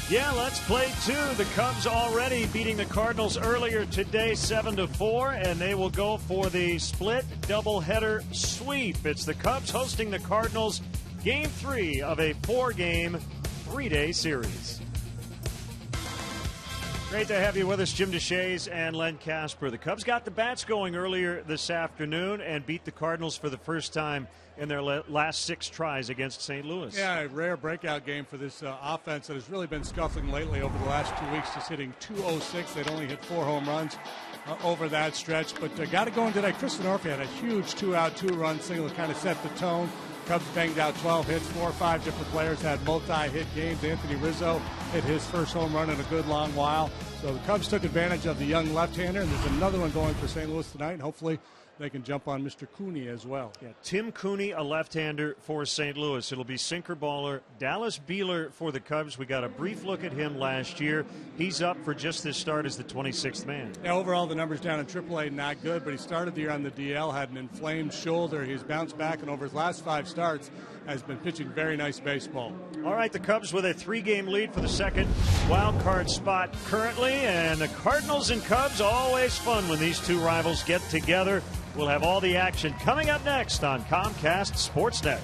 Yeah, let's play two. The Cubs already beating the Cardinals earlier today 7-4, and they will go for the split doubleheader sweep. It's the Cubs hosting the Cardinals, game 3 of a 4-game, 3-day series. Great to have you with us, Jim DeShays and Len Casper. The Cubs got the bats going earlier this afternoon and beat the Cardinals for the first time in their last 6 tries against St. Louis. Yeah, a rare breakout game for this offense that has really been scuffling lately over the last 2 weeks, just hitting .206. They'd only hit 4 home runs over that stretch, but got it going today. Chris Norfolk had a huge 2-out, 2-run single that kind of set the tone. Cubs banged out 12 hits. 4 or 5 different players had multi-hit games. Anthony Rizzo hit his first home run in a good long while. So the Cubs took advantage of the young left-hander, and there's another one going for St. Louis tonight. And hopefully they can jump on Mr. Cooney as well. Yeah, Tim Cooney, a left-hander for St. Louis. It'll be sinker baller Dallas Beeler for the Cubs. We got a brief look at him last year. He's up for just this start as the 26th man. Yeah, overall the numbers down in AAA not good, but he started the year on the DL, had an inflamed shoulder. He's bounced back, and over his last 5 starts has been pitching very nice baseball. All right, the Cubs with a 3-game lead for the second wild card spot currently, and the Cardinals and Cubs, always fun when these two rivals get together. We'll have all the action coming up next on Comcast Sportsnet.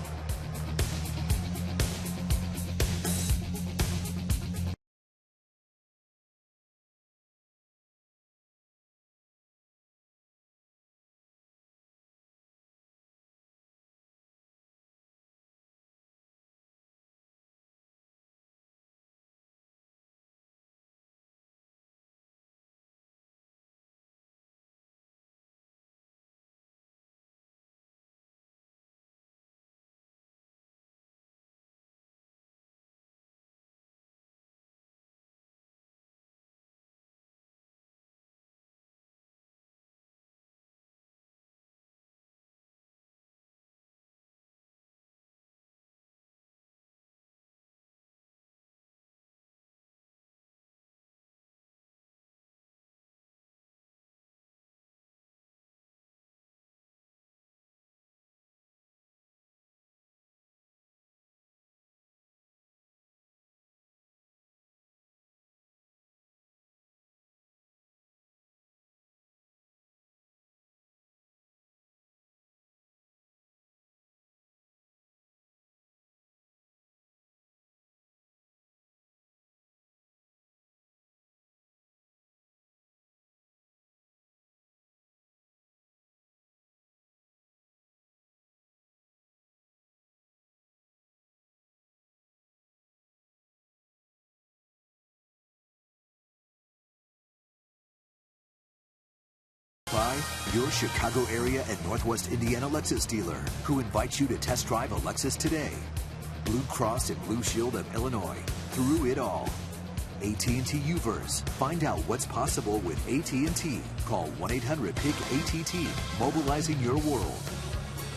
Your Chicago area and Northwest Indiana Lexus dealer, who invites you to test drive a Lexus today. Blue Cross and Blue Shield of Illinois. Through it all. AT&T Uverse. Find out what's possible with AT&T. Call 1-800-PIC-ATT, mobilizing your world.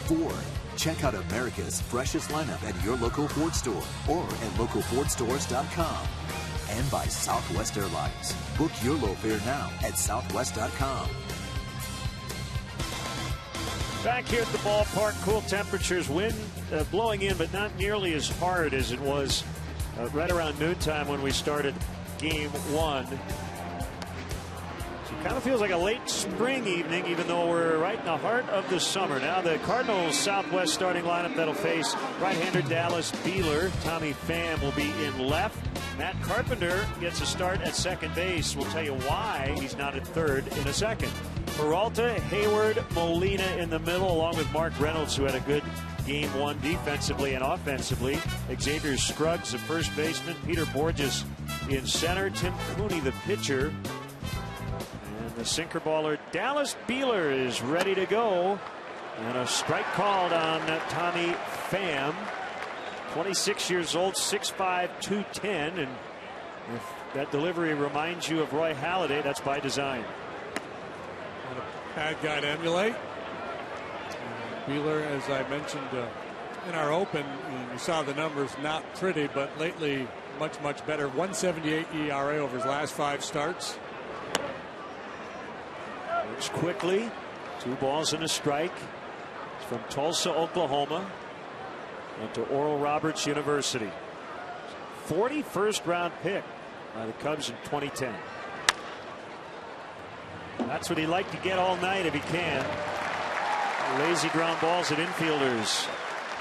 Ford. Check out America's freshest lineup at your local Ford store or at localfordstores.com. And by Southwest Airlines. Book your low fare now at southwest.com. Back here at the ballpark, cool temperatures, wind blowing in, but not nearly as hard as it was right around noontime when we started game 1. So it kind of feels like a late spring evening, even though we're right in the heart of the summer. Now the Cardinals Southwest starting lineup that'll face right-hander Dallas Beeler. Tommy Pham will be in left. Matt Carpenter gets a start at second base. We'll tell you why he's not at third in a second. Peralta, Hayward, Molina in the middle, along with Mark Reynolds, who had a good game 1 defensively and offensively. Xavier Scruggs, the first baseman. Peter Borges in center. Tim Cooney, the pitcher. And the sinker baller Dallas Beeler is ready to go. And a strike called on Tommy Pham. 26 years old, 6'5", 210. And if that delivery reminds you of Roy Halladay, that's by design. Not a bad guy to emulate. Beeler, as I mentioned in our open, you saw the numbers, not pretty, but lately much, much better. 1.78 ERA over his last 5 starts. Works quickly. 2 balls and a strike. It's from Tulsa, Oklahoma. Went to Oral Roberts University. 41st round pick by the Cubs in 2010. That's what he'd like to get all night if he can. Lazy ground balls at infielders.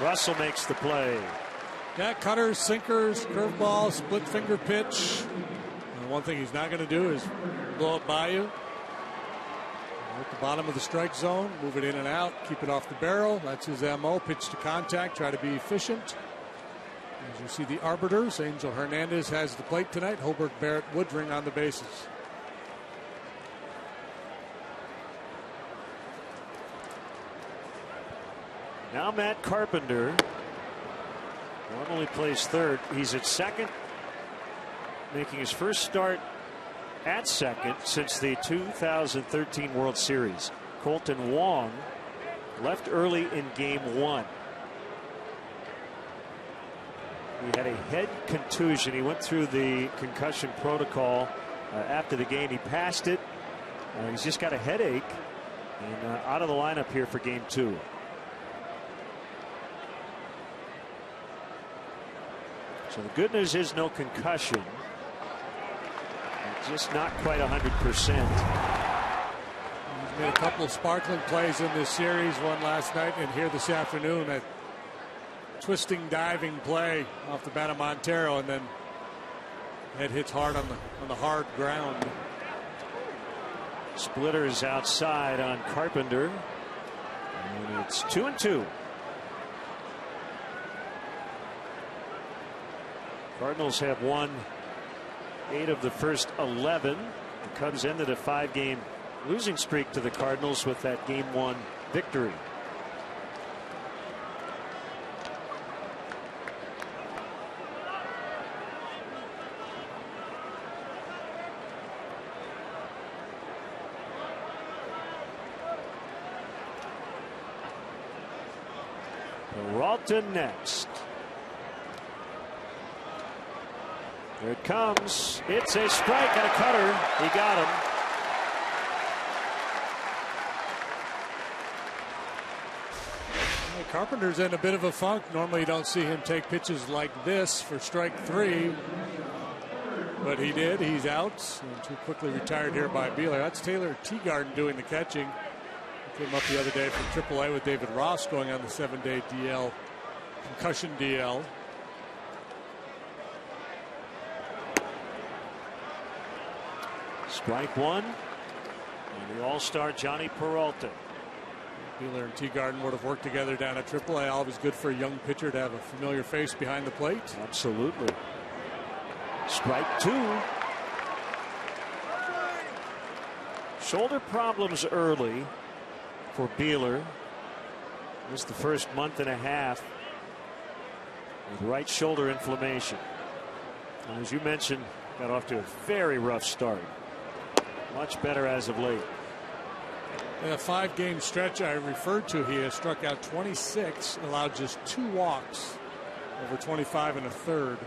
Russell makes the play. Yeah, cutters, sinkers, curveball, split finger pitch. And one thing he's not going to do is blow it by you. At the bottom of the strike zone, move it in and out, keep it off the barrel. That's his MO. Pitch to contact, try to be efficient. As you see the arbiters, Angel Hernandez has the plate tonight. Hobart, Barrett, Woodring on the bases. Now Matt Carpenter normally plays third. He's at second, making his first start at second since the 2013 World Series. Colton Wong left early in game 1. He had a head contusion. He went through the concussion protocol after the game. He passed it. He's just got a headache and out of the lineup here for game 2. So the good news is no concussion. Just not quite 100%. He's made a couple of sparkling plays in this series. One last night and here this afternoon. That twisting diving play off the bat of Montero, and then head hits hard on the hard ground. Splitters outside on Carpenter. And it's 2-2. Cardinals have won 8 of the first 11. The Cubs ended a 5-game losing streak to the Cardinals with that game 1 victory. Peralta next. Here it comes. It's a strike and a cutter. He got him. Carpenter's in a bit of a funk. Normally you don't see him take pitches like this for strike 3. But he did. He's out. And too quickly retired here by Beeler. That's Taylor Teagarden doing the catching. He came up the other day from AAA with David Ross going on the 7-day DL, concussion DL. Strike 1. And the all-star Johnny Peralta. Beeler and Teagarden would have worked together down at AAA. Always good for a young pitcher to have a familiar face behind the plate. Absolutely. Strike 2. Shoulder problems early for Beeler. Missed the first month and a half with right shoulder inflammation. And as you mentioned, got off to a very rough start. Much better as of late. In a 5-game stretch I referred to, he has struck out 26, allowed just 2 walks over 25 and a third.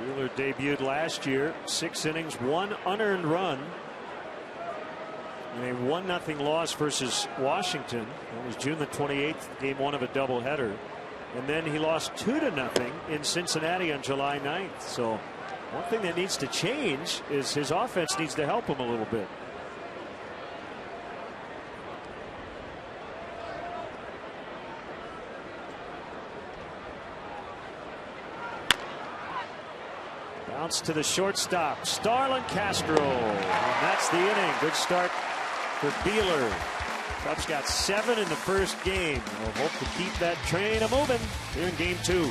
Beeler debuted last year, 6 innings, 1 unearned run in a 1-0 loss versus Washington. It was June the 28th, game 1 of a doubleheader. And then he lost 2-0 in Cincinnati on July 9th. So one thing that needs to change is his offense needs to help him a little bit. Bounce to the shortstop, Starlin Castro. And that's the inning. Good start for Beeler. Cubs got 7 in the first game. We'll hope to keep that train a-moving here in game 2.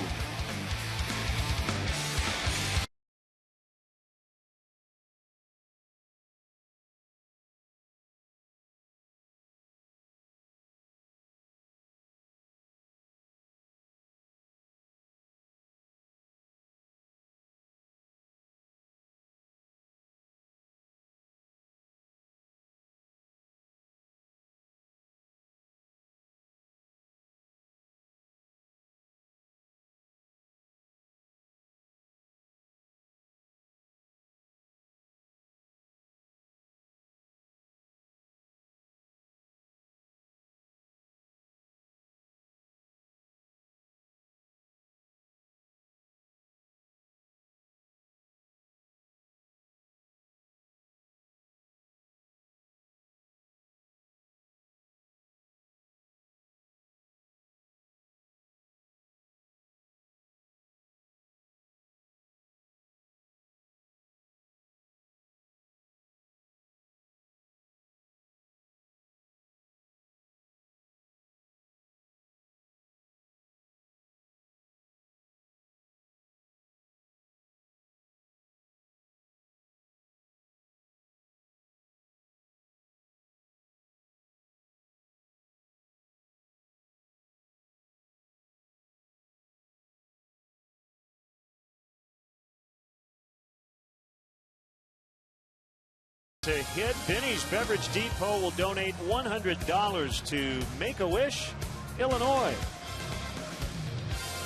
to hit. Vinny's Beverage Depot will donate $100 to Make-A-Wish, Illinois.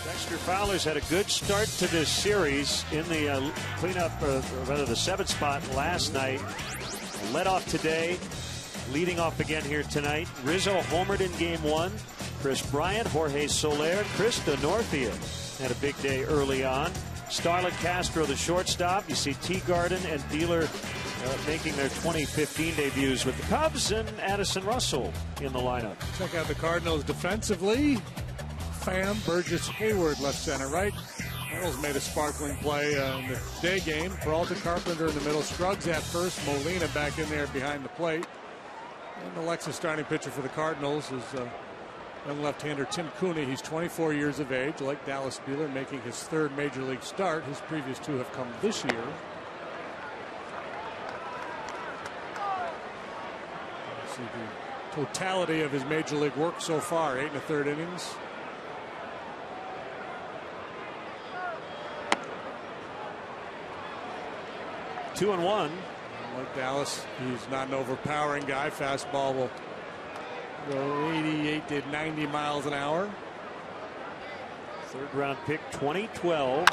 Dexter Fowler's had a good start to this series in the cleanup, or rather the 7th spot last night. Led off today, leading off again here tonight. Rizzo homered in game 1. Chris Bryant, Jorge Soler, Chris Denorfia had a big day early on. Starlin Castro, the shortstop. You see Teagarden and Dealer making their 2015 debuts with the Cubs, and Addison Russell in the lineup. Check out the Cardinals defensively. Pham, Burgess, Hayward left center right. Cardinals made a sparkling play in the day game. Peralta, Carpenter in the middle. Scruggs at first. Molina back in there behind the plate. And the Lexus starting pitcher for the Cardinals is young left-hander Tim Cooney. He's 24 years of age, like Dallas Buehler, making his 3rd major league start. His previous 2 have come this year. Let's see the totality of his major league work so far: 8 1/3 innings. Two and one. Like Dallas, he's not an overpowering guy. Fastball will go 88 to 90 miles an hour. 3rd round pick, 2012.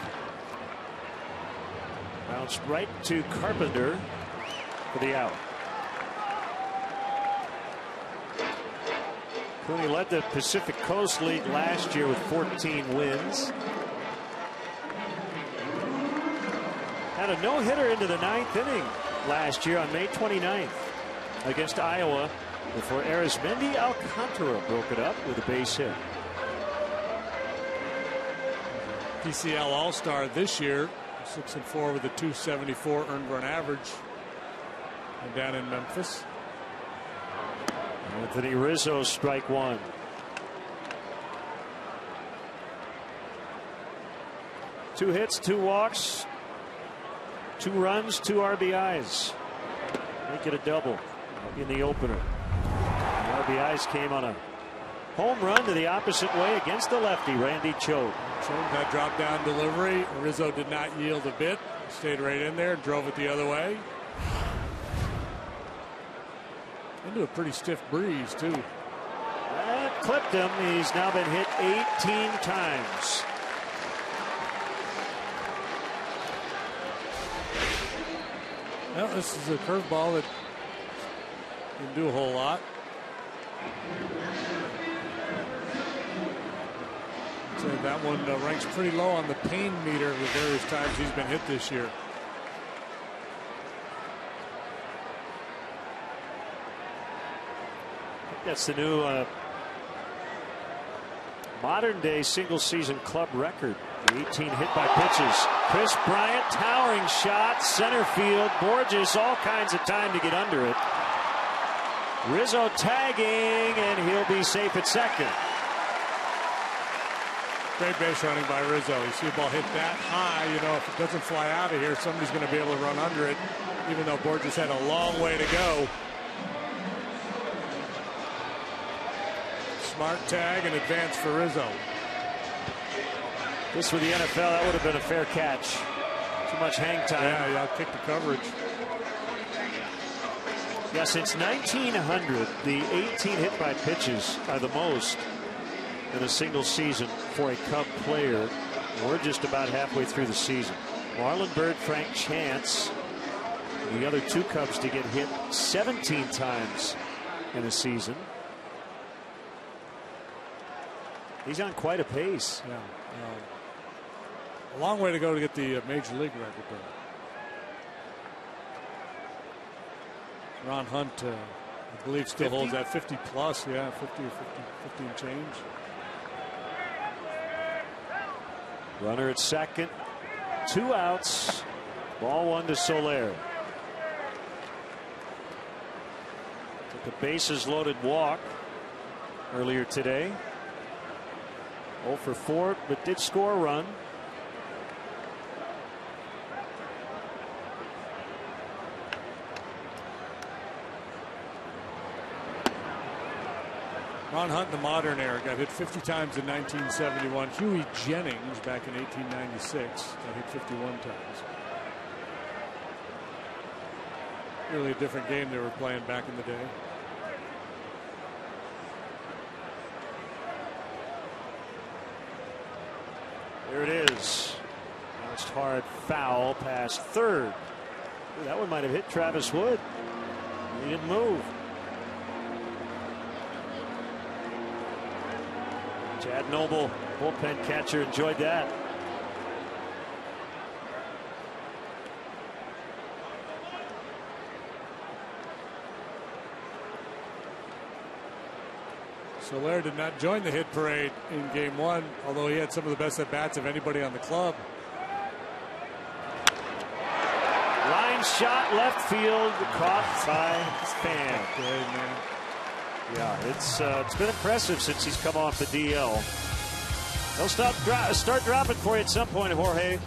Bounced right to Carpenter for the out. Cooney led the Pacific Coast League last year with 14 wins. Had a no-hitter into the 9th inning last year on May 29th against Iowa before Arismendi Alcantara broke it up with a base hit. PCL All-Star this year, 6-4 with a 274 earned run average, and down in Memphis. Anthony Rizzo, strike 1. Two hits, 2 walks, 2 runs, 2 RBIs. Make it a double in the opener. The RBIs came on a home run to the opposite way against the lefty, Randy Choate. Choate got drop down delivery. Rizzo did not yield a bit. Stayed right in there, drove it the other way. Into a pretty stiff breeze, too. That clipped him. He's now been hit 18 times. Well, this is a curveball that didn't do a whole lot. So that one ranks pretty low on the pain meter the various times he's been hit this year. That's the new modern day single season club record. 18 hit by pitches. Chris Bryant, towering shot, center field. Borges, all kinds of time to get under it. Rizzo tagging, and he'll be safe at second. Great base running by Rizzo. You see a ball hit that high, you know, if it doesn't fly out of here, somebody's going to be able to run under it, even though Borges had a long way to go. Smart tag and advance for Rizzo. This for the NFL, that would have been a fair catch. Too much hang time. Yeah, I'll kick the coverage. Yeah, since 1900, the 18 hit by pitches are the most in a single season for a Cub player. We're just about halfway through the season. Marlon Byrd, Frank Chance, the other 2 Cubs to get hit 17 times in a season. He's on quite a pace. Yeah. A long way to go to get the major league record there. Ron Hunt, I believe, still 50? holds that 50 plus. Yeah, 50 or 50 and change. Runner at second. 2 outs. Ball 1 to Soler. Took a bases loaded walk earlier today. 0 for 4, but did score a run. Ron Hunt in the modern era got hit 50 times in 1971. Huey Jennings back in 1896 got hit 51 times. really a different game they were playing back in the day. There it is. Almost hard foul past third. Ooh, that one might have hit Travis Wood. He didn't move. Chad Noble, bullpen catcher, enjoyed that. Soler did not join the hit parade in game one, although he had some of the best at-bats of anybody on the club. Line shot left field, caught by Fan. Yeah, it's been impressive since he's come off the DL. They'll start dropping for you at some point, Jorge.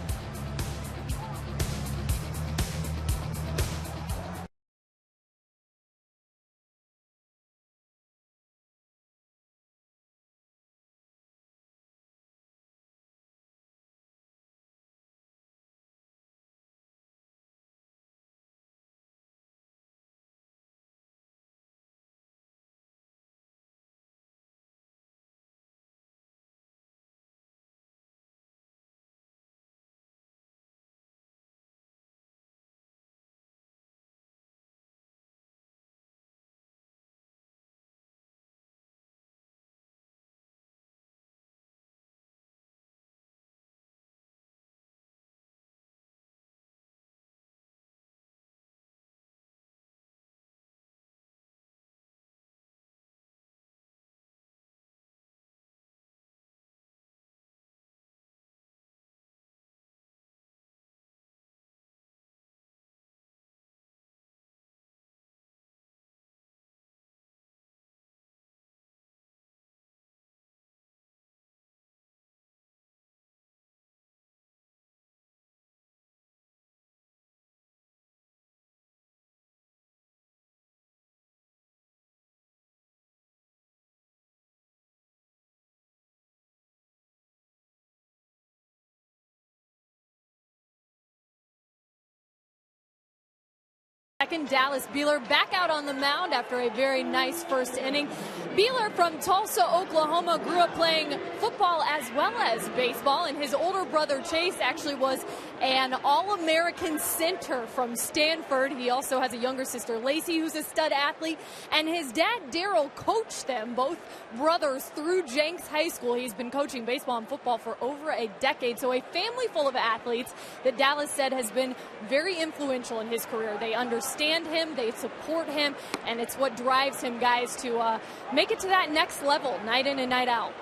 Second, Dallas Beeler back out on the mound after a very nice first inning. Beeler from Tulsa, Oklahoma, grew up playing football as well as baseball, and his older brother Chase actually was an All-American center from Stanford. He also has a younger sister, Lacey, who's a stud athlete, and his dad, Daryl, coached them, both brothers, through Jenks High School. He's been coaching baseball and football for over a decade, so a family full of athletes that Dallas said has been very influential in his career. They understand him, they support him, and it's what drives him, guys, to make it to that next level, night in and night out.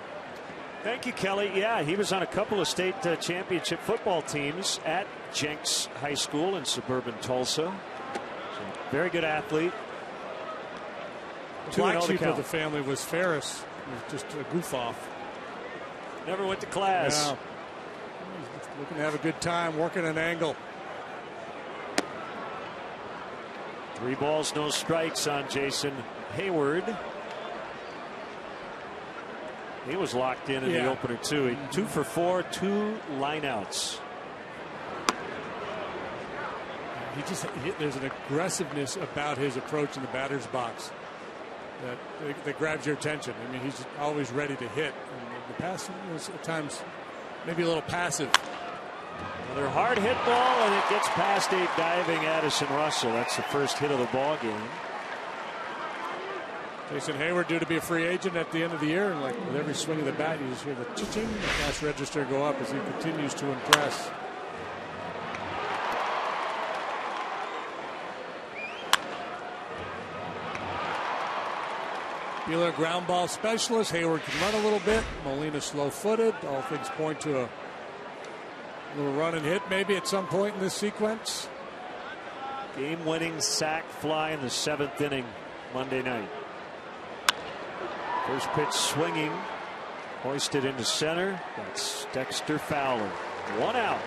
Thank you, Kelly. Yeah, he was on a couple of state championship football teams at Jenks High School in suburban Tulsa. So, very good athlete. The black sheep of the family was Ferris. He was just a goof-off. Never went to class. Yeah. He's looking to have a good time, working an angle. 3 balls, no strikes on Jason Hayward. He was locked in the opener, too. 2 for 4, 2 lineouts. There's an aggressiveness about his approach in the batter's box that grabs your attention. I mean, he's always ready to hit. And the passing was at times maybe a little passive. Another hard hit ball, and it gets past a diving Addison Russell. That's the first hit of the ball game. Jason Hayward due to be a free agent at the end of the year, and like with every swing of the bat, you just hear the ching, the cash register go up as he continues to impress. Beeler ground ball specialist. Hayward can run a little bit. Molina slow-footed. All things point to a little run and hit maybe at some point in this sequence. Game-winning sac fly in the 7th inning Monday night. First pitch swinging, hoisted into center. That's Dexter Fowler. 1 out.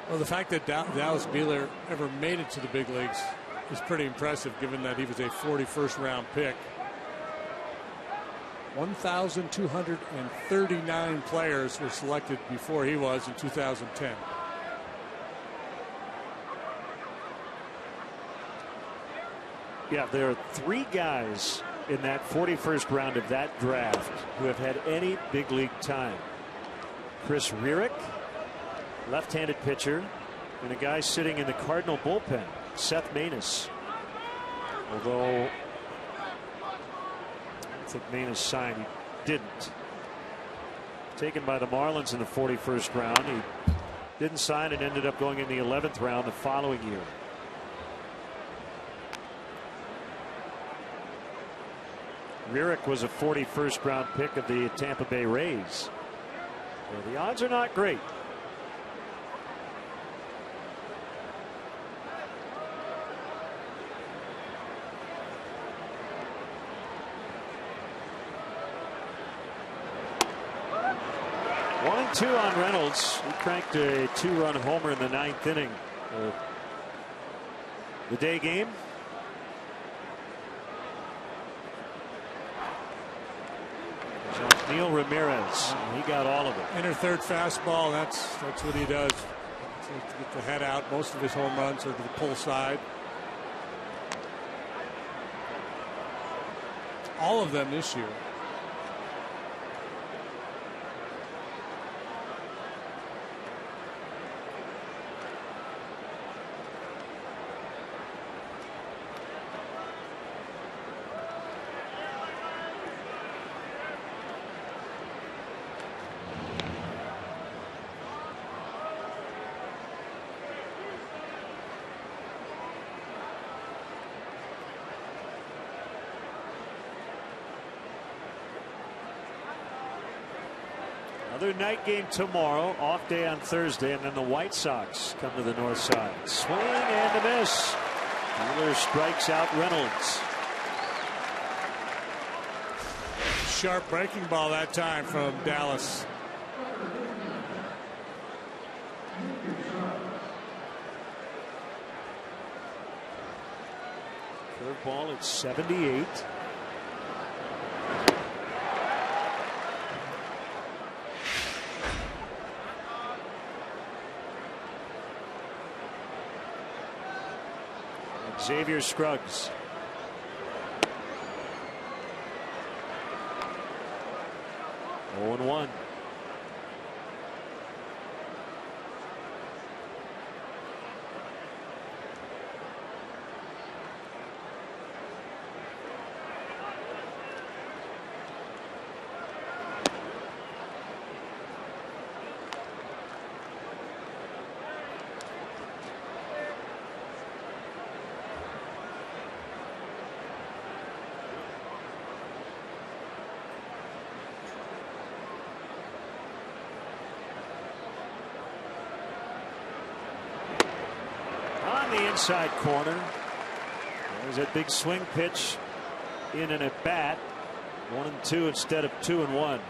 Well, the fact that Dallas Beeler ever made it to the big leagues is pretty impressive, given that he was a 41st round pick. 1,239 players were selected before he was in 2010. Yeah, there are 3 guys in that 41st round of that draft who have had any big league time. Chris Rierick, left-handed pitcher, and a guy sitting in the Cardinal bullpen, Seth Maness. Although I think Maness signed, he didn't. Taken by the Marlins in the 41st round. He didn't sign and ended up going in the 11th round the following year. Rierick was a 41st round pick of the Tampa Bay Rays. Well, the odds are not great. One, 2 on Reynolds. He cranked a 2-run homer in the 9th inning of the day game. Neil Ramirez, he got all of it. Inner third fastball, that's what he does. To get the head out. Most of his home runs are to the pull side. All of them this year. Another night game tomorrow, off day on Thursday, and then the White Sox come to the north side. Swing and a miss. Wheeler strikes out Reynolds. Sharp breaking ball that time from Dallas. Curveball at 78. Xavier Scruggs. Oh and 1. The inside corner. There's that big swing pitch in and at bat. 1 and 2 instead of 2 and 1.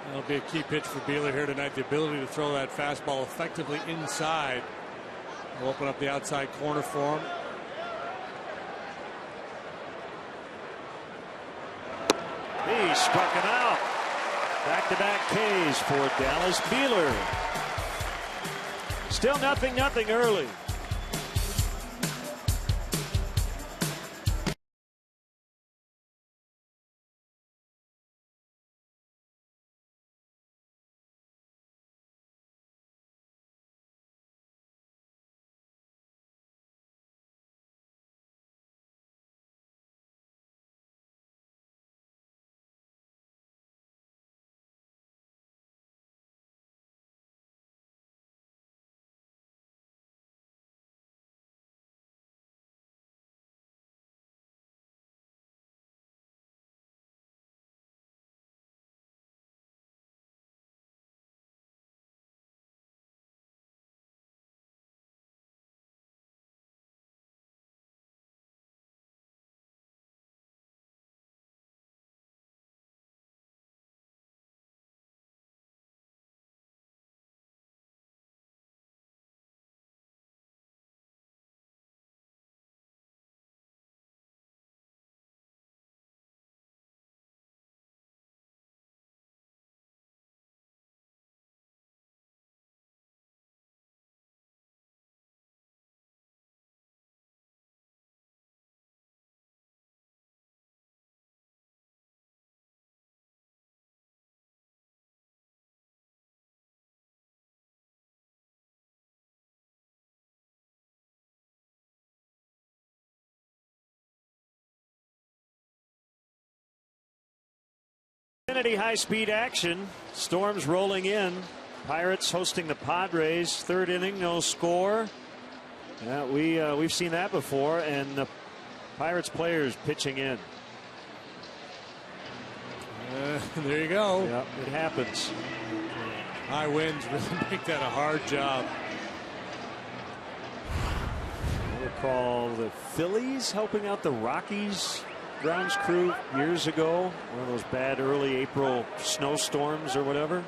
That'll be a key pitch for Beeler here tonight. The ability to throw that fastball effectively inside. Will open up the outside corner for him. He struck him out. Back-to-back Ks for Dallas. Beeler. Still 0-0 early. Xfinity high-speed action. Storms rolling in. Pirates hosting the Padres. Third inning, no score. Yeah, we've seen that before, and the Pirates players pitching in. There you go. Yeah, it happens. High winds really make that a hard job. I recall the Phillies helping out the Rockies grounds crew years ago. One of those bad early April snowstorms or whatever.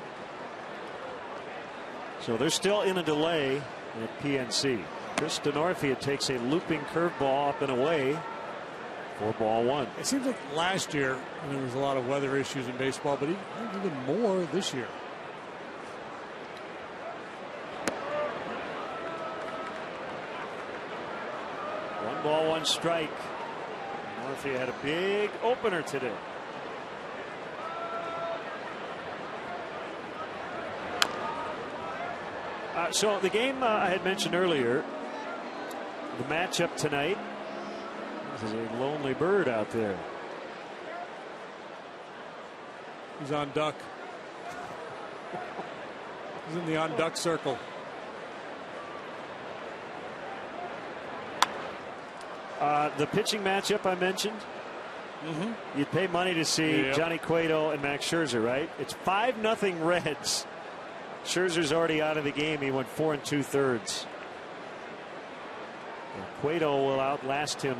So they're still in a delay at PNC. Chris Denorfia takes a looping curveball up and away for ball one. It seems like last year there was a lot of weather issues in baseball, but even more this year. One ball, one strike. Denorfia had a big opener today. So the game I had mentioned earlier, the matchup tonight. This is a lonely bird out there. He's on duck. He's in the on duck circle. The pitching matchup I mentioned. You'd pay money to see Johnny Cueto and Max Scherzer, right? It's 5-0 Reds. Scherzer's already out of the game. He went 4 2/3. Cueto will outlast him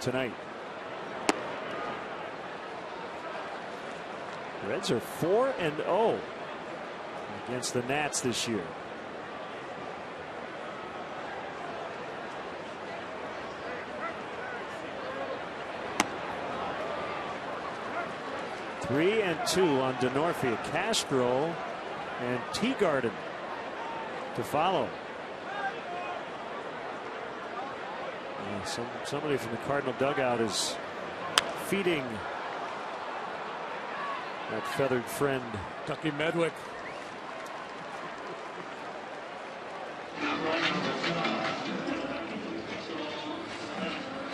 tonight. Reds are 4-0 against the Nats this year. Three and 2 on Denorfia. Castro and Teagarden to follow. Somebody from the Cardinal dugout is feeding that feathered friend, Ducky Medwick.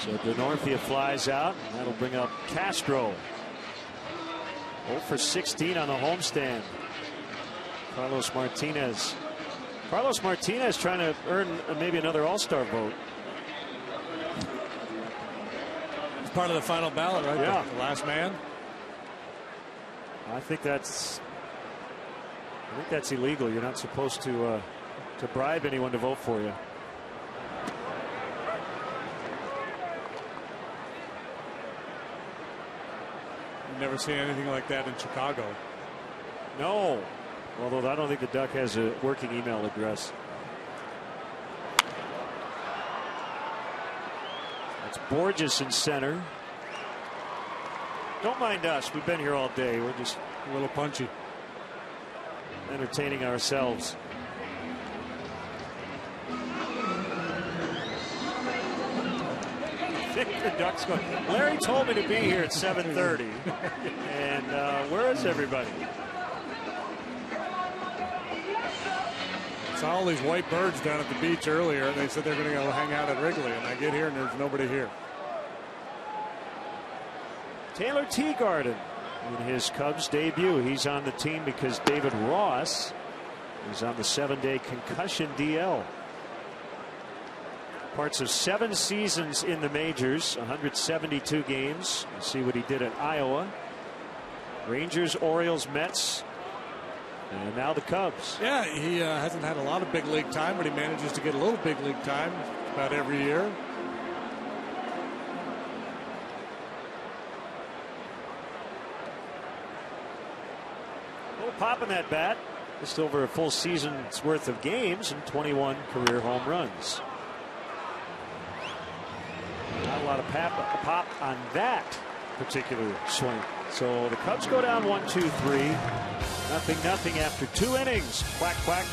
So Denorfia flies out. That'll bring up Castro. 0 for 16 on the homestand. Carlos Martinez. Carlos Martinez trying to earn maybe another All-Star vote. It's part of the final ballot, right? Yeah. The last man. I think that's illegal. You're not supposed to bribe anyone to vote for you. You've never seen anything like that in Chicago. No. Although I don't think the Duck has a working email address. That's Borges in center. Don't mind us. We've been here all day. We're just a little punchy. Entertaining ourselves. I think the Ducks going. Larry told me to be here at 7:30. And where is everybody? Saw all these white birds down at the beach earlier, and they said they're going to go hang out at Wrigley, and I get here and there's nobody here. Taylor Teagarden in his Cubs debut. He's on the team because David Ross is on the 7-day concussion DL. Parts of 7 seasons in the majors, 172 games. We'll see what he did at Iowa. Rangers, Orioles, Mets. And now the Cubs. Yeah, he hasn't had a lot of big league time, but he manages to get a little big league time about every year. Little pop in that bat. Just over a full season's worth of games and 21 career home runs. Not a lot of pop on that particular swing. So the Cubs go down 1-2-3. 0-0 after 2 innings. Quack, quack.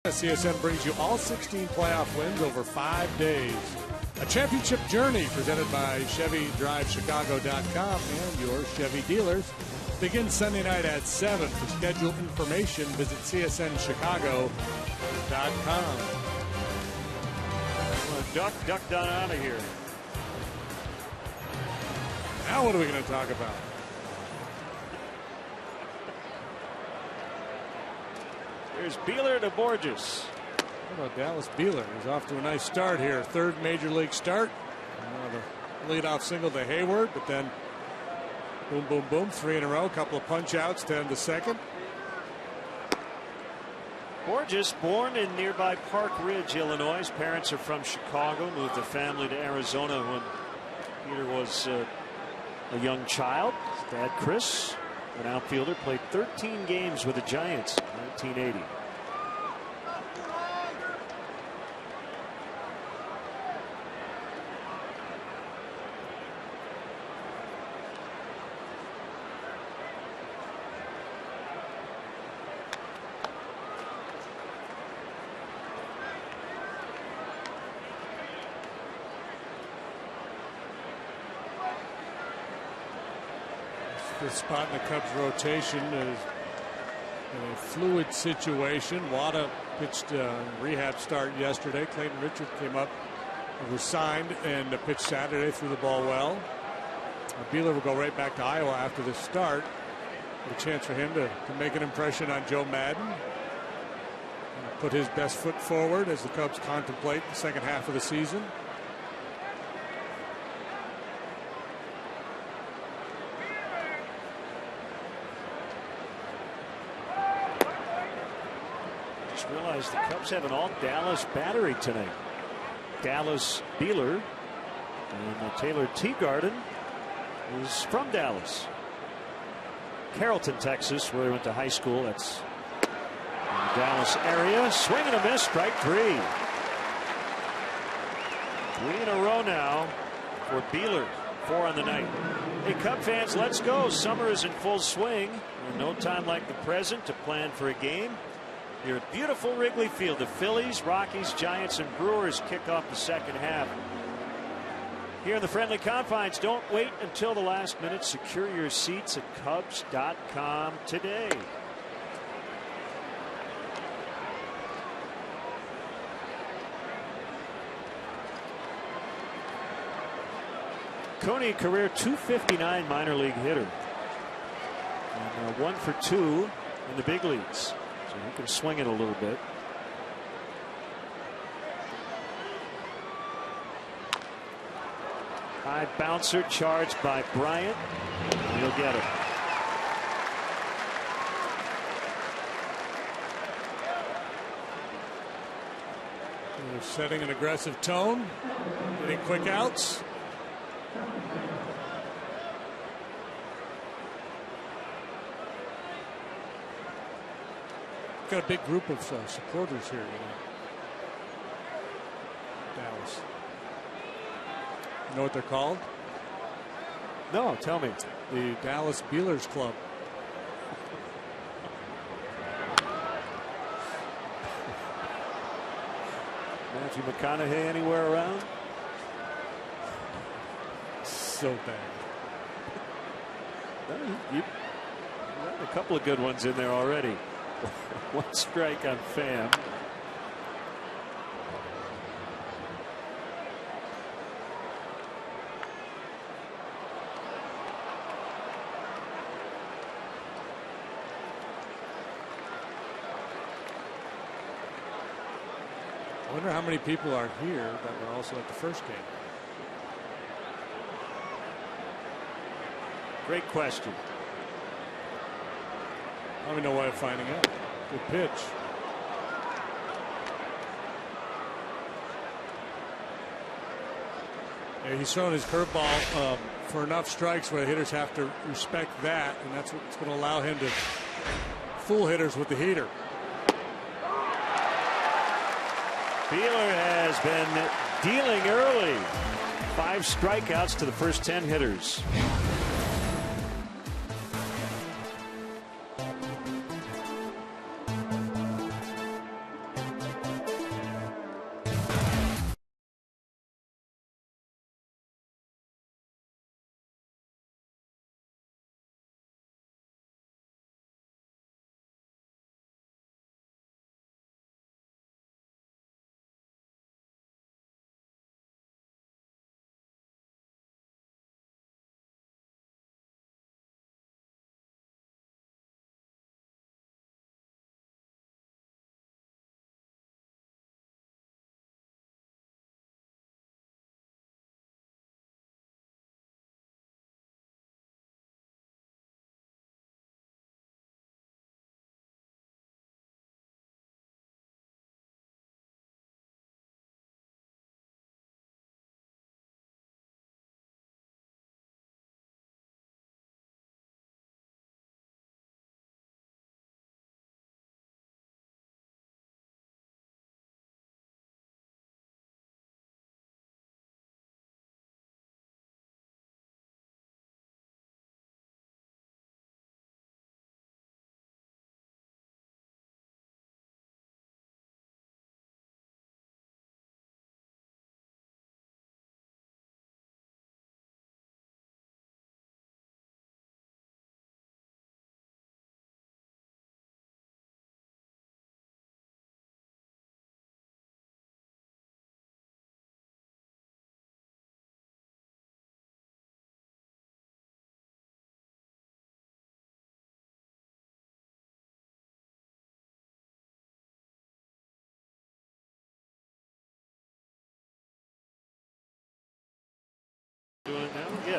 CSN brings you all 16 playoff wins over 5 days. A championship journey presented by ChevyDriveChicago.com and your Chevy dealers. Begins Sunday night at 7. For schedule information, visit CSNChicago.com. Duck down out of here. Now what are we going to talk about? There's Beeler to Borges. How about Dallas Beeler? He's off to a nice start here. Third major league start. The leadoff single to Hayward, but then boom, boom, boom. 3 in a row. Couple of punch outs to end the second. Borges, born in nearby Park Ridge, Illinois. His parents are from Chicago. Moved the family to Arizona when Peter was a young child. His dad, Chris, an outfielder, played 13 games with the Giants in 1980. The spot in the Cubs rotation is in a fluid situation. Wada pitched a rehab start yesterday. Clayton Richard came up, was signed, and pitched Saturday, threw the ball well. Beeler will go right back to Iowa after this start. A chance for him to make an impression on Joe Madden. Put his best foot forward as the Cubs contemplate the second half of the season. Realize the Cubs have an all-Dallas battery tonight. Dallas Beeler and Taylor Teagarden is from Dallas. Carrollton, Texas, where he went to high school. That's in the Dallas area. Swing and a miss, strike 3. 3 in a row now for Beeler. 4 on the night. Hey, Cub fans, let's go. Summer is in full swing. And no time like the present to plan for a game. Here at beautiful Wrigley Field, the Phillies, Rockies, Giants, and Brewers kick off the second half. Here in the friendly confines, don't wait until the last minute. Secure your seats at Cubs.com today. Coney, career .259 minor league hitter. And 1 for 2 in the big leagues. So he can swing it a little bit. High bouncer charged by Bryant. He'll get it. They're setting an aggressive tone, getting quick outs. Got a big group of supporters here, Dallas. You know what they're called? No, tell me. The Dallas Beelers Club. Matthew McConaughey anywhere around? So bad. You got a couple of good ones in there already. 1 strike on Pham. I wonder how many people are here that were also at the first game. Great question. Let me know way of finding out. Good pitch. Yeah, he's throwing his curveball for enough strikes where the hitters have to respect that, and that's what's going to allow him to fool hitters with the heater. Beeler has been dealing early. 5 strikeouts to the first 10 hitters.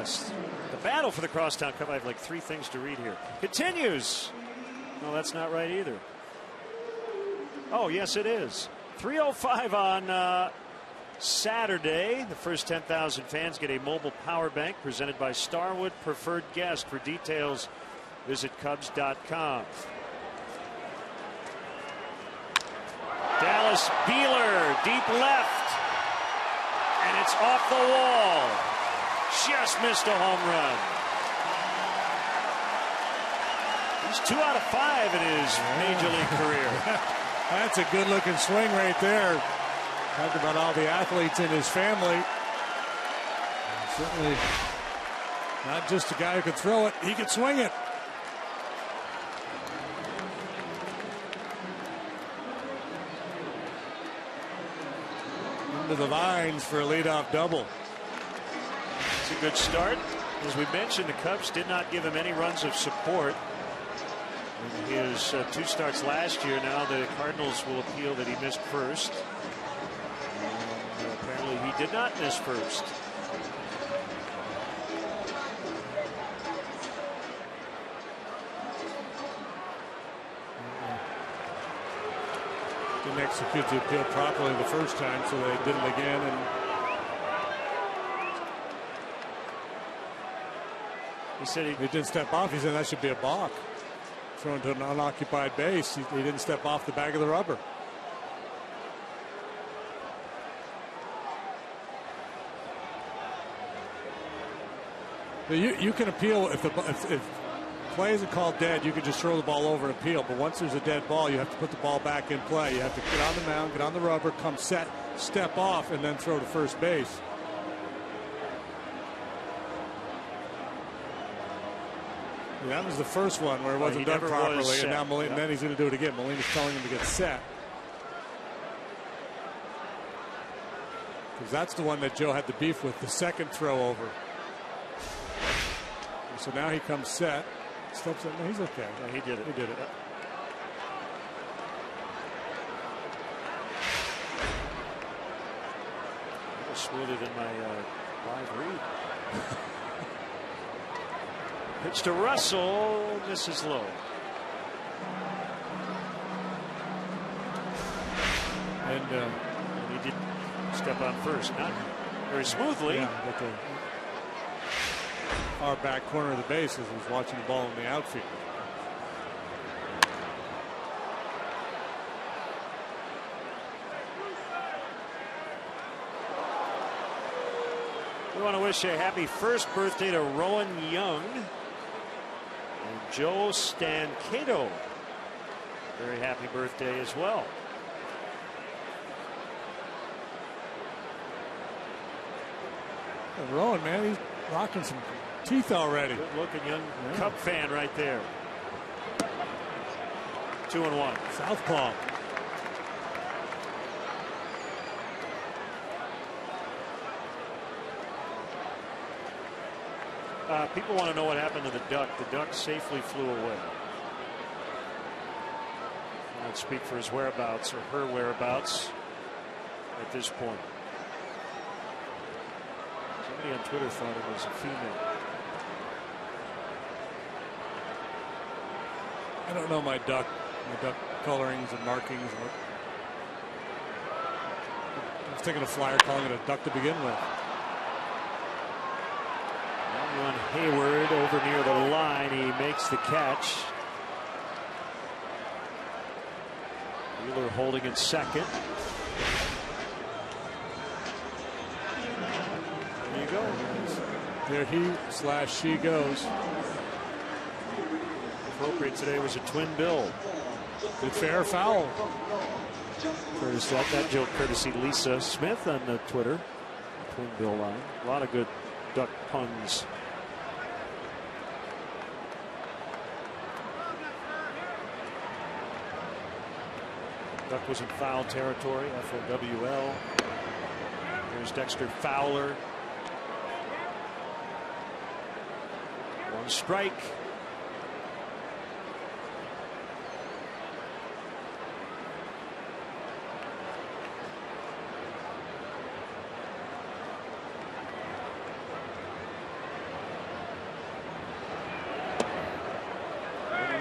Yes. The battle for the crosstown cup. I have like 3 things to read here. Continues. No, that's not right either. Oh, yes, it is. 3:05 on Saturday. The first 10,000 fans get a mobile power bank presented by Starwood Preferred Guest. For details, visit Cubs.com. Dallas Beeler, deep left. And it's off the wall. Just missed a home run. He's 2 out of 5 in his major league career. That's a good looking swing right there. Talk about all the athletes in his family. Certainly not just a guy who could throw it, he could swing it. Into the vines for a leadoff double. It's a good start. As we mentioned, the Cubs did not give him any runs of support in his 2 starts last year. Now the Cardinals will appeal that he missed first. And apparently he did not miss first. Didn't execute the appeal properly the first time, so they did it again. And he said he didn't step off. He said that should be a balk. Thrown to an unoccupied base. He didn't step off the bag of the rubber. You can appeal if play isn't called dead. You can just throw the ball over and appeal. But once there's a dead ball, you have to put the ball back in play. You have to get on the mound, get on the rubber, come set, step off, and then throw to first base. That was the first one where it wasn't done properly, and now Molina, then he's going to do it again. Molina's telling him to get set. Because that's the one that Joe had the beef with, the second throw over. So now he comes set, steps up. No, he's okay. Yeah, he did it. He did it. I was smoother than my live read. Pitch to Russell, misses low. And he did step on first, not very smoothly. Yeah, but the far back corner of the base as he was watching the ball in the outfield. We want to wish a happy first birthday to Rowan Young and Joe Stancato. Very happy birthday as well. And Rowan, man, he's rocking some teeth already. Good looking young Cub fan right there. 2-1. Southpaw. People want to know what happened to the duck. The duck safely flew away. I don't speak for his whereabouts or her whereabouts at this point. Somebody on Twitter thought it was a female. I don't know my duck colorings and markings. I was taking a flyer calling it a duck to begin with. On Hayward over near the line. He makes the catch. Wheeler holding in second. There you go. There he/she goes. Appropriate today was a twin bill. Good fair foul. That joke courtesy Lisa Smith on the Twitter. Twin bill line. A lot of good duck puns. Duck was in foul territory, FOWL. There's Dexter Fowler. 1 strike.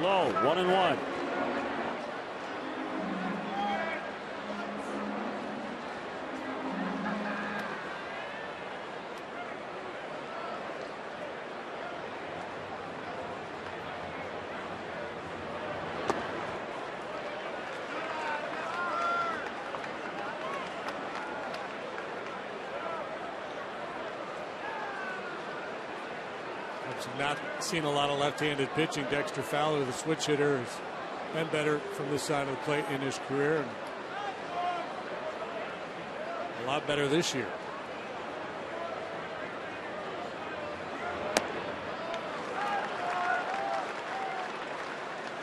low. 1-1. I've not seen a lot of left-handed pitching. Dexter Fowler, the switch hitter, has been better from this side of the plate in his career, and a lot better this year.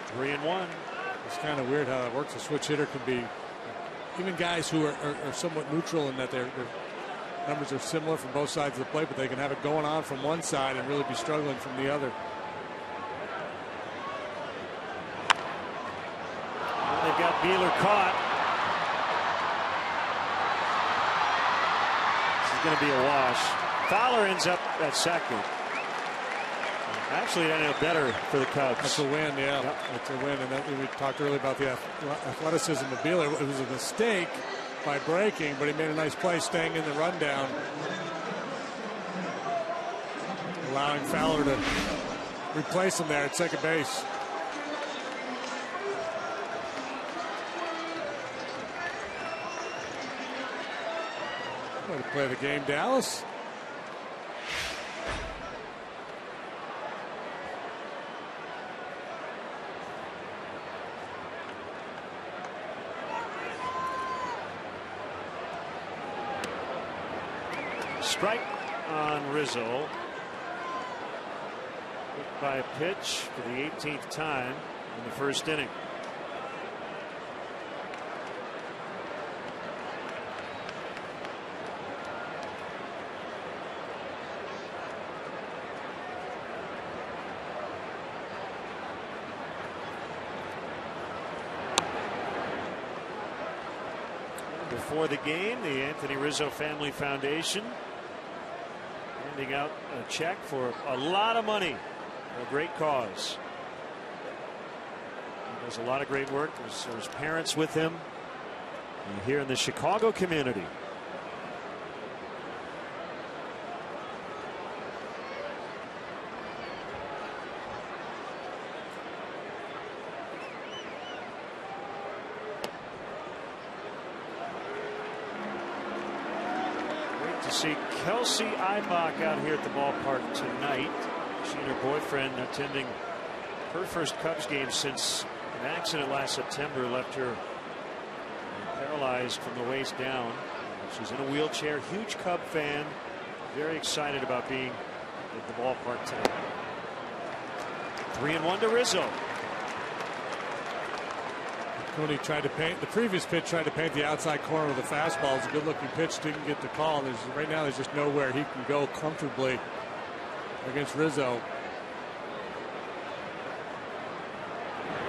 Three and one. It's kind of weird how it works. A switch hitter can be, even guys who are somewhat neutral in that their numbers are similar from both sides of the plate, but they can have it going on from one side and really be struggling from the other. They've got Beeler caught. This is going to be a wash. Fowler ends up at second. Actually, it ended up better for the Cubs. That's a win, yeah. Yep. That's a win. And we talked earlier about the athleticism of Beeler. It was a mistake by breaking, but he made a nice play staying in the rundown, allowing Fowler to replace him there at second base. Way to play the game, Dallas. Strike on Rizzo. Hit by a pitch for the 18th time in the first inning. Before the game, the Anthony Rizzo Family Foundation handing out a check for a lot of money for a great cause. He does a lot of great work. There's parents with him here in the Chicago community. See Kelsey Eibach out here at the ballpark tonight. She and her boyfriend attending her first Cubs game since an accident last September left her paralyzed from the waist down. She's in a wheelchair. Huge Cub fan. Very excited about being at the ballpark tonight. 3-1 to Rizzo. Cooney tried to paint the previous pitch, tried to paint the outside corner of the fastball. It's a good looking pitch, didn't get the call. Right now there's just nowhere he can go comfortably against Rizzo.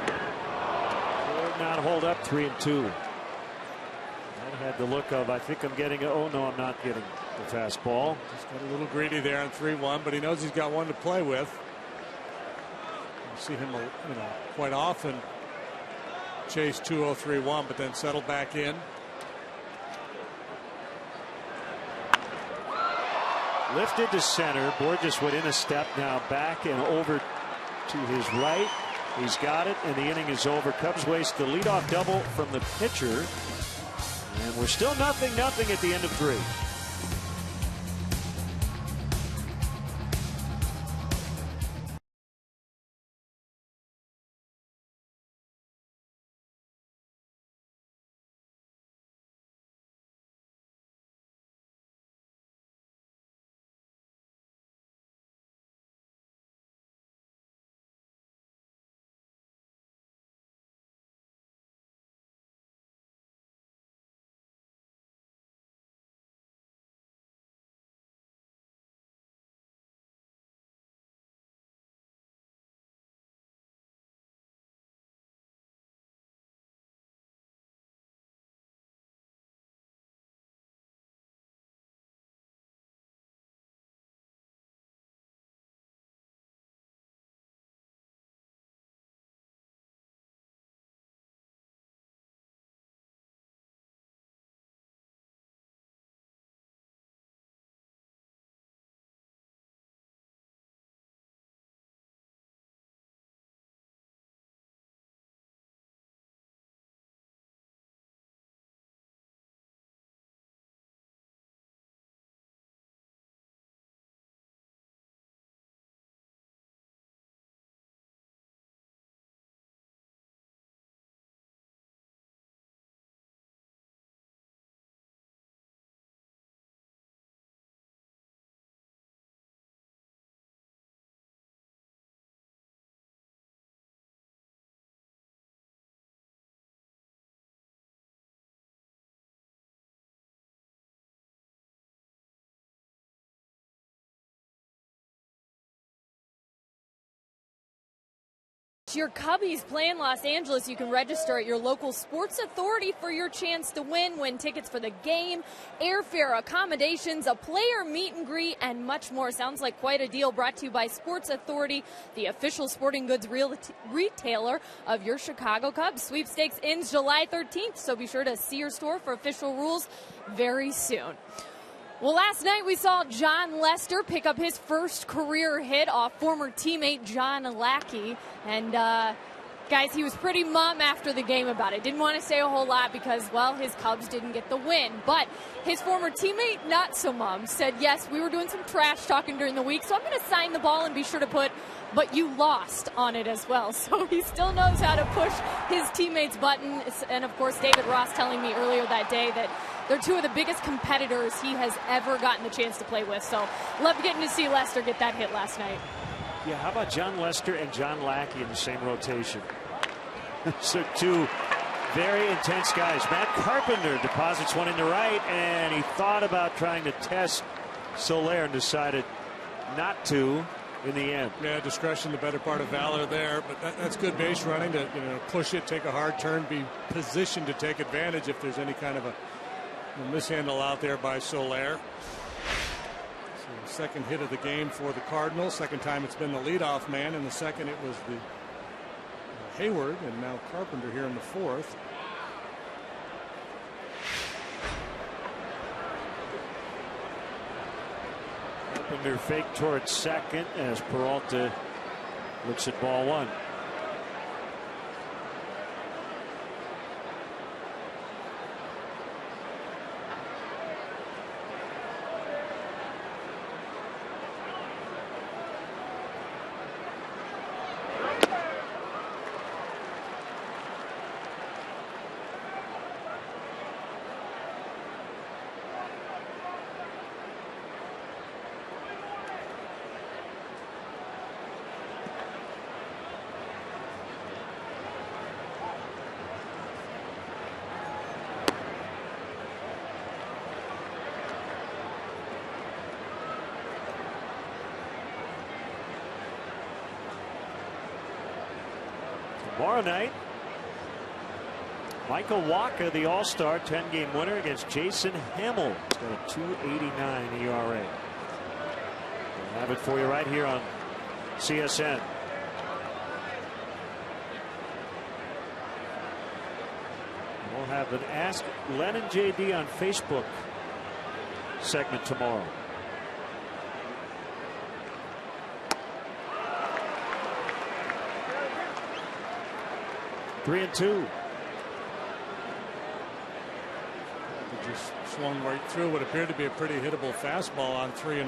Could not hold up. 3-2. That had the look of, I think I'm getting, oh no, I'm not getting the fastball. Just got a little greedy there on 3-1, but he knows he's got one to play with. You see him, quite often chase 2-0, 3-1, but then settle back in. Lifted to center. Borges went in a step, now back and over to his right. He's got it, and the inning is over. Cubs waste the leadoff double from the pitcher, and we're still 0-0 at the end of 3. watch your Cubbies play in Los Angeles, you can register at your local sports authority for your chance to win tickets for the game, airfare, accommodations, a player meet and greet, and much more. Sounds like quite a deal. Brought to you by Sports Authority, the official sporting goods retailer of your Chicago Cubs. Sweepstakes ends July 13th, so be sure to see your store for official rules very soon. Well, last night we saw John Lester pick up his first career hit off former teammate John Lackey. And, guys, he was pretty mum after the game about it. Didn't want to say a whole lot because, well, his Cubs didn't get the win. But his former teammate, not so mum, said, yes, we were doing some trash talking during the week, so I'm going to sign the ball and be sure to put "but you lost" on it as well. So he still knows how to push his teammates' button. And, of course, David Ross telling me earlier that day that they're two of the biggest competitors he has ever gotten the chance to play with. So loved getting to see Lester get that hit last night. Yeah, how about John Lester and John Lackey in the same rotation? So two very intense guys. Matt Carpenter deposits one in the right, and he thought about trying to test Soler and decided not to in the end. Yeah, discretion, the better part of valor there, but that's good base running to push it, take a hard turn, be positioned to take advantage if there's any kind of a mishandle out there by Soler. So the second hit of the game for the Cardinals. Second time it's been the leadoff man. In the second it was the Hayward, and now Carpenter here in the fourth. Carpenter fake towards second as Peralta looks at ball one. Tomorrow night, Michael Wacha, the All-Star, 10-game winner against Jason Hamill. He's got a 2.89 ERA. We'll have it for you right here on CSN. We'll have an Ask Len and JD on Facebook segment tomorrow. Three and two. Just swung right through what appeared to be a pretty hittable fastball on 3-1.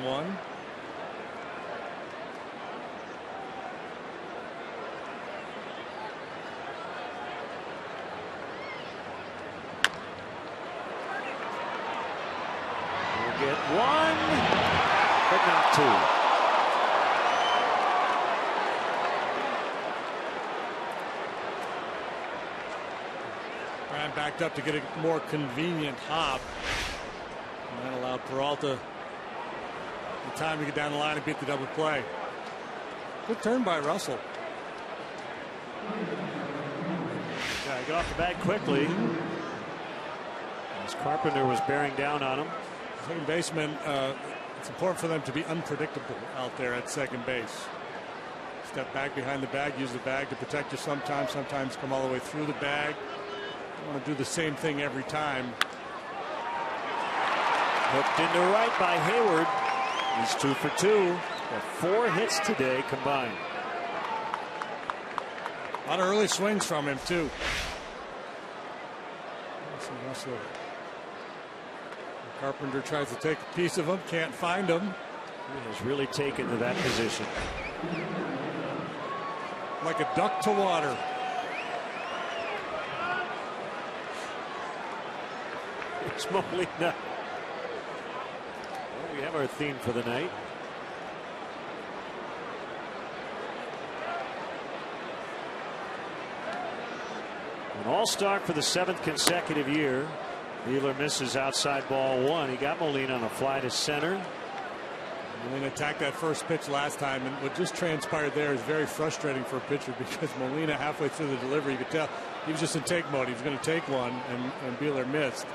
We'll get one, but not two. Backed up to get a more convenient hop, and that allowed Peralta the time to get down the line and beat the double play. Good turn by Russell. Yeah, he got off the bag quickly as Carpenter was bearing down on him. Second baseman, it's important for them to be unpredictable out there at second base. Step back behind the bag, use the bag to protect you sometimes come all the way through the bag. You want to do the same thing every time. Hooked into right by Hayward. He's 2 for 2. Got 4 hits today combined. A lot of early swings from him too. Carpenter tries to take a piece of him, can't find him. He has really taken to that position. Like a duck to water. It's Molina. Well, we have our theme for the night. An all-star for the 7th consecutive year. Wheeler misses outside ball one. He got Molina on a fly to center. Molina attacked that first pitch last time, and what just transpired there is very frustrating for a pitcher because Molina, halfway through the delivery, you could tell he was just in take mode. He was going to take one, and Beeler missed.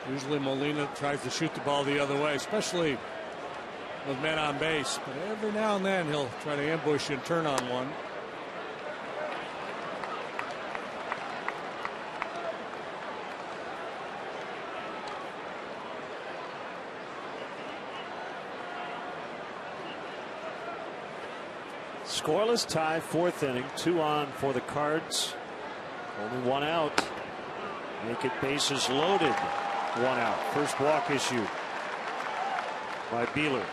Usually Molina tries to shoot the ball the other way, especially with men on base. But every now and then he'll try to ambush and turn on one. Scoreless tie, fourth inning, 2 on for the Cards. Only 1 out. Make it bases loaded. 1 out. First walk issued by Beeler.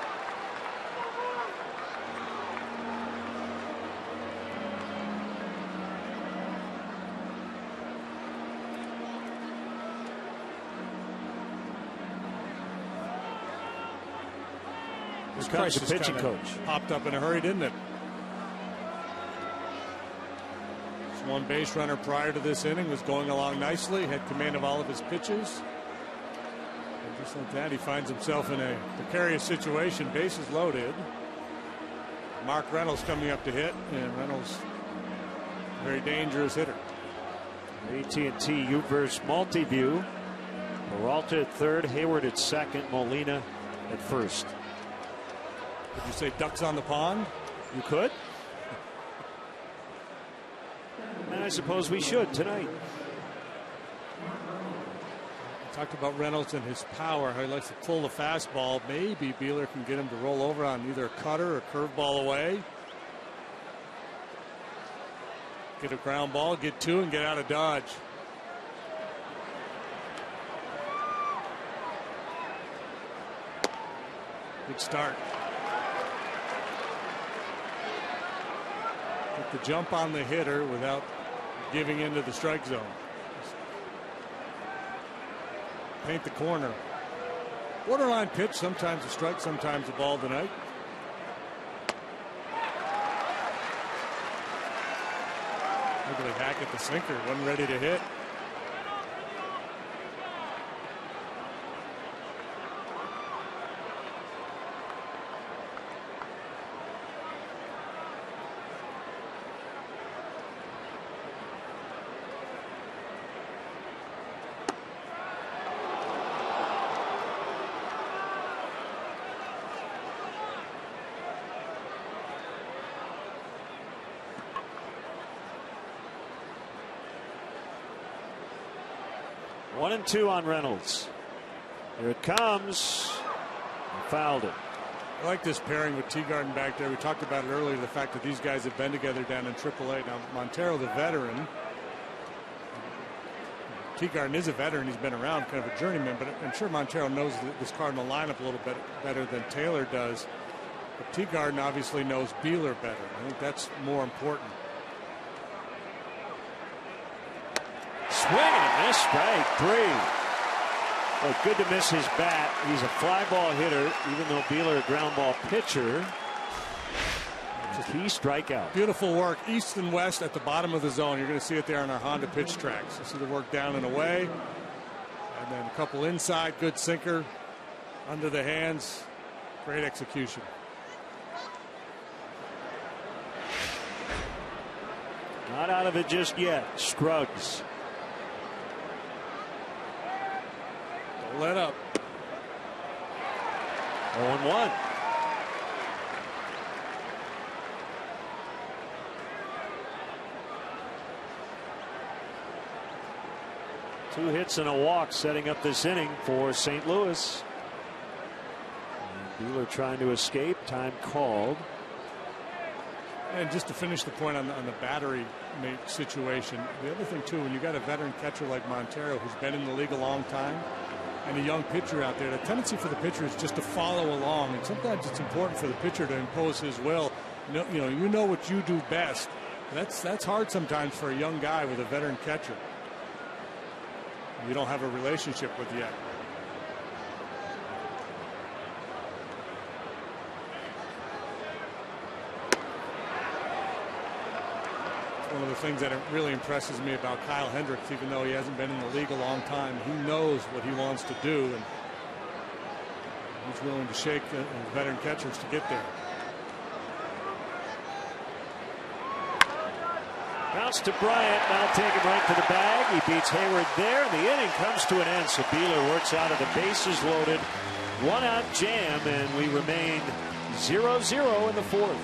Here comes the pitching coach. Popped up in a hurry, didn't it? One base runner prior to this inning, was going along nicely, had command of all of his pitches. And just like that, he finds himself in a precarious situation. Bases loaded. Mark Reynolds coming up to hit, and Reynolds, a very dangerous hitter. AT&T Uverse multi-view. Peralta at third, Hayward at second, Molina at first. Would you say ducks on the pond? You could. And I suppose we should tonight. We talked about Reynolds and his power, how he likes to pull the fastball. Maybe Beeler can get him to roll over on either a cutter or curveball away. Get a ground ball, get 2, and get out of Dodge. Good start. Get the jump on the hitter without giving into the strike zone. Paint the corner. Borderline pitch, sometimes a strike, sometimes a ball tonight. Ugly hack at the sinker, wasn't ready to hit. One and 2 on Reynolds. Here it comes. He fouled it. I like this pairing with Teagarden back there. We talked about it earlier, the fact that these guys have been together down in AAA. Now, Montero, the veteran. Teagarden is a veteran. He's been around, kind of a journeyman, but I'm sure Montero knows this Cardinal lineup a little bit better than Taylor does. But Teagarden obviously knows Beeler better. I think that's more important. Swing and a miss, strike 3. Well, good to miss his bat. He's a fly ball hitter, even though Beeler a ground ball pitcher. It's a key strikeout. Beautiful work, east and west at the bottom of the zone. You're going to see it there on our Honda pitch tracks. You see the work down and away, and then a couple inside. Good sinker under the hands. Great execution. Not out of it just yet. Scruggs. Let up. 0-1. Two hits and a walk setting up this inning for St. Louis. And Beeler trying to escape. Time called. And just to finish the point on the battery mate situation, the other thing too, when you got a veteran catcher like Montero who's been in the league a long time, and a young pitcher out there, the tendency for the pitcher is just to follow along, and sometimes it's important for the pitcher to impose his will. You know what you do best. That's hard sometimes for a young guy with a veteran catcher you don't have a relationship with yet. one of the things that really impresses me about Kyle Hendricks, even though he hasn't been in the league a long time, he knows what he wants to do, and he's willing to shake the veteran catchers to get there. Bounce to Bryant, now taken right to the bag. He beats Hayward there, and the inning comes to an end. So Beeler works out of the bases loaded, 1-out jam, and we remain 0-0 in the fourth.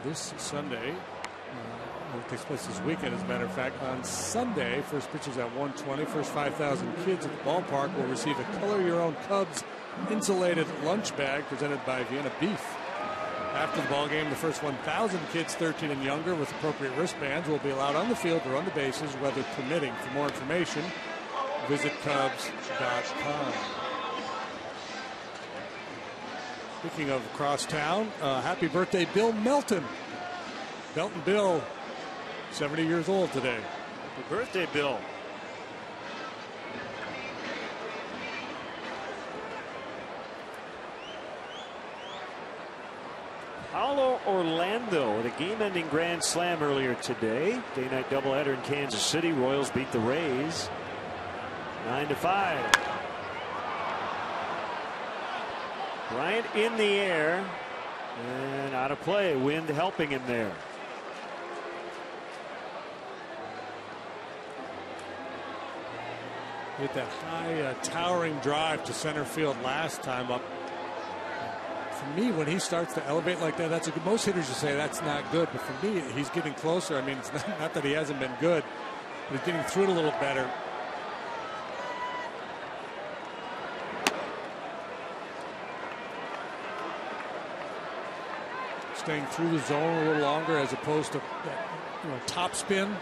This Sunday, it takes place this weekend, as a matter of fact. On Sunday, first pitch is at 1:20. First 5,000 kids at the ballpark will receive a Color Your Own Cubs insulated lunch bag presented by Vienna Beef. After the ball game, the first 1,000 kids 13 and younger with appropriate wristbands will be allowed on the field to run the bases, weather permitting. For more information, visit Cubs.com. Speaking of across town, happy birthday, Bill Melton. Melton Bill, 70 years old today. Happy birthday, Bill. Paulo Orlando with a game-ending grand slam earlier today. Day-night doubleheader in Kansas City. Royals beat the Rays 9-5. Bryant in the air and out of play. Wind helping him there. Hit that high towering drive to center field last time up. For me, when he starts to elevate like that, that's a good. Most hitters just say that's not good, but for me, he's getting closer. I mean, it's not that he hasn't been good, but he's getting through it a little better. Staying through the zone a little longer as opposed to top spin.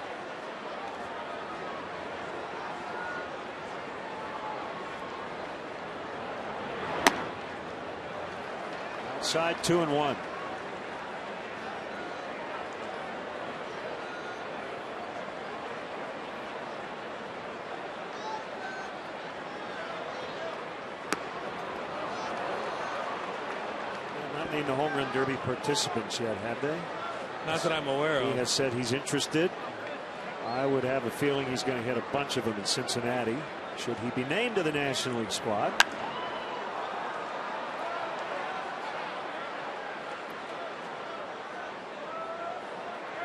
Outside 2-1. Not named the home run derby participants yet, have they? Not that I'm aware of. He has said he's interested. I would have a feeling he's going to hit a bunch of them in Cincinnati, should he be named to the National League squad.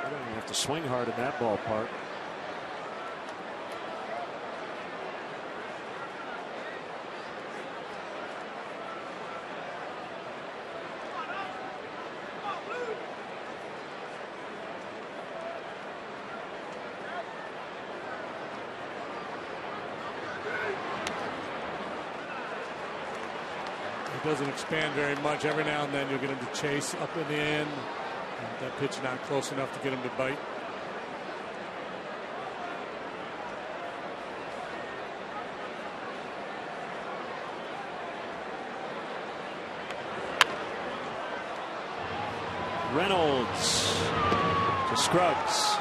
You have to swing hard in that ballpark. It doesn't expand very much. Every now and then you'll get him to chase up and in. That pitch not close enough to get him to bite. Reynolds to Scruggs.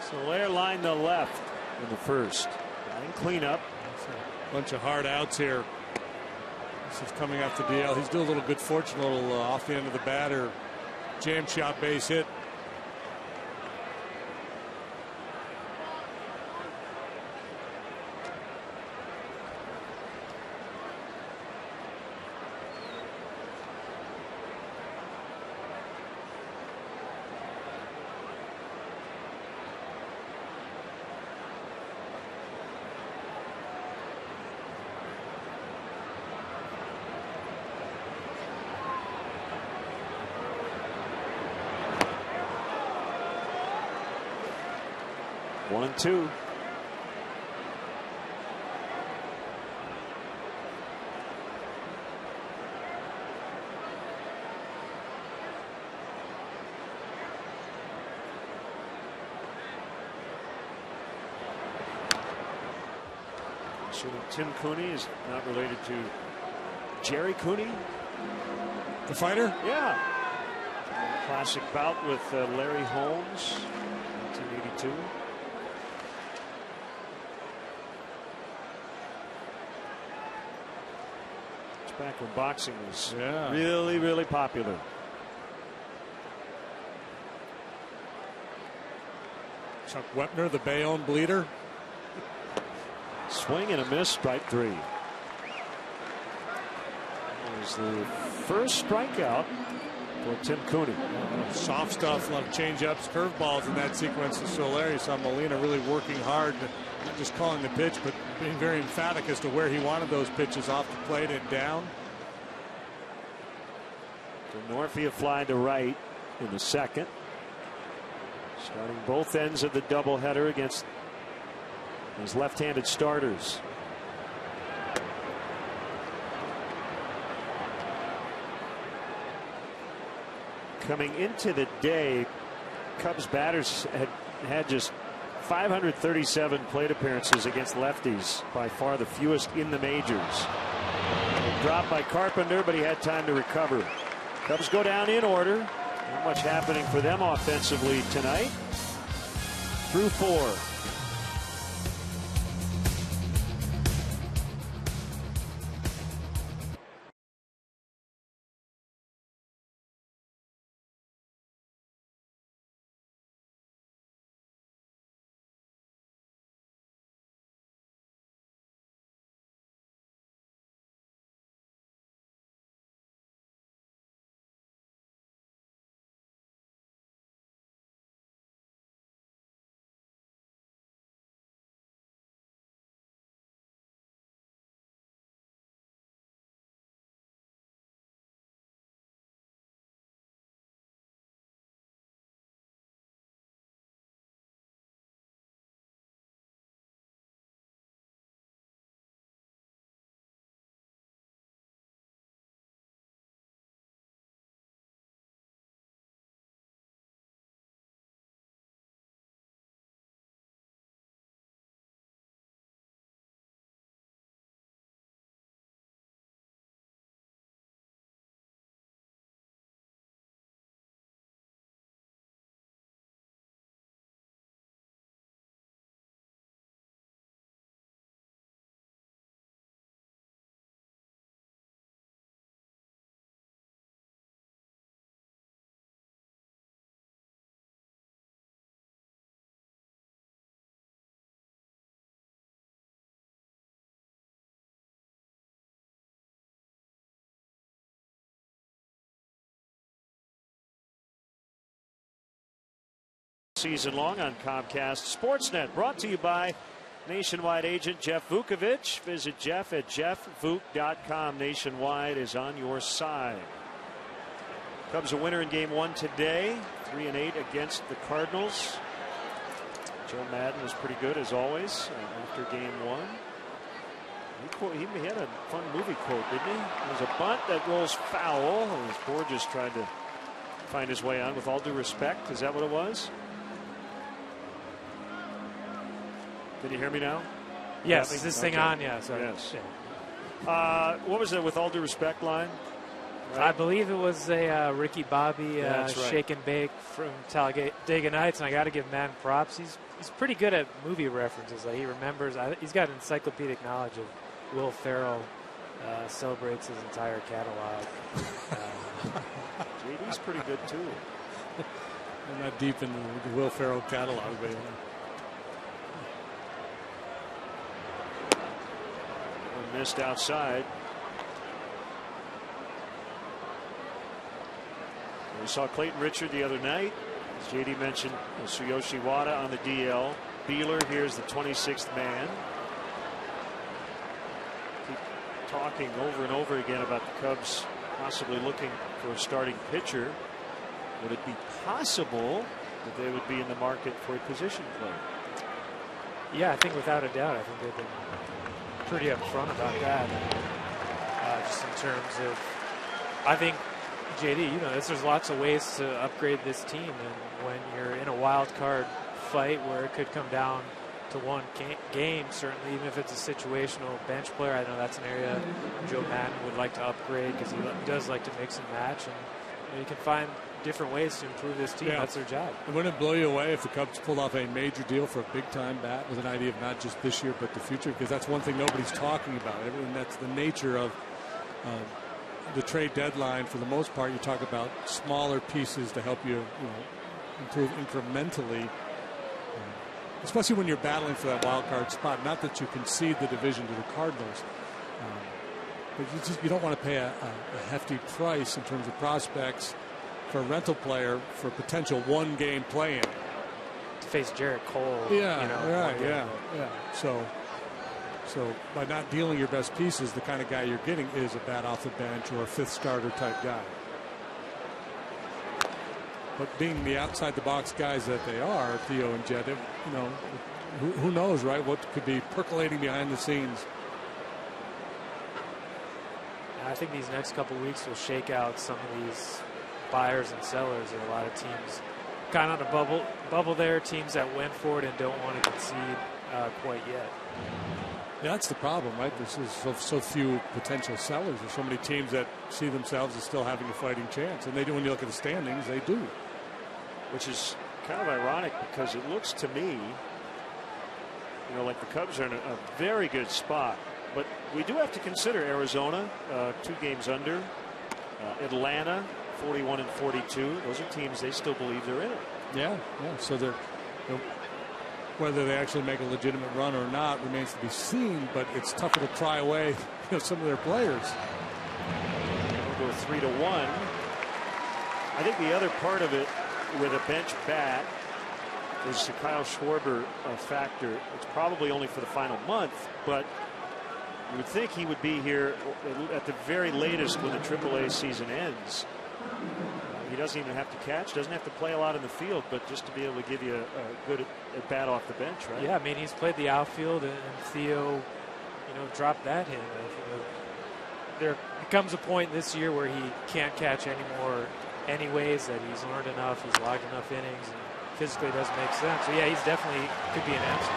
Soler lined the left in the first. And cleanup. Bunch of hard outs here. This is coming off the DL. He's doing a little good fortune, a little off the end of the bat or jam shot base hit. One and two. So Tim Cooney is not related to Jerry Cooney, the fighter. Yeah. Classic bout with Larry Holmes, 1982. Back when boxing was really popular. Chuck Wepner, the Bayonne bleeder. Swing and a miss, strike three. That was the first strikeout for Tim Cooney. Soft stuff, a lot of change-ups, curveballs in that sequence of Soler. You saw Molina really working hard, not just calling the pitch, but being very emphatic as to where he wanted those pitches, off the plate and down. Northia flying to right in the second. Starting both ends of the doubleheader against his left-handed starters. Coming into the day, Cubs batters had just 537 plate appearances against lefties, by far the fewest in the majors. Dropped by Carpenter, but he had time to recover. Cubs go down in order. Not much happening for them offensively tonight. Through four. Season long on Comcast Sportsnet, brought to you by Nationwide agent Jeff Vukovich. Visit Jeff at jeffvuk.com. Nationwide is on your side. Cubs a winner in game one today, 3-8 against the Cardinals. Joe Madden was pretty good as always after game one. He had a fun movie quote, didn't he? There's a bunt that rolls foul. And Borges tried to find his way on. With all due respect, is that what it was? Can you hear me now? Yes. Is this thing on? Yeah. Sorry. Yes. What was the with all due respect line? Right? I believe it was a Ricky Bobby shake and bake from Talladega Nights, and I got to give man props. He's pretty good at movie references. Like, he remembers. He's got encyclopedic knowledge of Will Ferrell. Celebrates his entire catalog. JD's pretty good too. I'm not deep in the Will Ferrell catalog, but. Missed outside. We saw Clayton Richard the other night. As JD mentioned, Tsuyoshi Wada on the DL. Beeler, here's the 26th man. Keep talking over and over again about the Cubs possibly looking for a starting pitcher. Would it be possible that they would be in the market for a position player? Yeah, I think without a doubt. I think they've been pretty upfront about that. Just in terms of, I think, JD, there's lots of ways to upgrade this team, and when you're in a wild card fight where it could come down to one game, certainly, even if it's a situational bench player, I know that's an area Joe Madden would like to upgrade because he does like to mix and match, and you can find different ways to improve this team. Yeah. That's their job. And wouldn't it blow you away if the Cubs pulled off a major deal for a big-time bat with an idea of not just this year but the future? Because that's one thing nobody's talking about. And that's the nature of the trade deadline. For the most part, you talk about smaller pieces to help you, improve incrementally, especially when you're battling for that wild card spot. Not that you concede the division to the Cardinals, but you don't want to pay a hefty price in terms of prospects for a rental player for a potential one-game play-in. To face Jarrett Cole. Yeah. So by not dealing your best pieces, the kind of guy you're getting is a bat off the bench or a fifth starter type guy. But being the outside-the-box guys that they are, Theo and Jed, who knows, right? What could be percolating behind the scenes. I think these next couple of weeks will shake out some of these buyers and sellers. There are a lot of teams kind of on a bubble there, teams that went for it and don't want to concede quite yet. Yeah, that's the problem, right? There's so few potential sellers. There's so many teams that see themselves as still having a fighting chance, and they do. When you look at the standings, they do. Which is kind of ironic because it looks to me, like the Cubs are in a very good spot. But we do have to consider Arizona, 2 games under, Atlanta, 41 and 42. Those are teams they still believe they're in it. Yeah. So they're whether they actually make a legitimate run or not remains to be seen. But it's tougher to pry away some of their players. We'll go 3-1. I think the other part of it with a bench bat is the Kyle Schwarber factor. It's probably only for the final month, but you would think he would be here at the very latest when the AAA season ends. He doesn't even have to catch, doesn't have to play a lot in the field, but just to be able to give you a good at bat off the bench, right? Yeah, I mean, he's played the outfield, and Theo, dropped that hit. There comes a point this year where he can't catch anymore anyways, that he's learned enough, he's logged enough innings, and physically doesn't make sense. So, yeah, he's definitely could be an answer.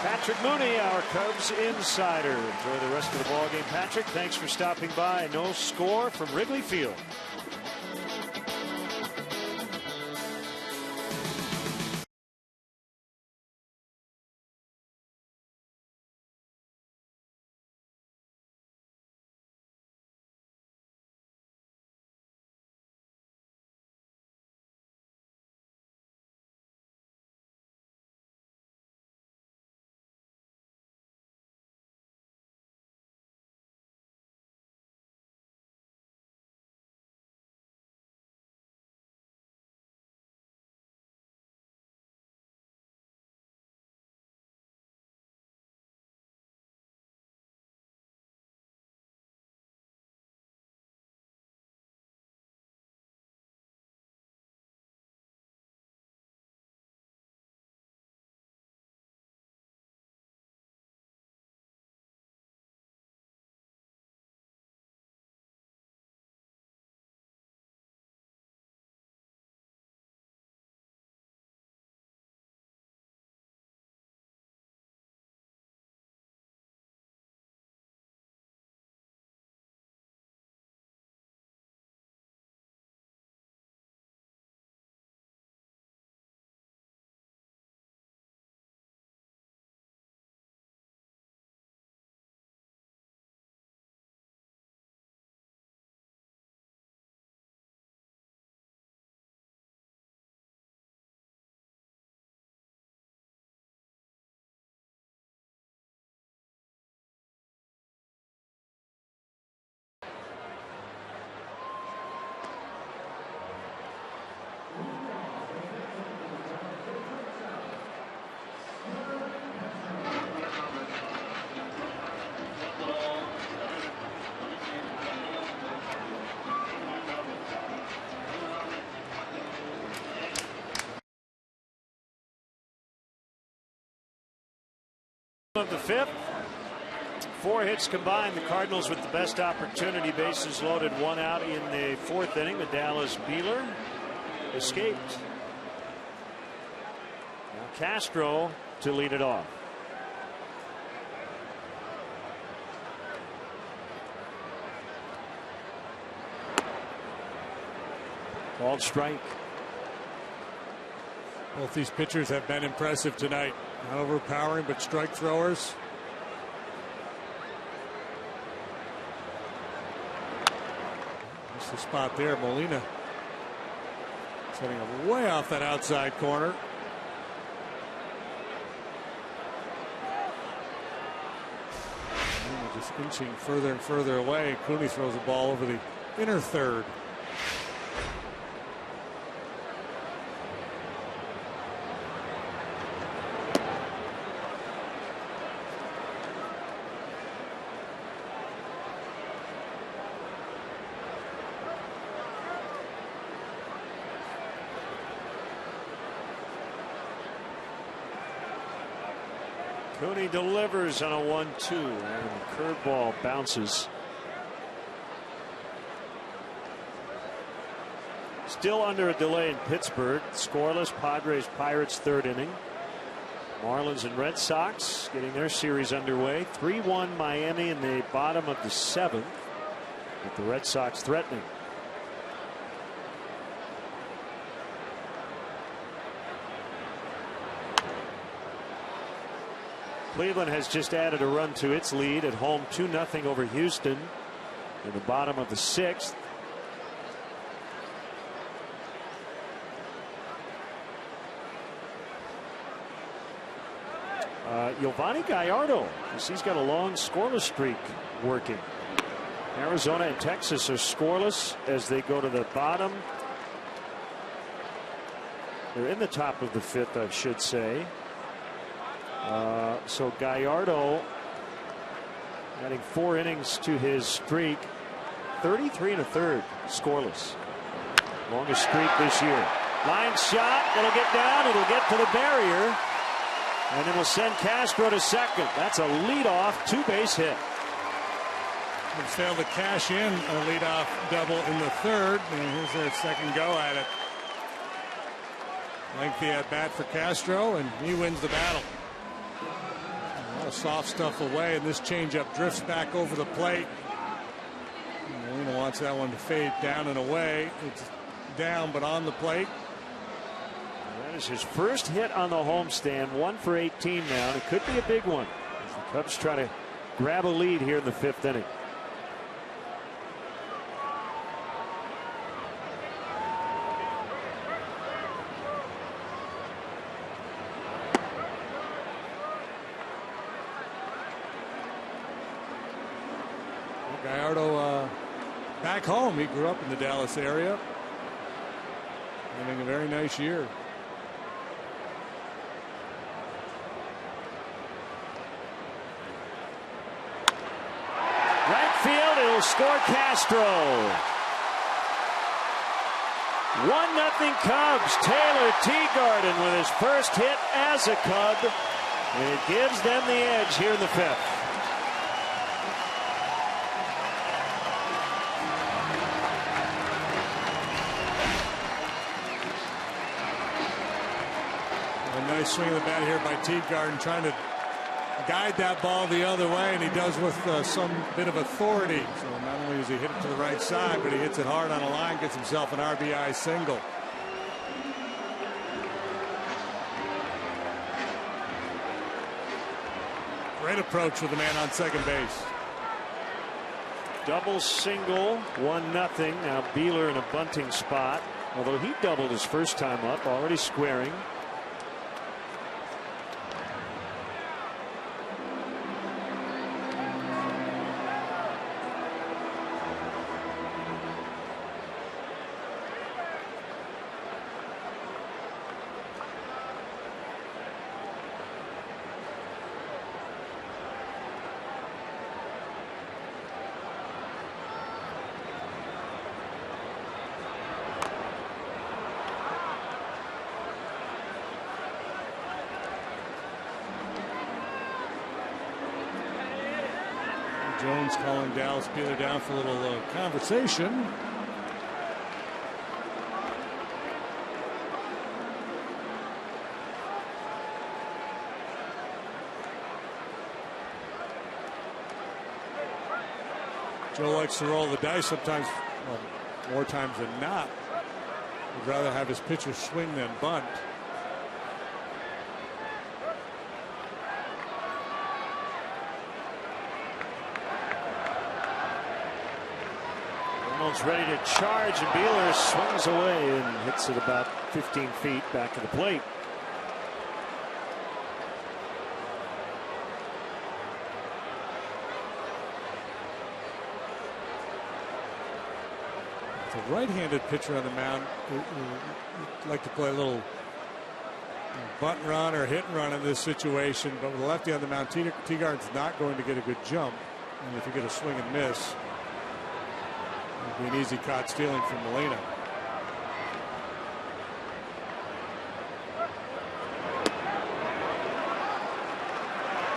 Patrick Mooney, our Cubs insider. Enjoy the rest of the ball game, Patrick. Thanks for stopping by. No score from Wrigley Field. fifth. 4 hits combined. The Cardinals with the best opportunity. Bases loaded, 1 out in the 4th inning. The Dallas Beeler escaped. Now Castro to lead it off. Called strike. Both these pitchers have been impressive tonight. Not overpowering, but strike throwers. That's the spot there. Molina setting him way off that outside corner. Molina just inching further and further away. Cooney throws the ball over the inner third. Cooney delivers on a 1-2, and the curveball bounces. Still under a delay in Pittsburgh. Scoreless. Padres Pirates 3rd inning. Marlins and Red Sox getting their series underway. 3-1 Miami in the bottom of the 7th, with the Red Sox threatening. Cleveland has just added a run to its lead at home, 2-0 over Houston in the bottom of the 6th. Yovani Gallardo, he's got a long scoreless streak working. Arizona and Texas are scoreless as they go to the bottom. They're in the top of the 5th, I should say. So Gallardo adding 4 innings to his streak. 33 1/3 scoreless. Longest streak this year. Line shot. It'll get down. It'll get to the barrier. And it'll send Castro to second. That's a leadoff 2-base hit. They failed to cash in a leadoff double in the 3rd. And here's their second go at it. Lengthy at bat for Castro, and he wins the battle. A lot of soft stuff away, and this changeup drifts back over the plate. Molina wants that one to fade down and away. It's down, but on the plate. That is his first hit on the homestand. 1 for 18 now, and it could be a big one as the Cubs try to grab a lead here in the 5th inning. Gallardo back home. He grew up in the Dallas area. Having a very nice year. Right field, it'll score Castro. 1-0 Cubs. Taylor Teagarden with his first hit as a Cub. And it gives them the edge here in the 5th. Nice swing of the bat here by Teagarden, trying to guide that ball the other way, and he does with some bit of authority. So not only does he hit it to the right side, but he hits it hard on a line, gets himself an RBI single. Great approach with the man on second base. Double single, 1-0. Now Beeler in a bunting spot, although he doubled his first time up, already squaring. Jones calling Dallas Beeler down for a little conversation. Joe likes to roll the dice sometimes, well, more times than not. Would rather have his pitcher swing than bunt. Almost ready to charge, and Beeler swings away and hits it about 15 feet back to the plate. A right-handed pitcher on the mound would like to play a little bunt and run or hit and run in this situation, but with a lefty on the mound, Teagarden's not going to get a good jump. And if you get a swing and miss, it'll be an easy caught stealing from Molina.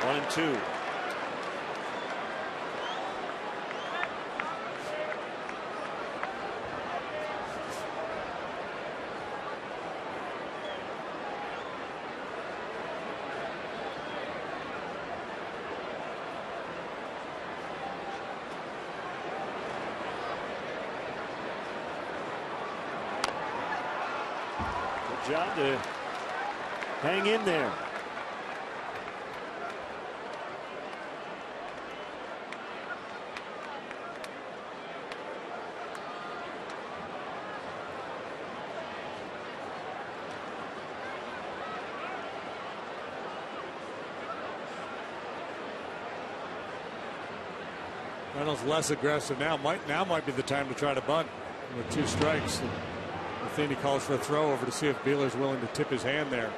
One and two. Job to hang in there. Reynolds less aggressive now. Might be the time to try to bunt with 2 strikes. Matheny calls for a throw over to see if Beeler's willing to tip his hand there.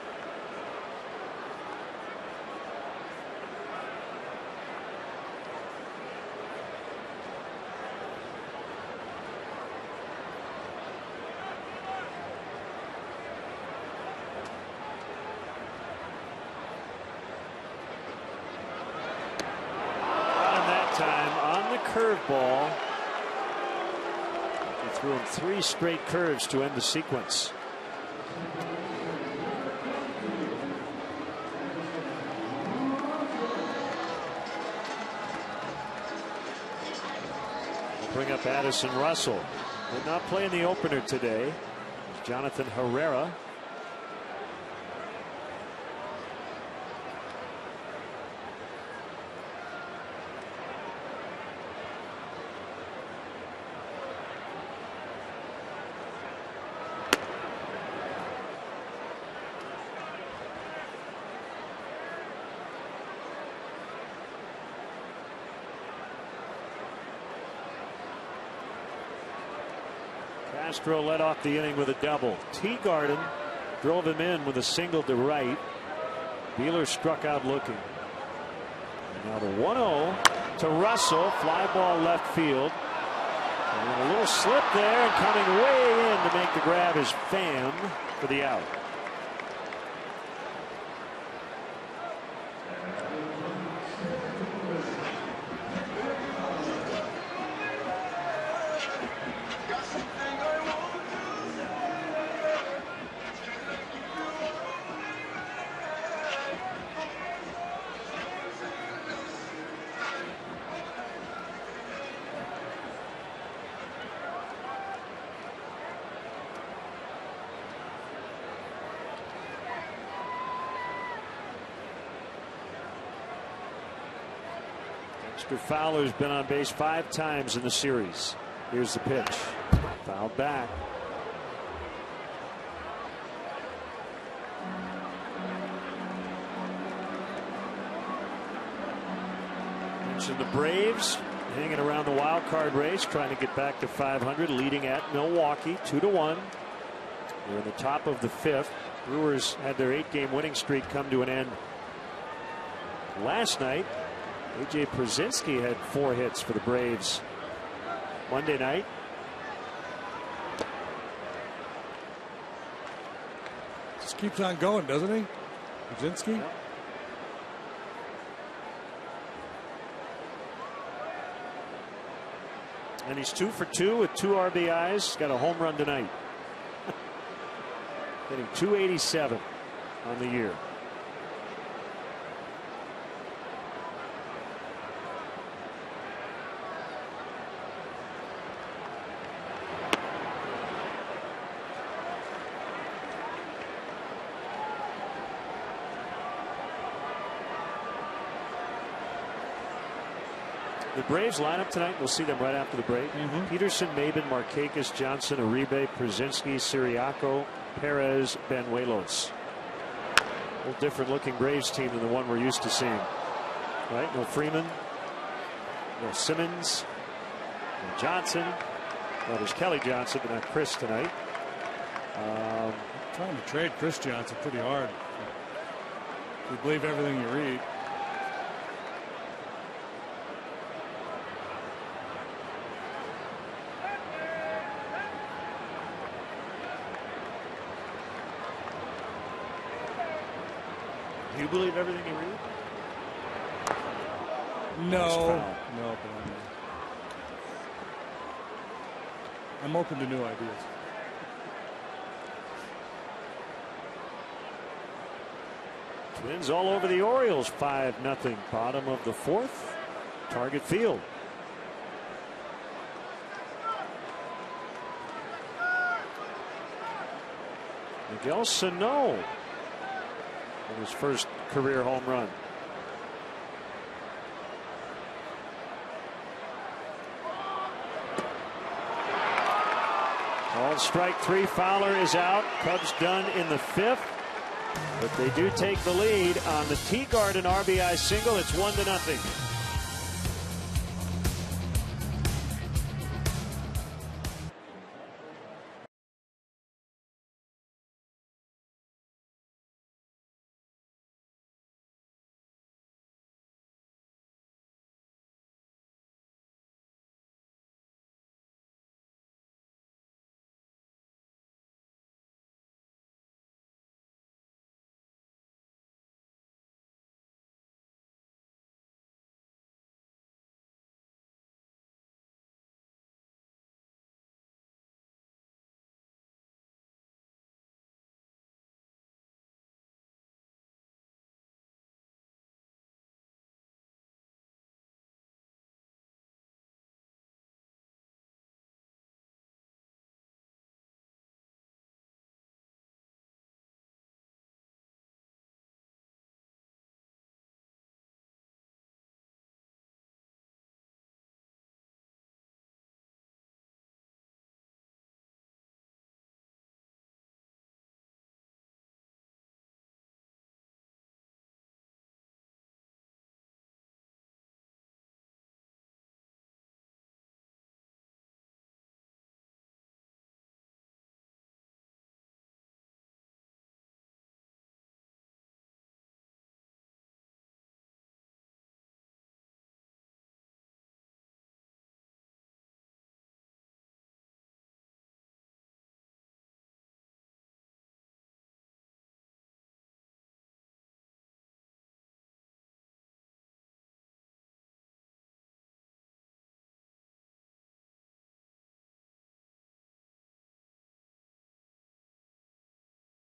And that time on the curveball. Threw him 3 straight curves to end the sequence. We'll bring up Addison Russell. Did not play in the opener today. Jonathan Herrera. Castro led off the inning with a double. Teagarden drove him in with a single to right. Beeler struck out looking. And now the 1-0 to Russell. Fly ball left field. And a little slip there, and coming way in to make the grab is Pham for the out. Fowler's been on base 5 times in the series. Here's the pitch. Fouled back. Mentioned the Braves hanging around the wild card race, trying to get back to 500, leading at Milwaukee 2-1. They're in the top of the 5th. Brewers had their 8-game winning streak come to an end last night. A.J. Przinsky had 4 hits for the Braves Monday night. Just keeps on going, doesn't he? Przinsky? Yep. And he's 2 for 2 with 2 RBIs. Got a home run tonight. Hitting .287 on the year. The Braves lineup tonight, we'll see them right after the break. Peterson, Maben, Markakis, Johnson, Uribe, Przinsky, Siriaco, Perez, Banuelos. A little different looking Braves team than the one we're used to seeing. Right? No Freeman, no Simmons, no Johnson. Well, there's Kelly Johnson, but not Chris tonight. Trying to trade Chris Johnson pretty hard. If you believe everything you read. Do you believe everything you read? No. No. I'm open to new ideas. Twins all over the Orioles. 5-0. Bottom of the 4th. Target Field. Miguel Sano. His first career home run. Called strike 3. Fowler is out. Cubs done in the 5th. But they do take the lead on the Teagarden RBI single. It's 1-0.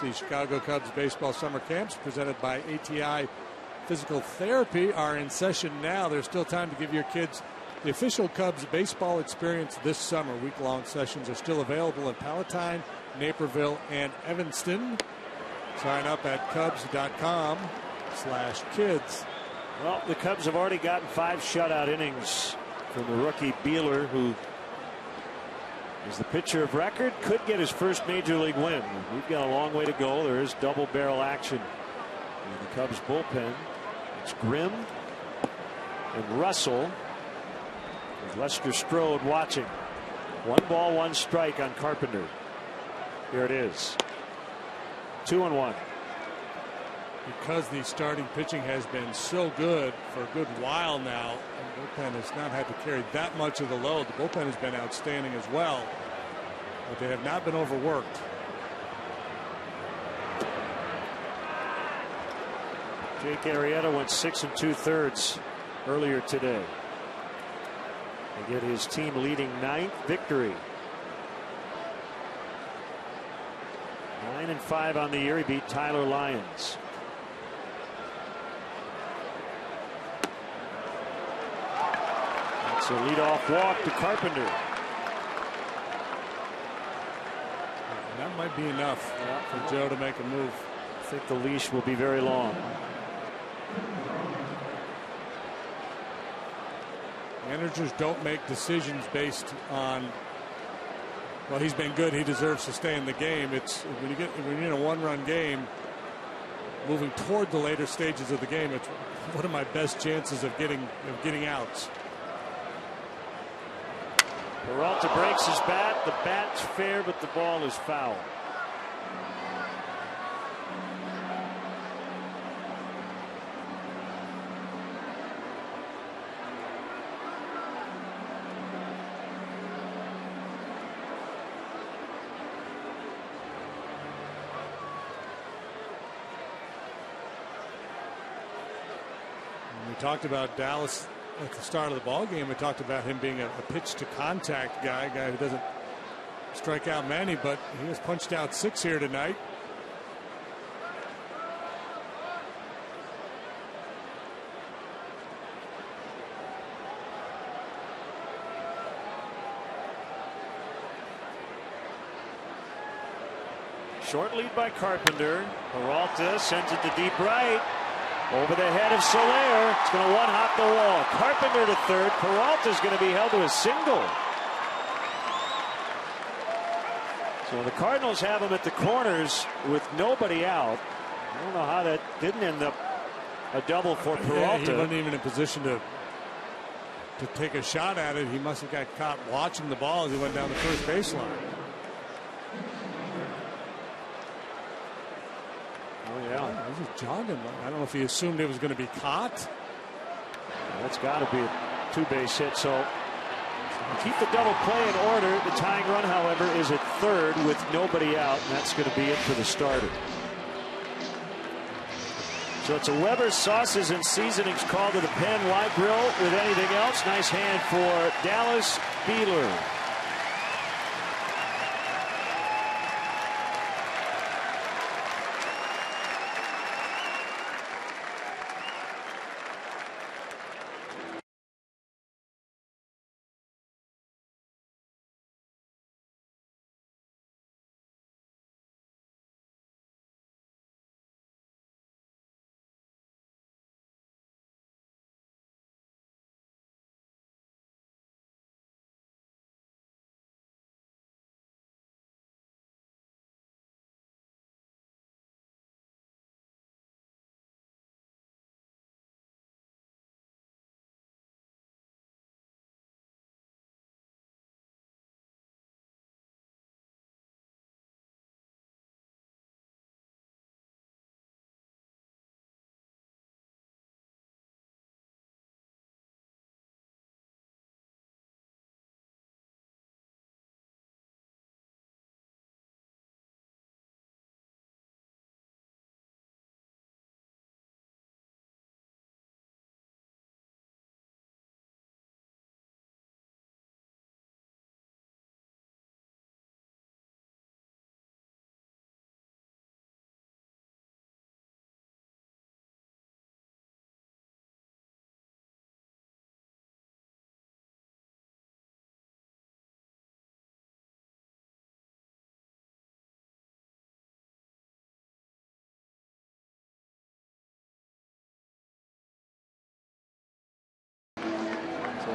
The Chicago Cubs baseball summer camps presented by ATI Physical Therapy are in session now. There's still time to give your kids the official Cubs baseball experience this summer. Week-long sessions are still available in Palatine, Naperville, and Evanston. Sign up at cubs.com/kids. Well, the Cubs have already gotten 5 shutout innings from the rookie Beeler, who is the pitcher of record, could get his first major league win. We've got a long way to go. There is double barrel action in the Cubs bullpen. It's Grimm and Russell with Lester Strode watching. 1 ball, 1 strike on Carpenter. Here it is. 2-1. Because the starting pitching has been so good for a good while now, the bullpen has not had to carry that much of the load. The bullpen has been outstanding as well, but they have not been overworked. Jake Arrieta went 6 2/3 earlier today. to get his team leading 9th victory. 9-5 on the year. He beat Tyler Lyons. That's a leadoff walk to Carpenter. That might be enough for Joe to make a move. I think the leash will be very long. Managers don't make decisions based on, well, he's been good, he deserves to stay in the game. It's when you're in a one-run game, moving toward the later stages of the game, it's what are my best chances of getting outs. Peralta breaks his bat. The bat's fair, but the ball is foul. We talked about Dallas at the start of the ball game. We talked about him being a pitch to contact guy who doesn't strike out many, but he has punched out 6 here tonight. Short lead by Carpenter. Peralta sends it to deep right. Over the head of Soler. It's going to one-hop the wall. Carpenter to third. Peralta's going to be held to a single. So the Cardinals have him at the corners with nobody out. I don't know how that didn't end up a double for Peralta. He wasn't even in position to take a shot at it. He must have got caught watching the ball as he went down the first baseline. Oh, yeah. He was jogging. I don't know if he assumed it was going to be caught. That's got to be a 2-base hit. So keep the double play in order. The tying run, however, is at third with nobody out, and that's going to be it for the starter. So it's a Weber's Sauces and Seasonings call to the pen. Why grill with anything else? Nice hand for Dallas Beeler.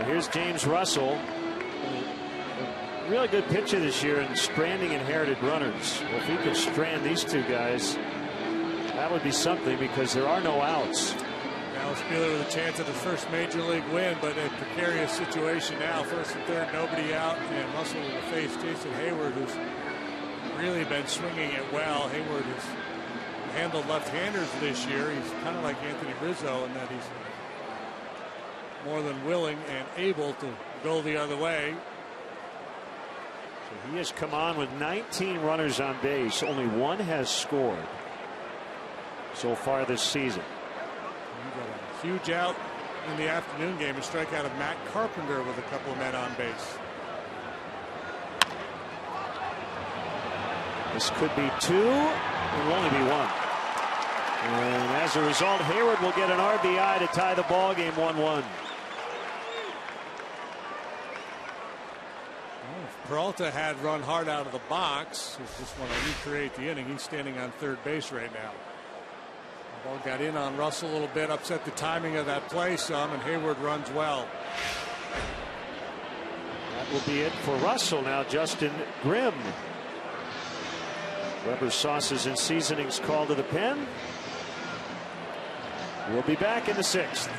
Here's James Russell. A really good pitcher this year in stranding inherited runners. Well, if he could strand these two guys, that would be something because there are no outs. Dallas Beeler with a chance at his first major league win, but a precarious situation now. First and third, nobody out, and Russell will face Jason Hayward, who's really been swinging it well. Hayward has handled left-handers this year. He's kind of like Anthony Rizzo in that he's more than willing and able to go the other way. So he has come on with 19 runners on base. Only one has scored so far this season. He got a huge out in the afternoon game, a strikeout of Matt Carpenter with a couple of men on base. This could be 2. It will only be 1. And as a result, Hayward will get an RBI to tie the ball game 1-1. Peralta had run hard out of the box. He just want to recreate the inning. He's standing on third base right now. The ball got in on Russell a little bit, upset the timing of that play some, and Hayward runs well. That will be it for Russell. Now Justin Grimm. Weber's sauces and seasonings called to the pen. We'll be back in the 6th.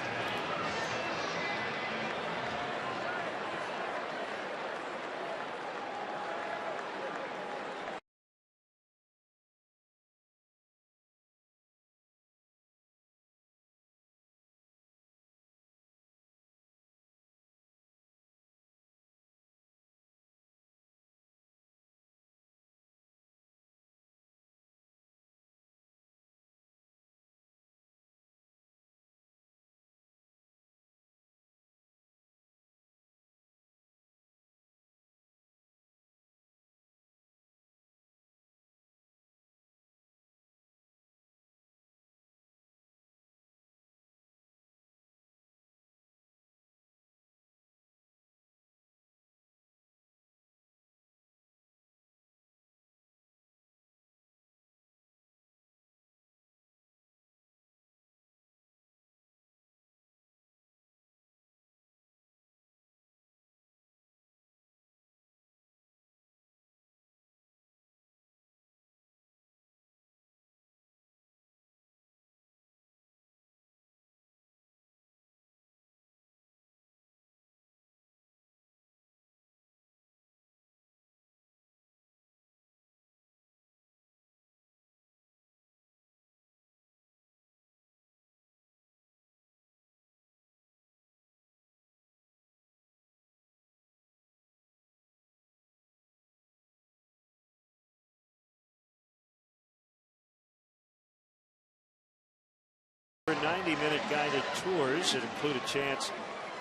For 90-minute guided tours, it include a chance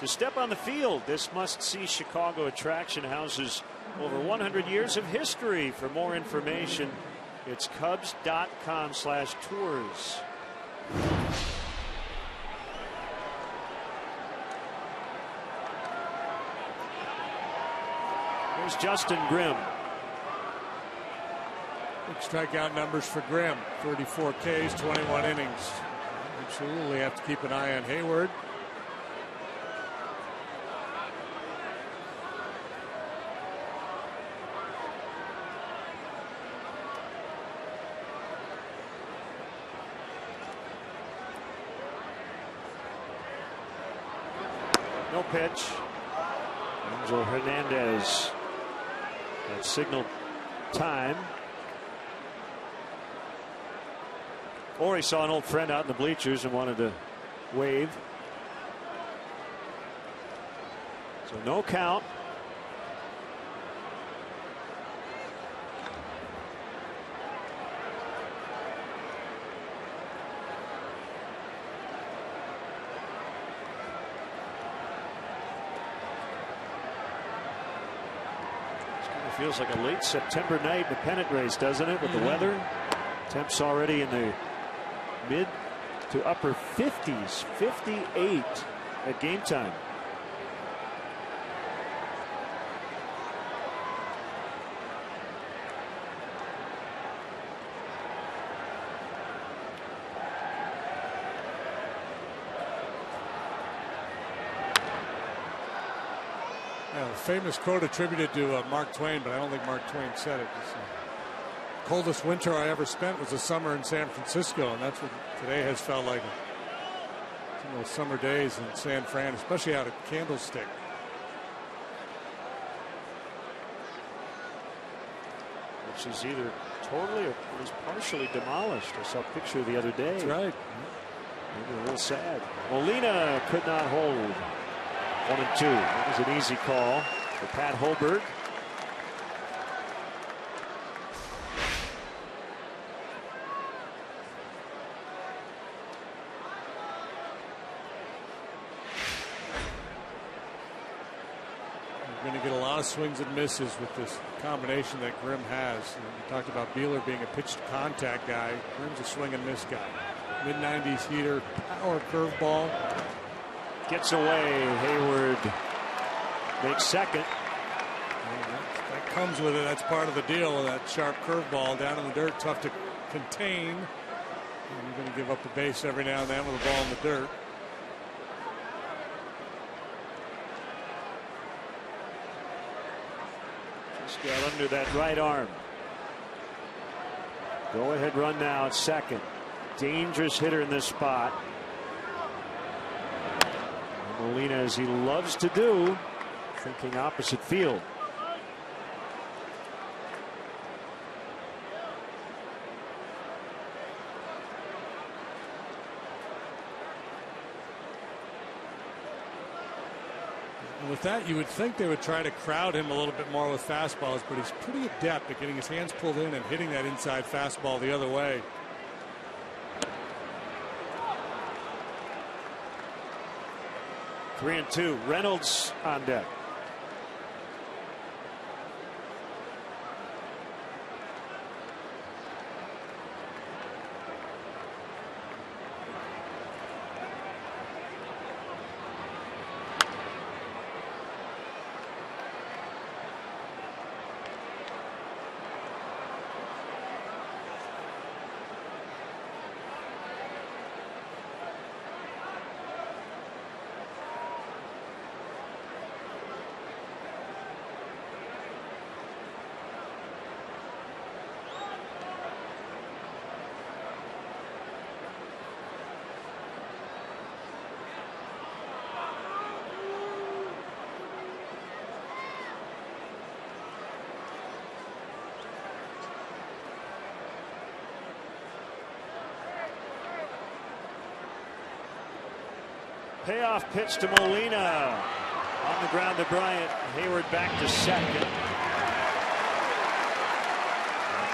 to step on the field. This must-see Chicago attraction houses over 100 years of history. For more information, it's Cubs.com/tours. Here's Justin Grimm. Big strikeout numbers for Grimm. 34 Ks, 21 innings. Absolutely have to keep an eye on Hayward. No pitch. Angel Hernandez. That signal time. Or he saw an old friend out in the bleachers and wanted to wave. So no count. Feels like a late September night in the pennant race, doesn't it, with the weather? Temps already in the mid to upper 50s, 58 at game time. A famous quote attributed to Mark Twain, but I don't think Mark Twain said it. The coldest winter I ever spent was a summer in San Francisco, and that's what today has felt like. Some of those summer days in San Fran, especially out at Candlestick. Which is either totally or is partially demolished. I saw a picture the other day. That's right. Maybe a little sad. Molina could not hold. 1-2. That was an easy call for Pat Holberg. going to get a lot of swings and misses with this combination that Grimm has. And we talked about Beeler being a pitch to contact guy. Grimm's a swing and miss guy. Mid-90s heater, power curveball. Gets away. Hayward makes second. That comes with it. That's part of the deal. That sharp curveball down in the dirt, tough to contain. And you're going to give up the base every now and then with a ball in the dirt. Just got under that right arm. Go ahead run now at second. Dangerous hitter in this spot. And Molina, as he loves to do, thinking opposite field. And with that, you would think they would try to crowd him a little bit more with fastballs, but he's pretty adept at getting his hands pulled in and hitting that inside fastball the other way. 3-2. Reynolds on deck. Payoff pitch to Molina. On the ground to Bryant. Hayward back to second.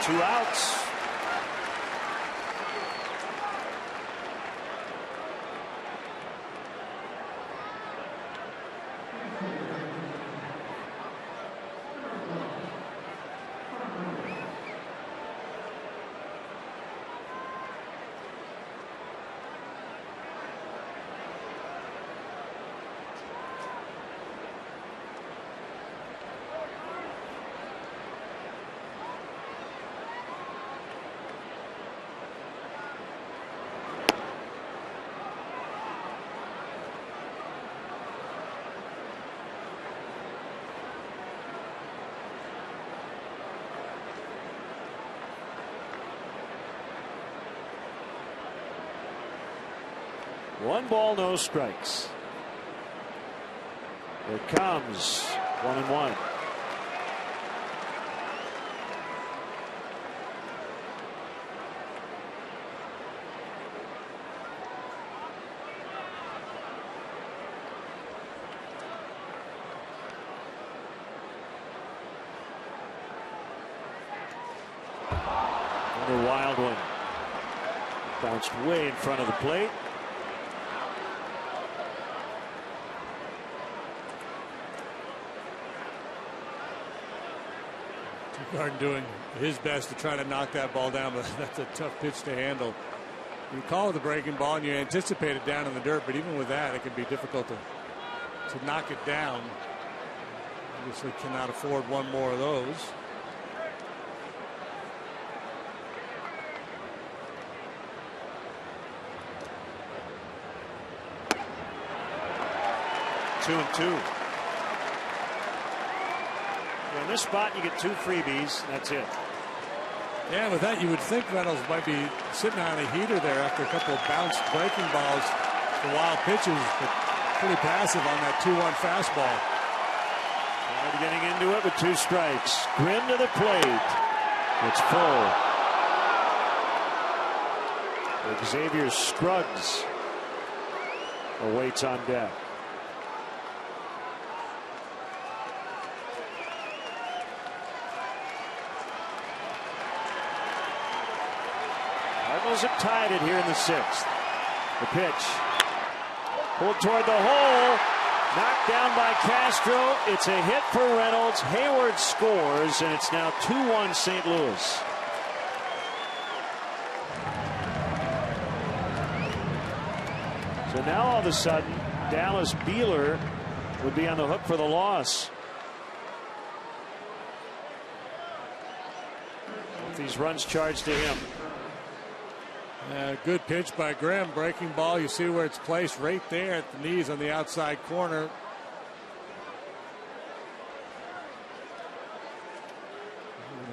2 outs. One ball, no strikes. Here it comes. 1-1. Another wild one. Bounced way in front of the plate. Garden doing his best to try to knock that ball down, but that's a tough pitch to handle. You call it a breaking ball and you anticipate it down in the dirt, but even with that, it can be difficult to knock it down. Obviously cannot afford one more of those. Two and two. In this spot, you get 2 freebies. That's it. Yeah, with that, you would think Reynolds might be sitting on a heater there after a couple of bounced breaking balls for wild pitches, but pretty passive on that 2-1 fastball. Right, getting into it with 2 strikes. Grimm to the plate. It's full. Xavier Scruggs awaits on deck. Cardinals have tied it here in the 6th. The pitch pulled toward the hole. Knocked down by Castro. It's a hit for Reynolds. Hayward scores, and it's now 2-1 St. Louis. So now all of a sudden, Dallas Beeler would be on the hook for the loss. These runs charged to him. Good pitch by Grimm. Breaking ball. You see where it's placed right there at the knees on the outside corner.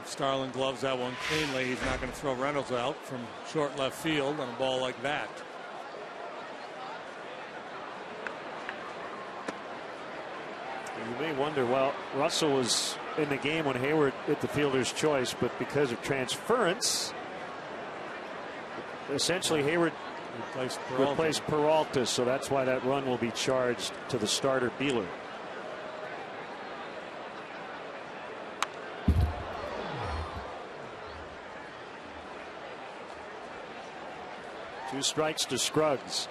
If Starlin gloves that one cleanly, he's not going to throw Reynolds out from short left field on a ball like that. You may wonder, well, Russell was in the game when Hayward hit the fielder's choice, but because of transference, essentially Hayward replaced Peralta, so that's why that run will be charged to the starter Beeler. Two strikes to Scruggs.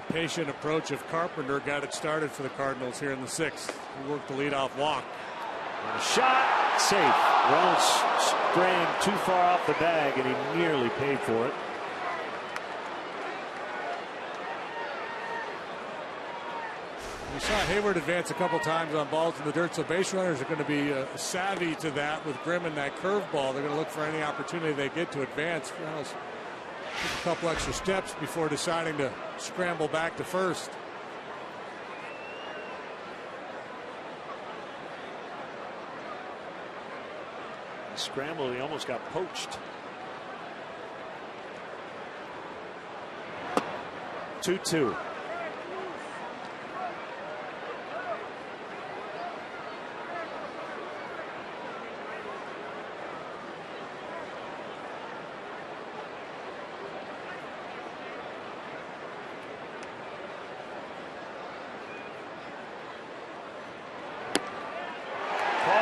Patient approach of Carpenter got it started for the Cardinals here in the 6th. He worked the leadoff walk. And a shot, safe. Reynolds spraying too far off the bag, and he nearly paid for it. We saw Hayward advance a couple times on balls in the dirt, so base runners are going to be savvy to that with Grimm and that curveball. They're going to look for any opportunity they get to advance. Reynolds took a couple extra steps before deciding to scramble back to first. Scramble, he almost got poached. 2-2.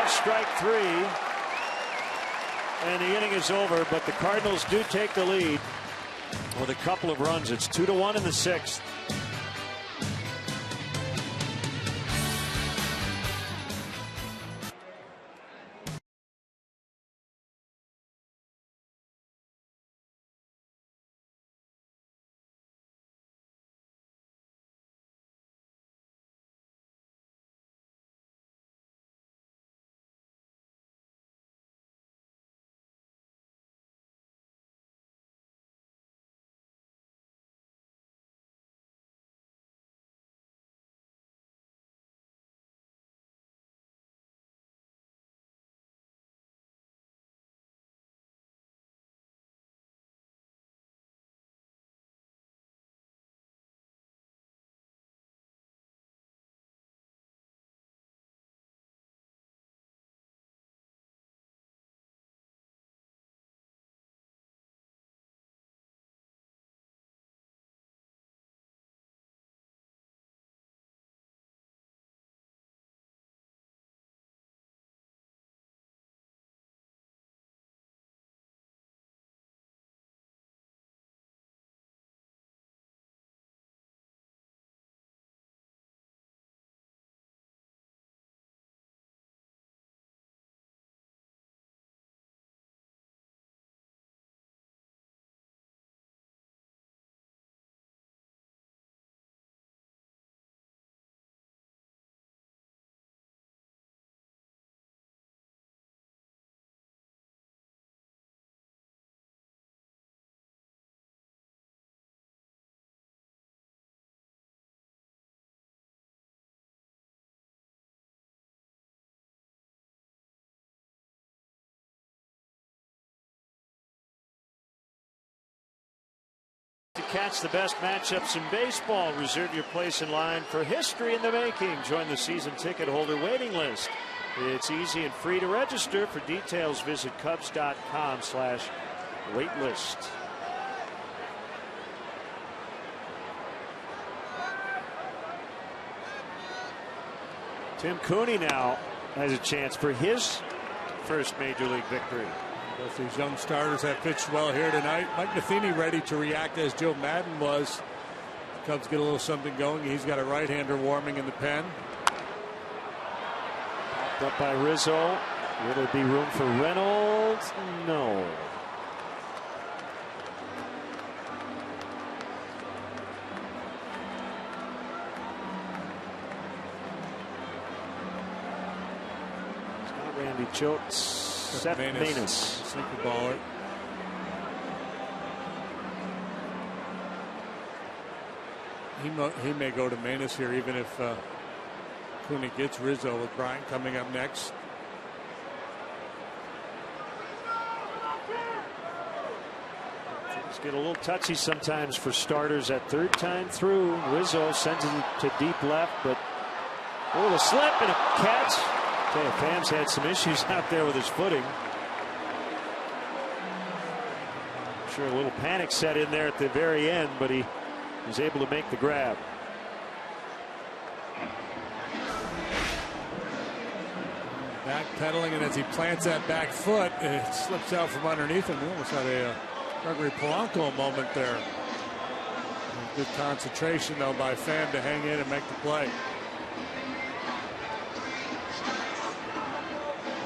Strike 3, and the inning is over, but the Cardinals do take the lead with a couple of runs. It's 2-1 in the 6th. To catch the best matchups in baseball, reserve your place in line for history in the making. Join the season ticket holder waiting list. It's easy and free to register. For details, visit Cubs.com/waitlist. Tim Cooney now has a chance for his first major league victory. Both these young starters have pitched well here tonight. Mike Matheny ready to react as Joe Madden was. The Cubs get a little something going. He's got a right-hander warming in the pen. Popped up by Rizzo. Will there be room for Reynolds? No. It's not Randy Choate. Seth Maness. Sinker baller. He may go to Maness here, even if Cooney gets Rizzo, with Bryant coming up next. Things get a little touchy sometimes for starters at third time through. Rizzo sends it to deep left, but a little slip and a catch. Pham's had some issues out there with his footing. I'm sure a little panic set in there at the very end, but he was able to make the grab. Backpedaling, and as he plants that back foot, it slips out from underneath him. We almost had a Gregory Polanco moment there. Good concentration, though, by Pham to hang in and make the play.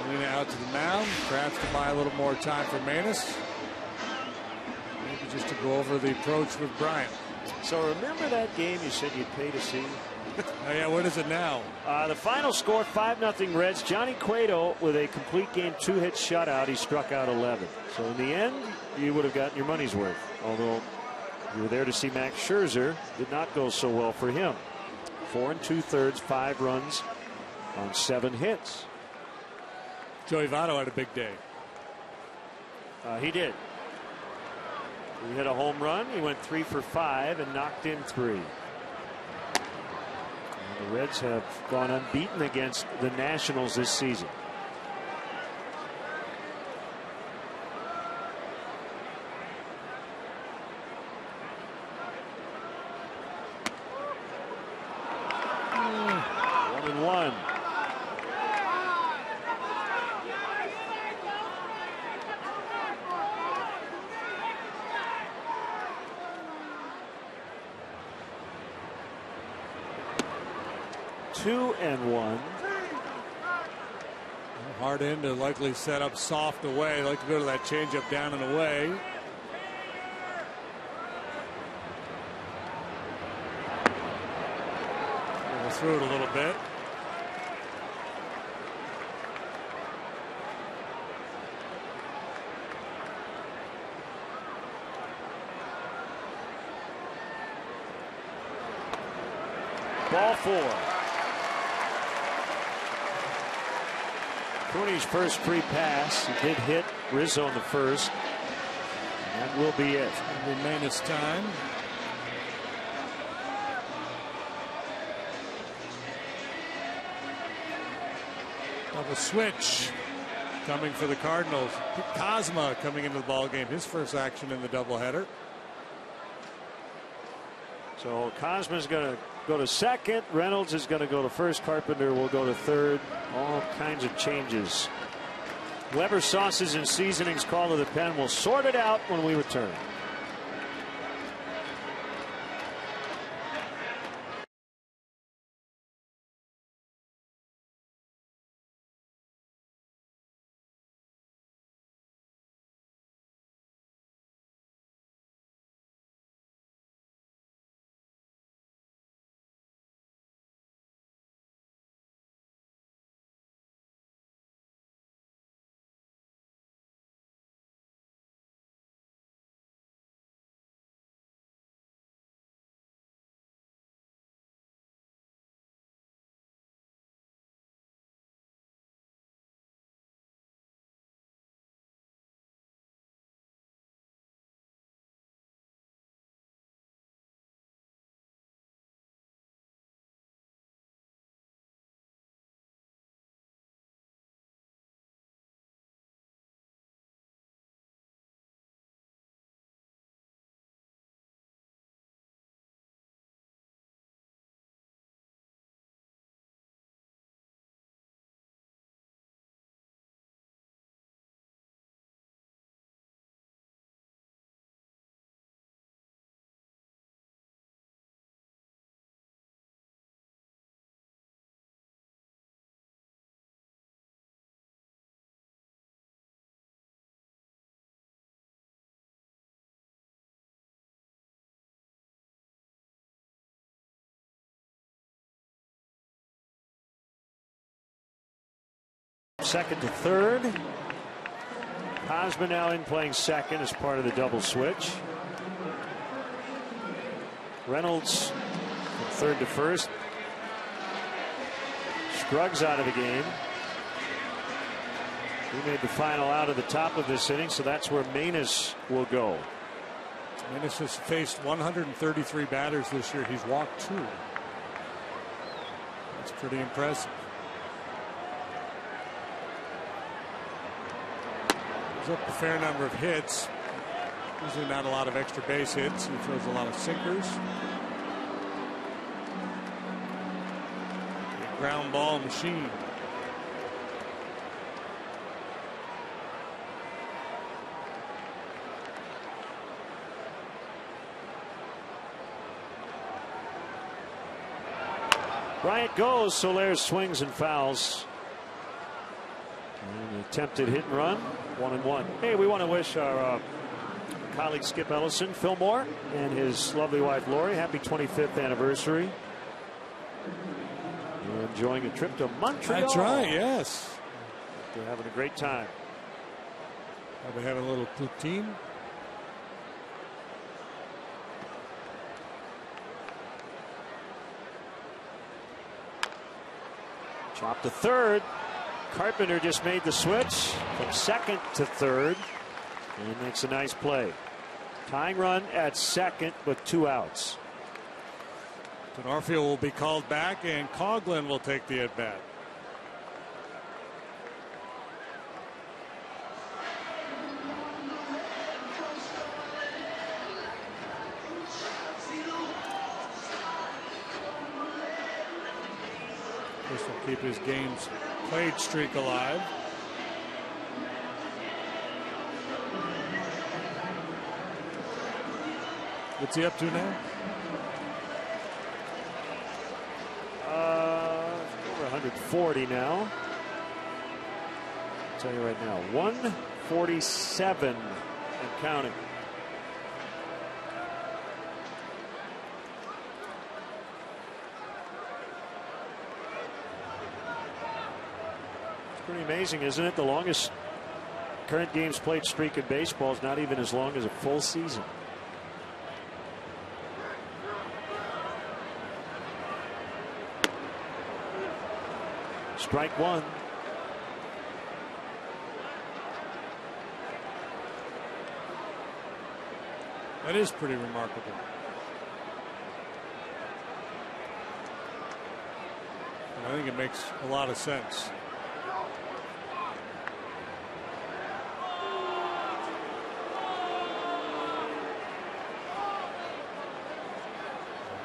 Molina out to the mound, perhaps to buy a little more time for Maness. Maybe just to go over the approach with Bryant. So remember that game you said you'd pay to see? Oh, yeah, what is it now? The final score, 5-0 Reds. Johnny Cueto with a complete game 2-hit shutout. He struck out 11. So in the end, you would have gotten your money's worth. Although you were there to see Max Scherzer. Did not go so well for him. 4 2/3, 5 runs on 7 hits. Joey Votto had a big day. He did. He hit a home run. He went 3 for 5 and knocked in 3. And the Reds have gone unbeaten against the Nationals this season. One and one. Two and one. Hard in to likely set up soft away. Like to go to that changeup down and away. Through it a little bit. Ball 4. Cooney's first free pass. He did hit Rizzo in the first. And that will be it. Maness time. Double switch coming for the Cardinals. Cosma coming into the ball game. His first action in the doubleheader. So Cosma's going to go to second. Reynolds is going to go to first. Carpenter will go to third. All kinds of changes. Weber Sauces and Seasonings call to the pen. We'll sort it out when we return. second to third. Hosmer now in playing second as part of the double switch. Reynolds from third to first. Scruggs out of the game. He made the final out of the top of this inning, so that's where Manus will go. Manus has faced 133 batters this year. He's walked 2. That's pretty impressive. He's up a fair number of hits. Usually not a lot of extra base hits. He throws a lot of sinkers. A ground ball machine. Bryant goes. Soler swings and fouls. And attempted hit and run. 1-1. Hey, we want to wish our colleague Skip Ellison, Phil Moore, and his lovely wife Lori happy 25th anniversary. You're enjoying a trip to Montreal. That's right. Yes. They're having a great time. Probably having a little poutine. Chop to third. Carpenter just made the switch from second to third and makes a nice play. Tying run at second with 2 outs. Tenarfield will be called back and Coughlin will take the at bat. This will keep his games played streak alive. What's he up to now? Over 140 now. I'll tell you right now, 147 and counting. Pretty amazing, isn't it? The longest current games played streak in baseball is not even as long as a full season. Strike 1. That is pretty remarkable. And I think it makes a lot of sense.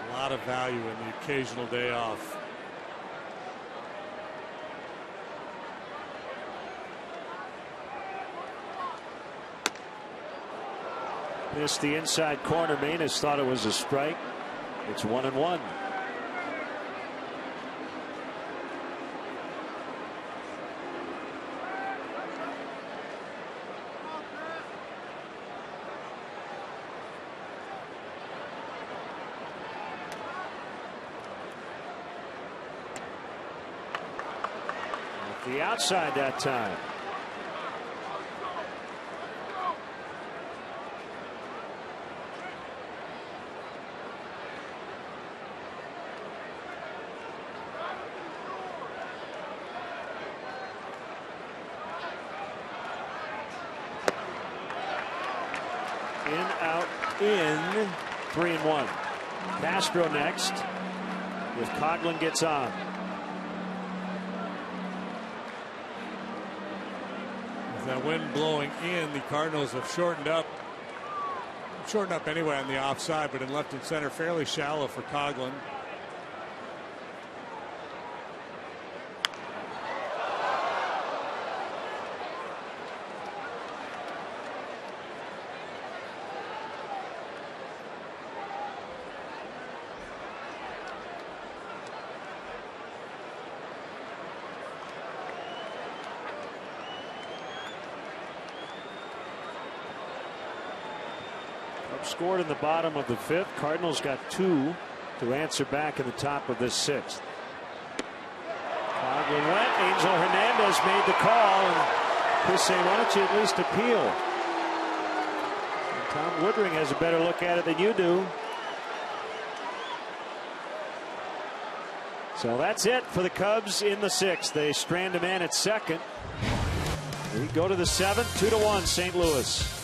A lot of value in the occasional day off. Missed the inside corner. Manus thought it was a strike. It's 1-1. The outside that time. In, out, in. 3-1. Castro next if Coughlin gets on. That wind blowing in, the Cardinals have shortened up anyway on the offside, but in left and center fairly shallow for Coughlin. Scored in the bottom of the 5th. Cardinals got 2 to answer back in the top of this 6th. Coughlin went Angel Hernandez made the call, and Chris saying, why don't you at least appeal? And Tom Woodring has a better look at it than you do. So that's it for the Cubs in the 6th. They strand a man at second. We go to the 7th, 2-1 St. Louis.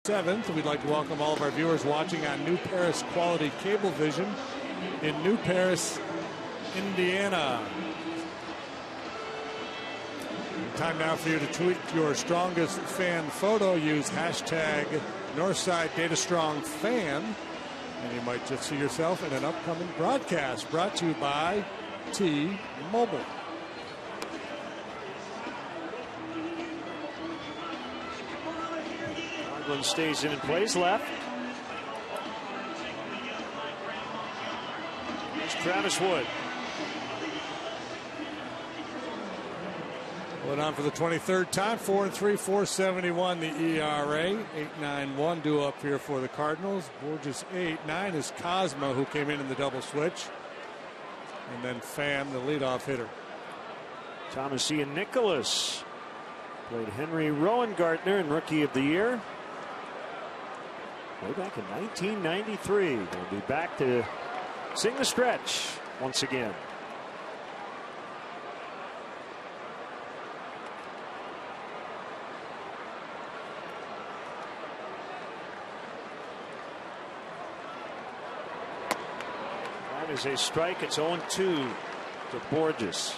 We'd like to welcome all of our viewers watching on New Paris Quality Cable Vision in New Paris, Indiana. Time now for you to tweet your strongest fan photo. Use hashtag Northside DataStrong Fan, and you might just see yourself in an upcoming broadcast brought to you by T-Mobile. Stays in and plays left. It's Travis Wood. Put on for the 23rd time. 4-3, 4.71 the ERA. 8.91 due up here for the Cardinals. Borges 8.9 is Cosma, who came in the double switch. And then Pham, the leadoff hitter. Thomas Ian Nicholas played Henry Rowengartner in Rookie of the Year. Way back in 1993. They'll be back to sing the stretch once again. That is a strike. It's 0-2 to Borges.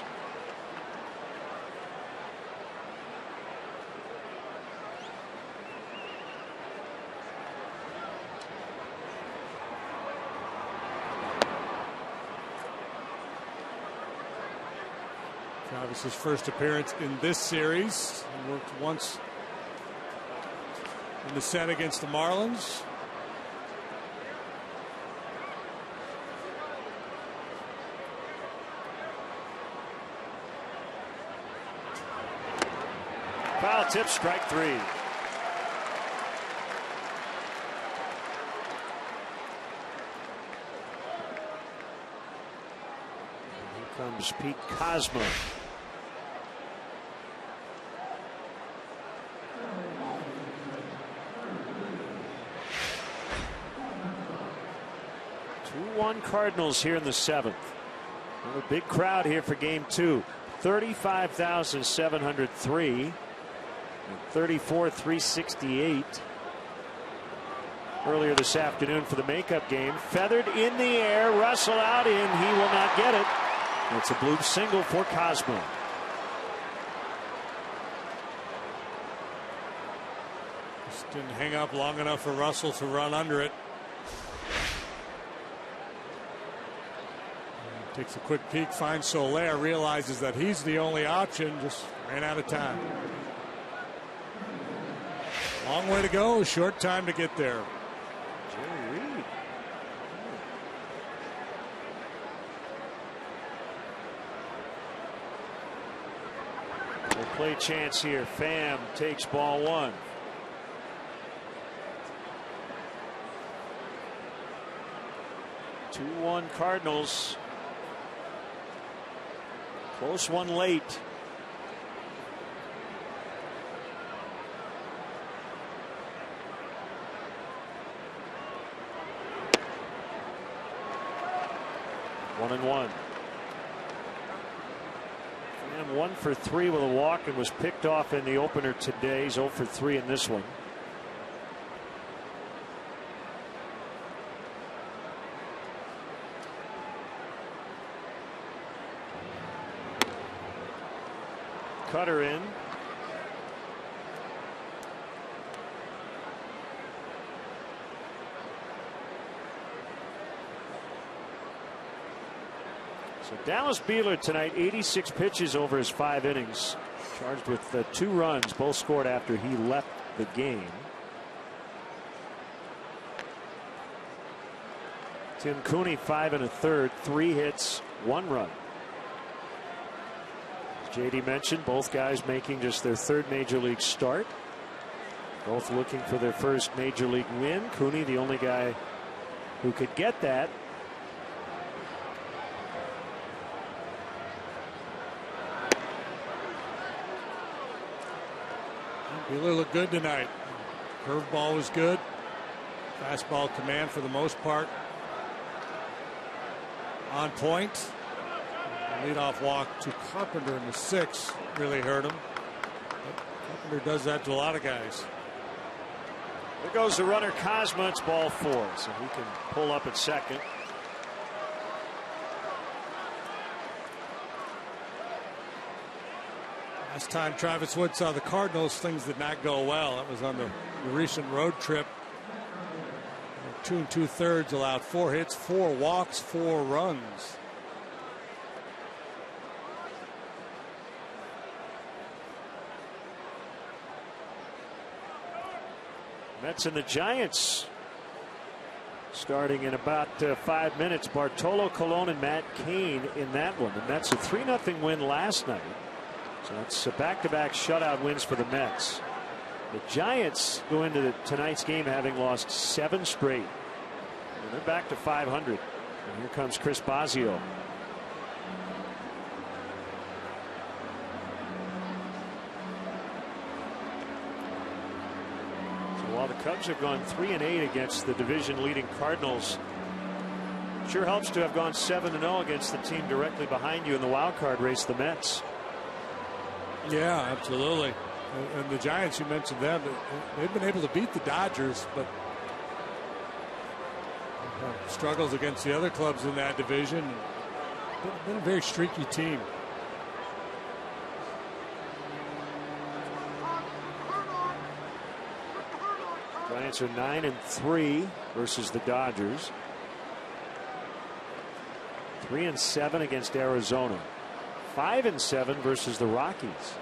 Travis's first appearance in this series. He worked once in the set against the Marlins. Foul tip, strike 3. Here comes Pete Cosma. Cardinals here in the 7th. Another big crowd here for game 2. 35,703 and 34,368 earlier this afternoon for the makeup game. Feathered in the air, Russell out in, he will not get it. It's a blue single for Cosmo. Just didn't hang up long enough for Russell to run under it. Takes a quick peek, finds Soler, realizes that he's the only option, just ran out of time. Long way to go, short time to get there. Jerry Reed. Play chance here. Pham takes ball one. Two 2-1 Cardinals. Close one late. One and one. And 1 for 3 with a walk and was picked off in the opener today. He's 0 for 3 in this one. Cutter in. So Dallas Beeler tonight, 86 pitches over his 5 innings. Charged with 2 runs, both scored after he left the game. Tim Cooney 5 1/3, 3 hits, 1 run. As JD mentioned, both guys making just their 3rd major league start. Both looking for their first major league win. Cooney the only guy who could get that. Beeler looked good tonight. Curveball was good. Fastball command for the most part on point. Leadoff walk to Carpenter in the 6th really hurt him. Carpenter does that to a lot of guys. There goes the runner Cosma. It's ball 4, so he can pull up at second. Last time Travis Wood saw the Cardinals, things did not go well. That was on the recent road trip. 2 2/3 allowed 4 hits, 4 walks, 4 runs. Mets and the Giants starting in about 5 minutes. Bartolo Colon and Matt Cain in that one. The Mets a 3-0 win last night. So that's back-to-back shutout wins for the Mets. The Giants go into tonight's game having lost 7 straight. And they're back to 500. And here comes Chris Bosio. So while the Cubs have gone 3-8 against the division-leading Cardinals, sure helps to have gone 7-0 against the team directly behind you in the wild card race, the Mets. Yeah, absolutely. And the Giants, you mentioned them, they've been able to beat the Dodgers, but struggles against the other clubs in that division. Been a very streaky team. Giants are 9-3 versus the Dodgers. 3-7 against Arizona. 5-7 versus the Rockies.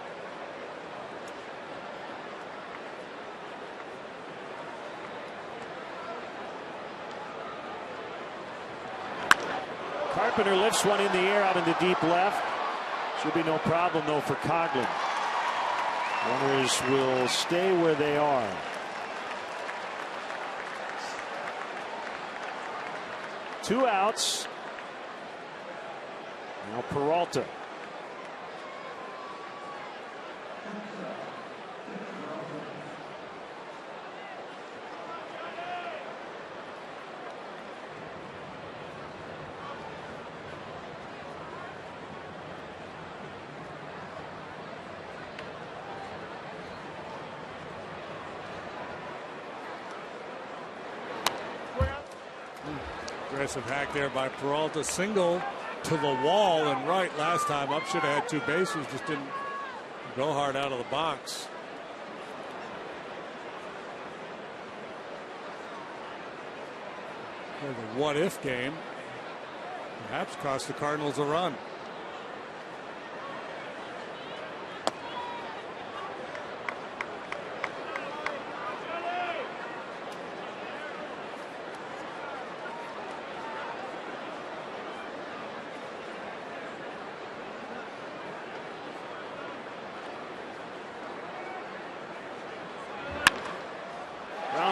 Carpenter lifts one in the air out into deep left. Should be no problem though for Coghlan. Runners will stay where they are. Two outs. Now Peralta. Aggressive hack there by Peralta. Single to the wall and right last time up. Should have had 2 bases. Just didn't go hard out of the box. The what-if game perhaps cost the Cardinals a run.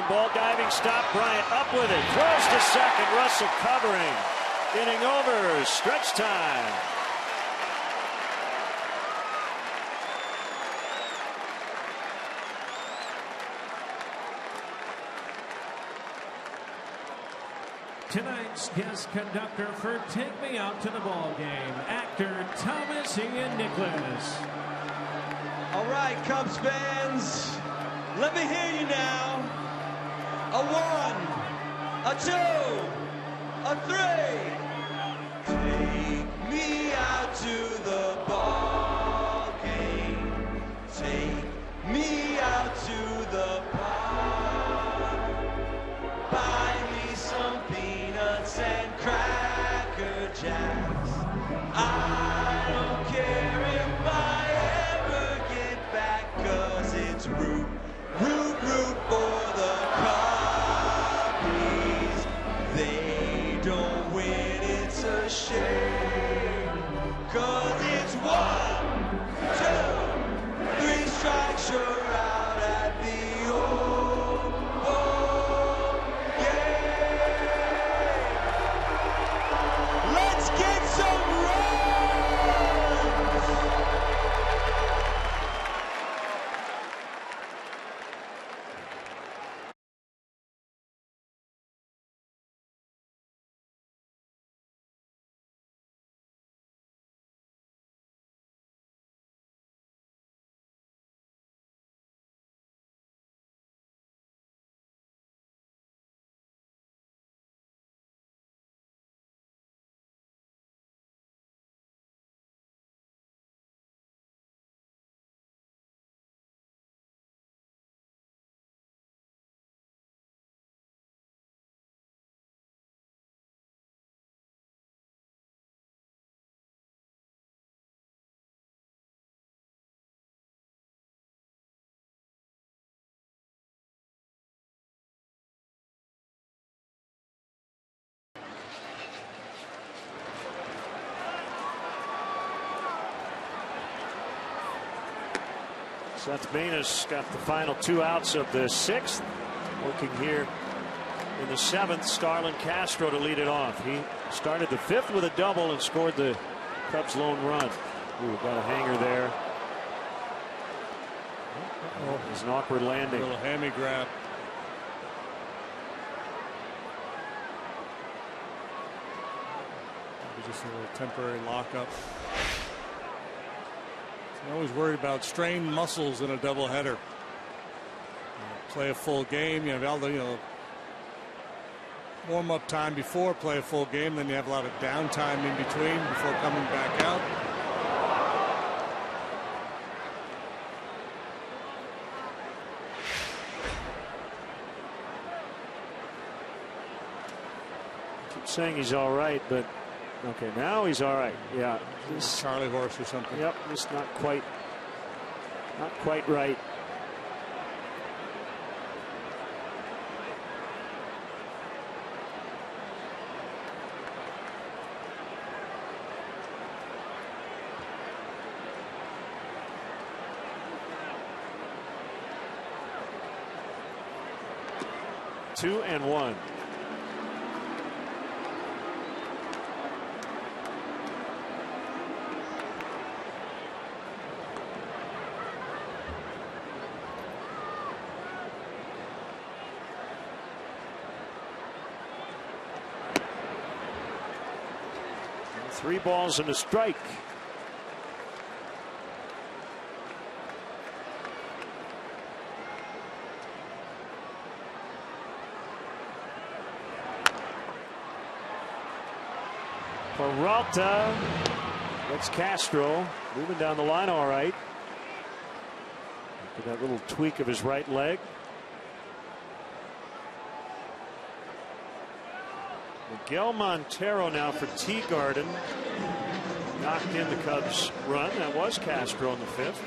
ball diving stop. Bryant up with it. Throws to second. Russell covering. Inning over. Stretch time. Tonight's guest conductor for Take Me Out to the Ball Game, actor Thomas Ian Nicholas. All right, Cubs fans, let me hear you now. A 1, a 2, a 3. Take me out to the ball game. Take me out to the park. Buy me some peanuts and Cracker Jacks. I don't care if I ever get back, 'cause it's root, root, root for the Cubbies. They don't win, it's a shame, 'cause it's 1, 2, 3 strikes, you're out at the old ball game. Let's get some runs! Seth Manus got the final 2 outs of the 6th. Working here in the 7th, Starlin Castro to lead it off. He started the 5th with a double and scored the Cubs' lone run. Ooh, got a hanger there. Oh, it's an awkward landing. A little hammy grab. Maybe just a little temporary lockup. I'm always worried about strained muscles in a doubleheader. Play a full game, you have all the warm-up time before, play a full game, then you have a lot of downtime in between before coming back out. Keep saying he's all right, but okay, now he's all right. Yeah, this Charlie horse or something. Yep, just not quite right. Two and one. Three balls and a strike. Peralta. That's Castro moving down the line all right. After that little tweak of his right leg. Miguel Montero now for Teagarden. Knocked in the Cubs run. That was Castro in the 5th.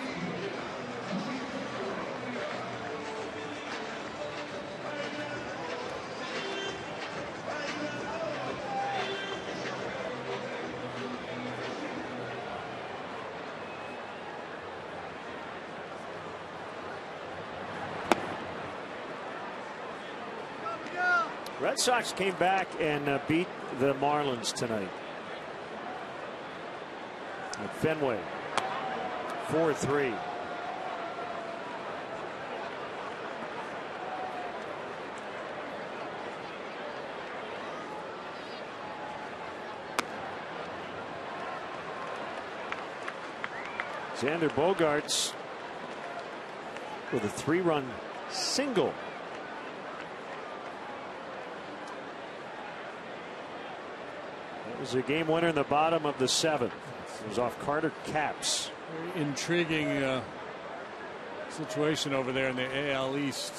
Red Sox came back and beat the Marlins tonight at Fenway, 4-3. Xander Bogaerts with a 3-run single. That was a game winner in the bottom of the 7th. It was off Carter Capps. Very intriguing situation over there in the AL East.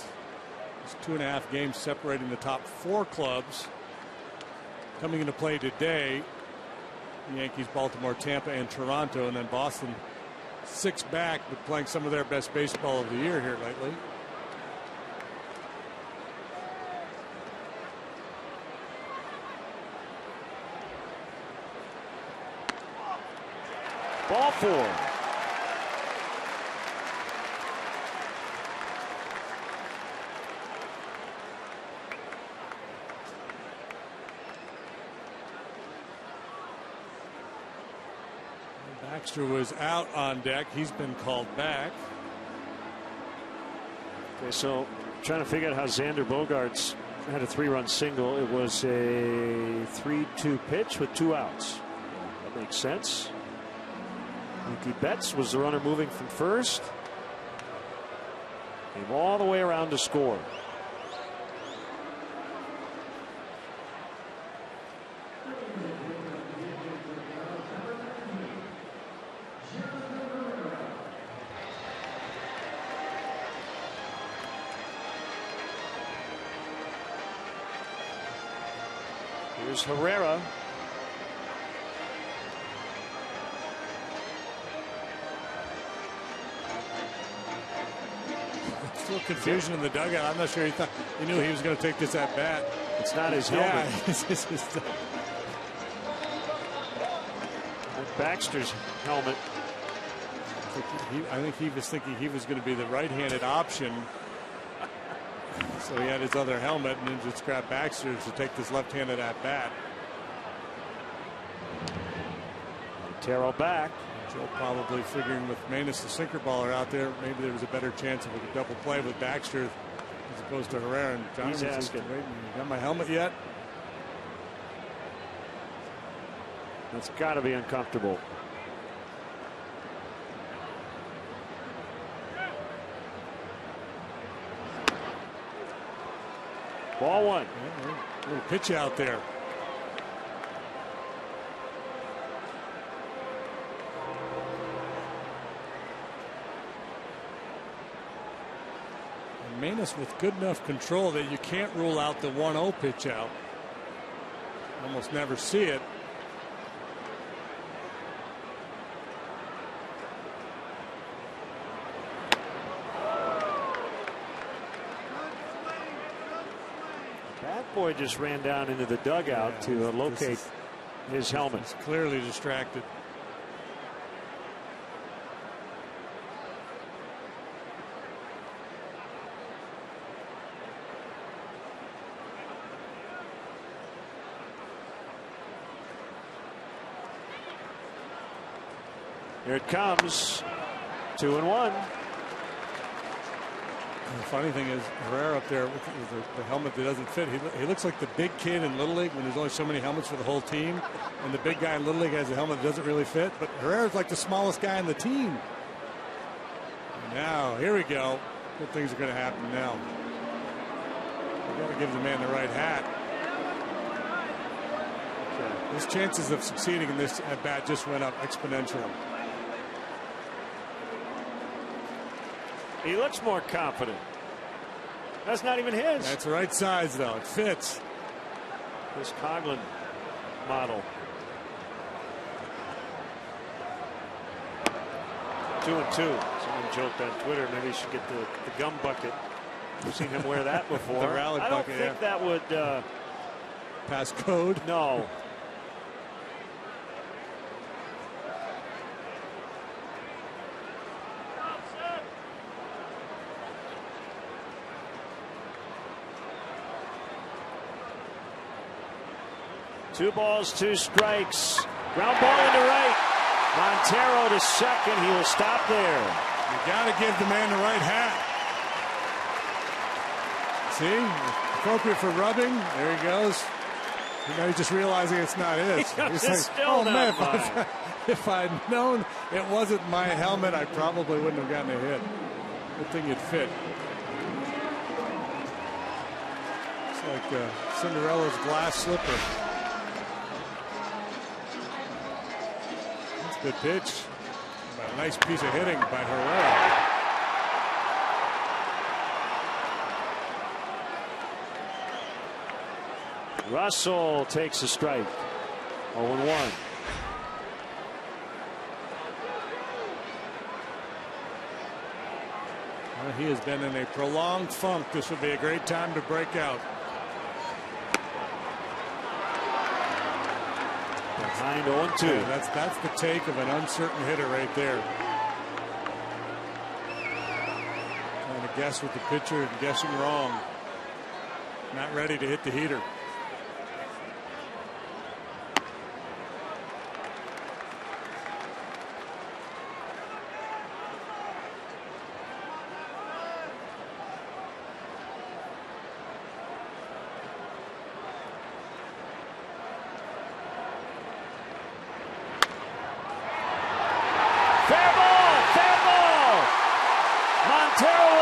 It's 2.5 games separating the top 4 clubs. Coming into play today, the Yankees, Baltimore, Tampa, and Toronto, and then Boston 6 back, but playing some of their best baseball of the year here lately. Ball 4. Baxter was out on deck. He's been called back. Okay, so trying to figure out how Xander Bogaerts had a 3-run single. It was a 3-2 pitch with 2 outs. That makes sense. Mookie Betts was the runner moving from first. Came all the way around to score. Here's Herrera. Still confusion in the dugout. I'm not sure he knew he was going to take this at bat. It's not his helmet. Yeah. Baxter's helmet. I think he was thinking he was going to be the right-handed option. So he had his other helmet and then just grabbed Baxter to take this left-handed at bat. Terrell back. Joe probably figuring with Manus, the sinker baller out there, maybe there was a better chance of a double play with Baxter as opposed to Herrera. And John He's asking, got my helmet yet? That's got to be uncomfortable. Ball 1. Yeah, little pitch out there. And Manus with good enough control that you can't rule out the 1-0 pitch out. Almost never see it. Boy just ran down into the dugout to locate his helmet. He's clearly distracted. Here it comes. 2-1. The funny thing is, Herrera up there with the helmet that doesn't fit. He looks like the big kid in Little League when there's only so many helmets for the whole team. And the big guy in Little League has a helmet that doesn't really fit. But Herrera's like the smallest guy on the team. And now, here we go. Good things are going to happen now. We've got to give the man the right hat. Okay. His chances of succeeding in this at bat just went up exponentially. He looks more confident. That's not even his. That's the right size, though. It fits. This Coughlin model. 2-2. Someone joked on Twitter maybe he should get the gum bucket. We've seen him wear that before. The rally I don't bucket, think that would pass code. No. 2 balls, 2 strikes. Ground ball into right. Montero to second. He will stop there. You got to give the man the right hat. See, appropriate for rubbing. There he goes. You know, he's just realizing it's not his. He's like, still oh not man, mine. if I'd known it wasn't my helmet, I probably wouldn't have gotten a hit. Good thing it fit. It's like Cinderella's glass slipper. That's a good pitch. A nice piece of hitting by Herrera. Russell takes a strike. 0-1. Well, he has been in a prolonged funk. This would be a great time to break out. Behind 0-2. Yeah, that's the take of an uncertain hitter right there. Trying to guess with the pitcher and guessing wrong. Not ready to hit the heater.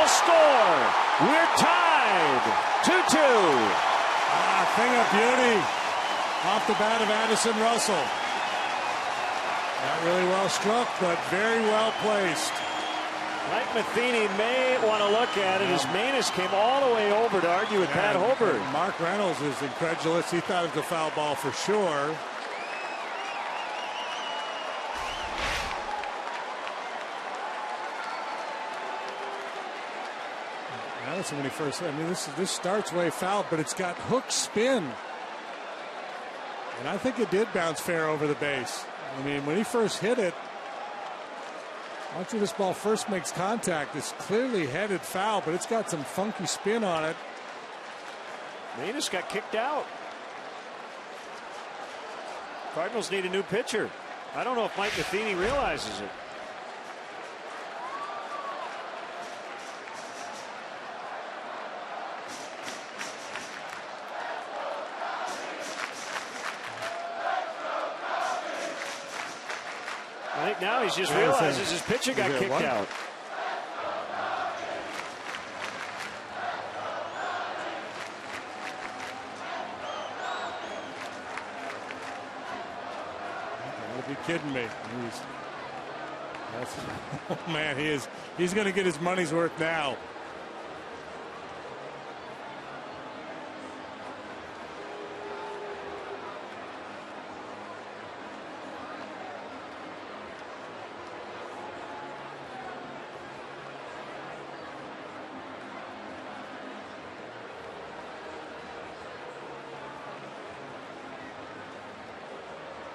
Score. We're tied. 2-2. Thing of beauty off the bat of Addison Russell. Not really well struck, but very well placed. Mike Matheny may want to look at it as Manus came all the way over to argue with Pat Hobert. Mark Reynolds is incredulous. He thought it was a foul ball for sure. When he first, I mean, this starts way foul, but it's got hook spin, and I think it did bounce fair over the base. I mean, when he first hit it, after this ball first makes contact, it's clearly headed foul, but it's got some funky spin on it. Manus got kicked out. Cardinals need a new pitcher. I don't know if Mike Matheny realizes it. I think now he's just realizes his pitcher got kicked out. You gotta be kidding me. Oh man, he's going to get his money's worth now.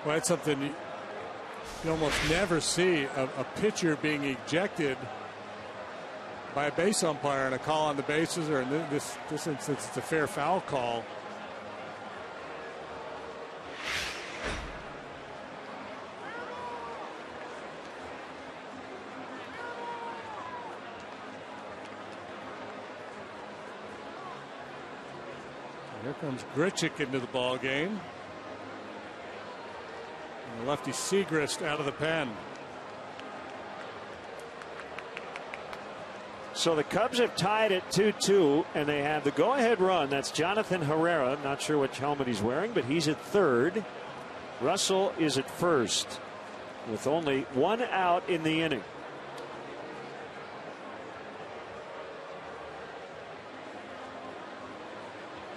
Well, that's something you almost never see, a pitcher being ejected by a base umpire in a call on the bases, or in this instance, it's a fair foul call. Here comes Grichuk into the ball game. And lefty Segrist out of the pen. So the Cubs have tied at 2-2, and they have the go-ahead run. That's Jonathan Herrera. Not sure which helmet he's wearing, but he's at third. Russell is at first with only 1 out in the inning.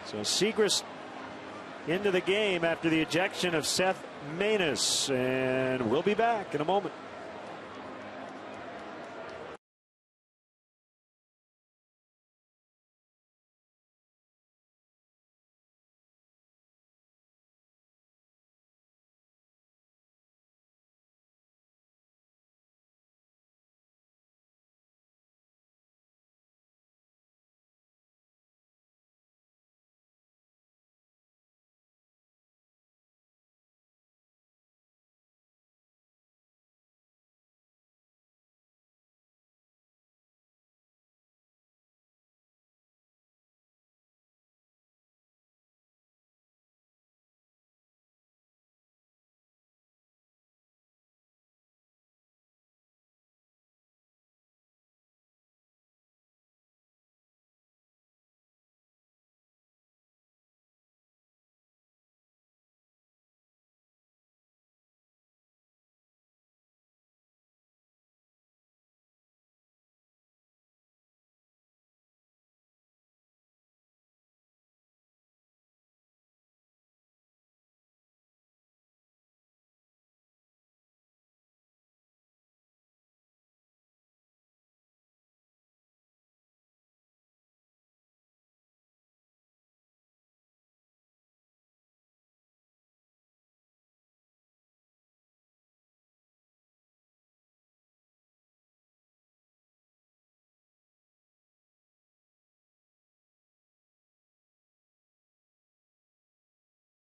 So Segrist into the game after the ejection of Seth Manus, and we'll be back in a moment.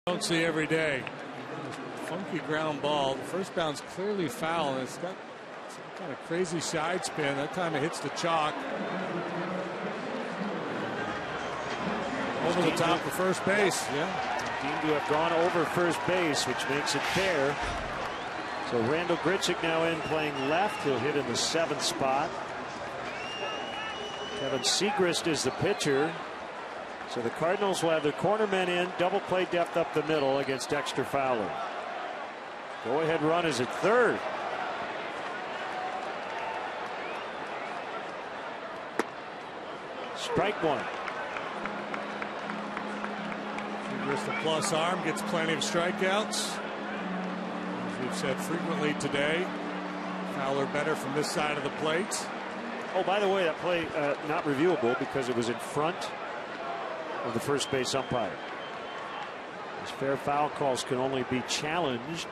Don't see every day. Funky ground ball. The first bounce clearly foul, and it's got some kind of crazy side spin. That time it hits the chalk. Over the top of first base. Yeah. Deemed to have gone over first base, which makes it fair. So Randall Grichuk now in playing left. He'll hit in the 7th spot. Kevin Segrist is the pitcher. So the Cardinals will have their cornermen in, double play depth up the middle against Dexter Fowler. Go ahead run is at third. Strike one. Segrist, the plus arm, gets plenty of strikeouts. As we've said frequently today, Fowler better from this side of the plate. Oh, by the way, that play not reviewable because it was in front of the first base umpire. These fair foul calls can only be challenged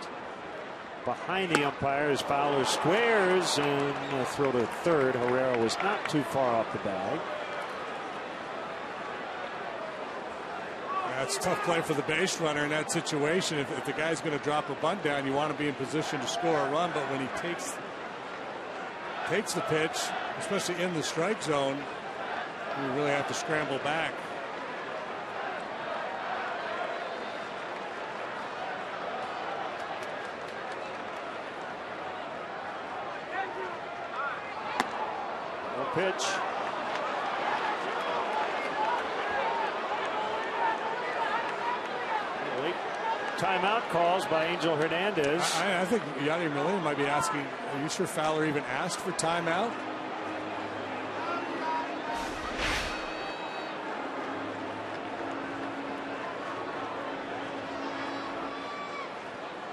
behind the umpire as Fowler squares and a throw to third. Herrera was not too far off the bag. That's a tough play for the base runner in that situation. If the guy's going to drop a bunt down, you want to be in position to score a run. But when he takes the pitch, especially in the strike zone, you really have to scramble back. No pitch. Timeout calls by Angel Hernandez. I think Yadier Molina might be asking, are you sure Fowler even asked for timeout?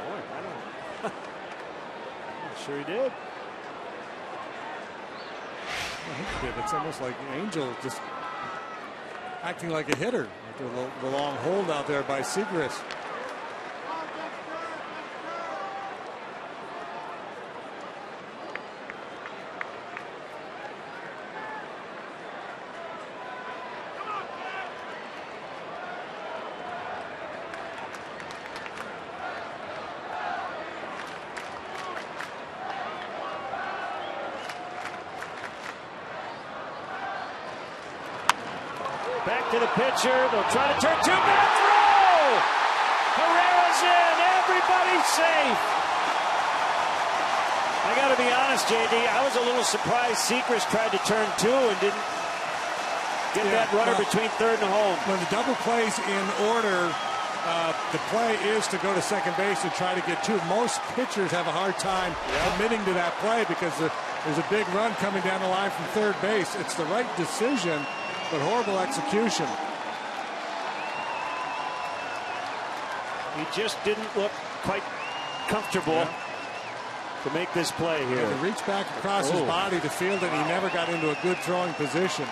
Boy, I'm not sure he did. I think he did. It's almost like Angel just acting like a hitter after the long hold out there by Segrist. Back to the pitcher. They'll try to turn two. Bad throw! Herrera's in. Everybody's safe. I got to be honest, JD. I was a little surprised Segrist tried to turn two and didn't get that runner between third and home. When the double play's in order, the play is to go to second base and try to get two. Most pitchers have a hard time committing to that play because there's a big run coming down the line from third base. It's the right decision, but horrible execution. He just didn't look quite comfortable to make this play here. To reach back across his body to field it, he never got into a good throwing position.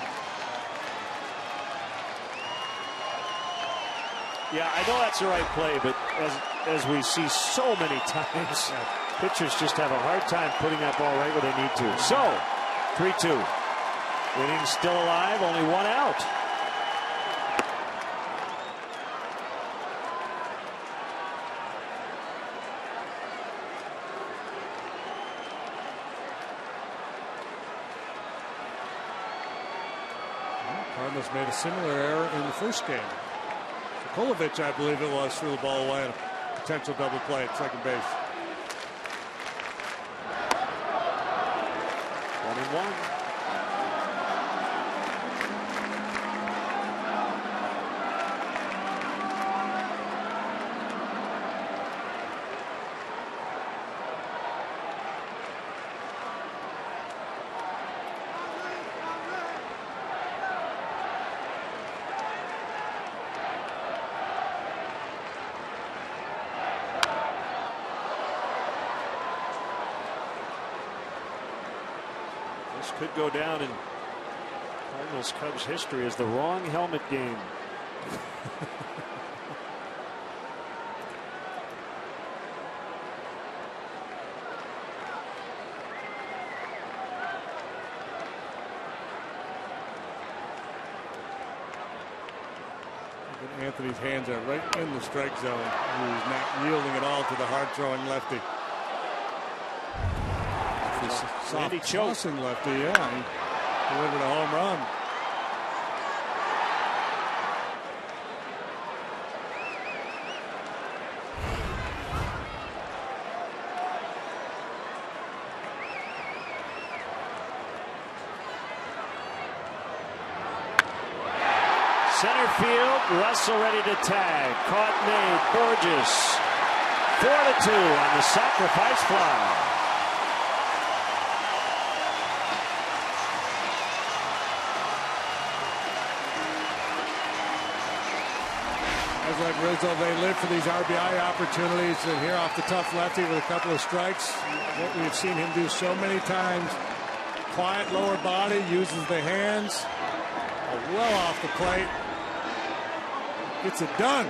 Yeah, I know that's the right play, but as we see so many times, pitchers just have a hard time putting that ball right where they need to. So, 3-2. Inning still alive, only one out. Cardinals made a similar error in the first game. Kolovich, I believe it was, threw the ball away on a potential double play at second base. 1-1. This could go down in Cardinals Cubs history as the wrong helmet game. Anthony's hands are right in the strike zone. He's not yielding at all to the hard-throwing lefty. Soft tossing lefty, yeah. He delivered a home run. Center field, Russell ready to tag. Caught, made. Borges 4-2 on the sacrifice fly. Guys like Rizzo, they live for these RBI opportunities, and here off the tough lefty with a couple of strikes. What we've seen him do so many times. Quiet lower body, uses the hands. Well off the plate. Gets it done.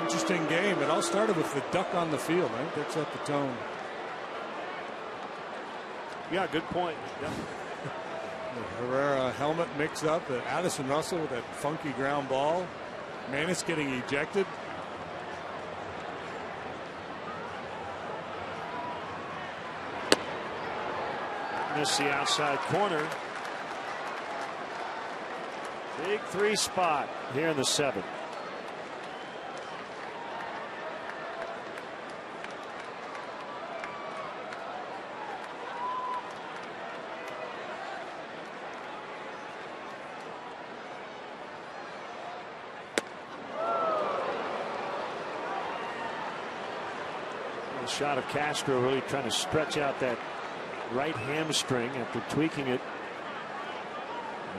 Interesting game. It all started with the duck on the field. I think that set the tone. Yeah, good point. Yeah. The Herrera helmet mix up. Addison Russell with that funky ground ball. Manis getting ejected. Missed the outside corner. Big 3 spot here in the 7th. Shot of Castro really trying to stretch out that right hamstring after tweaking it.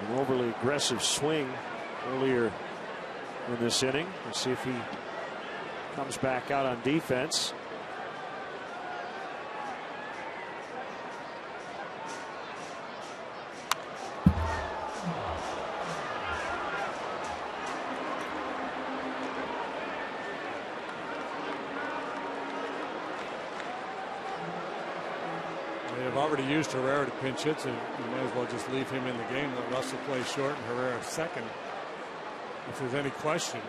An overly aggressive swing earlier in this inning. We'll see if he comes back out on defense. They've already used Herrera to pinch hit, so you might as well just leave him in the game. Let Russell play short and Herrera second, if there's any question.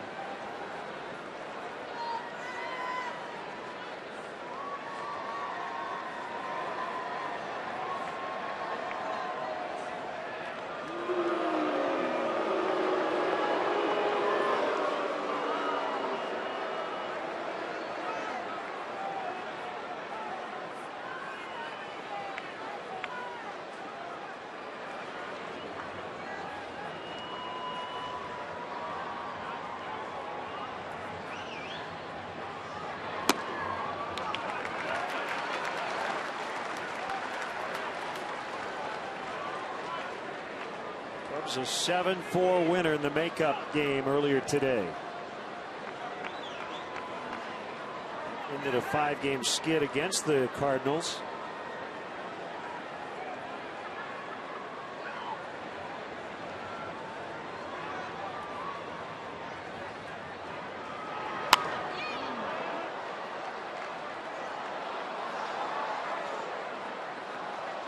Cubs a 7-4 winner in the makeup game earlier today. Ended a 5-game skid against the Cardinals.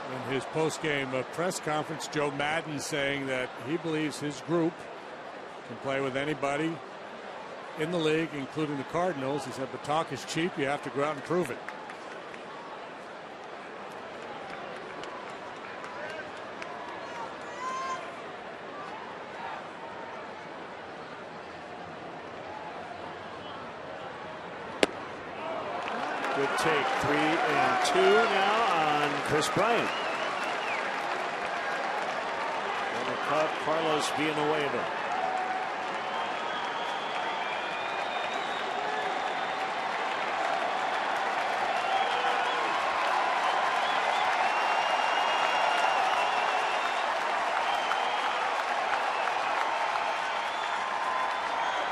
In his post-game press conference, Joe Maddon saying that he believes his group can play with anybody in the league, including the Cardinals. He said, but talk is cheap. You have to go out and prove it. Good take. 3-2 now on Chris Bryant. And the Cub, Carlos Villanueva.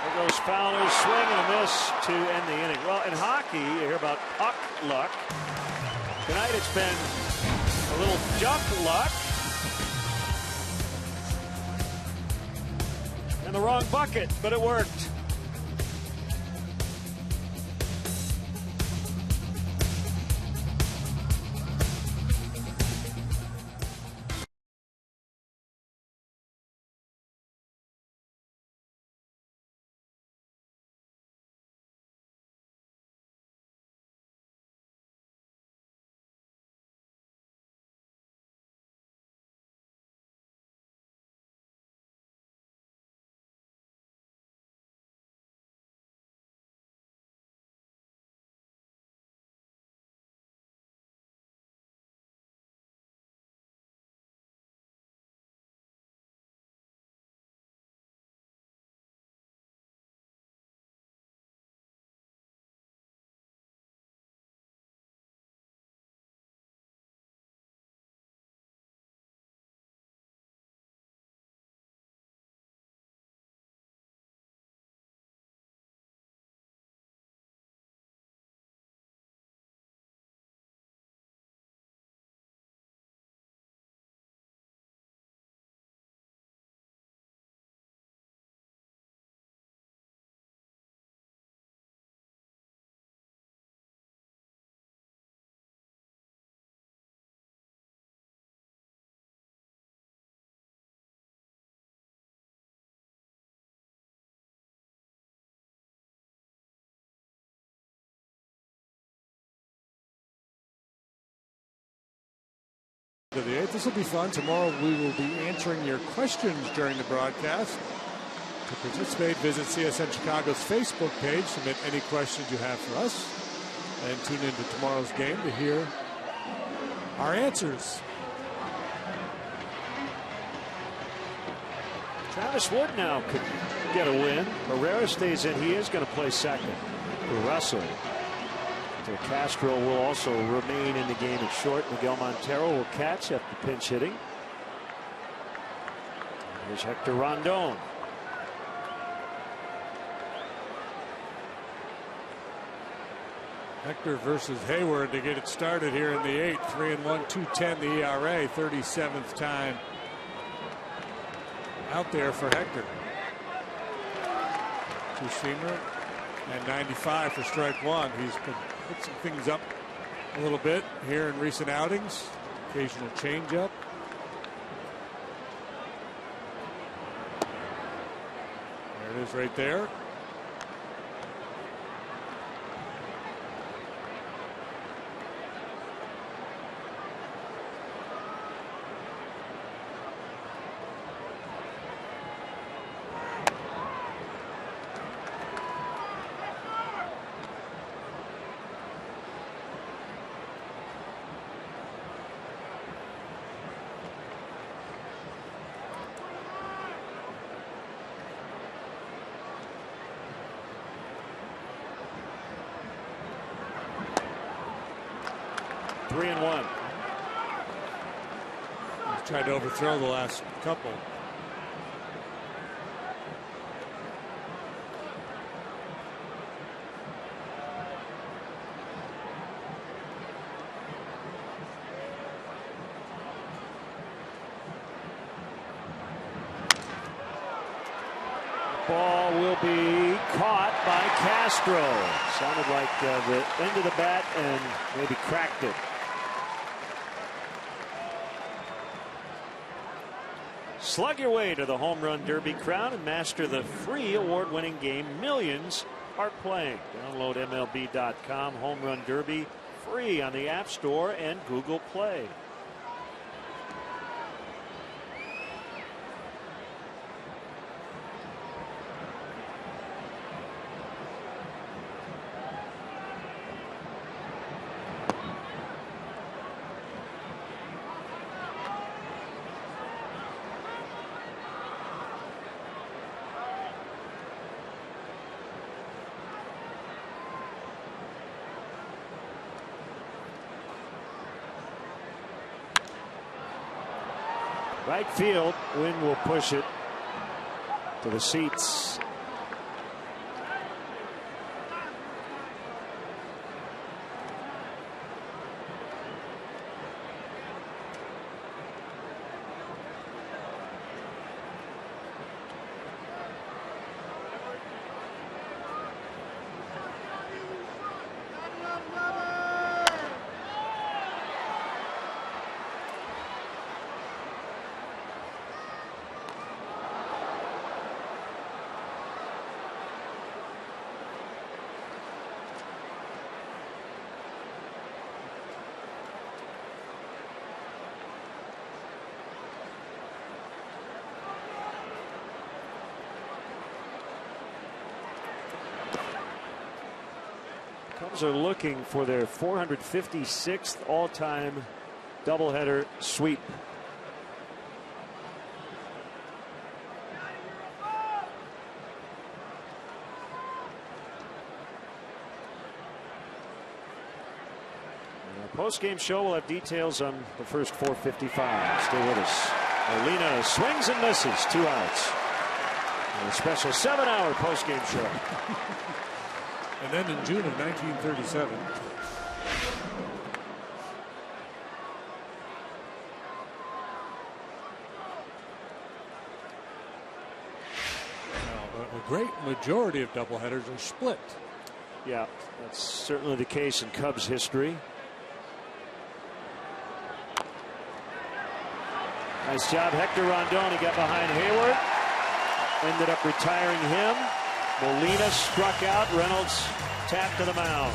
There goes Fowler's swing and a miss to end the inning. Well, in hockey, you hear about puck luck. Tonight it's been a A little jump luck. And the wrong bucket, but it worked. To the 8th. This will be fun. Tomorrow we will be answering your questions during the broadcast. To participate, visit CSN Chicago's Facebook page. Submit any questions you have for us. And tune into tomorrow's game to hear our answers. Travis Wood now could get a win. Herrera stays in. He is going to play second for Russell. So Castro will also remain in the game at short. Miguel Montero will catch after pinch hitting. Here's Hector Rondon. Hector versus Hayward to get it started here in the 8th. 3-1, 2.10 the ERA. 37th time out there for Hector. Two-seamer and 95 for strike one. He's been mixing things up a little bit here in recent outings. Occasional changeup. There it is right there. Tried to overthrow the last couple. Ball will be caught by Castro. Sounded like the end of the bat and maybe cracked it. Slug your way to the Home Run Derby crown and master the free award-winning game millions are playing. Download MLB.com Home Run Derby free on the App Store and Google Play. Right field, wind will push it to the seats. Cubs are looking for their 456th all-time doubleheader sweep. Post-game show will have details on the first 455. Stay with us. Molina swings and misses. 2 outs. And a special 7-hour post-game show. And then in June of 1937. Now, a great majority of doubleheaders are split. Yeah, that's certainly the case in Cubs history. Nice job, Hector Rondon. He got behind Hayward. Ended up retiring him. Molina struck out. Reynolds tapped to the mound.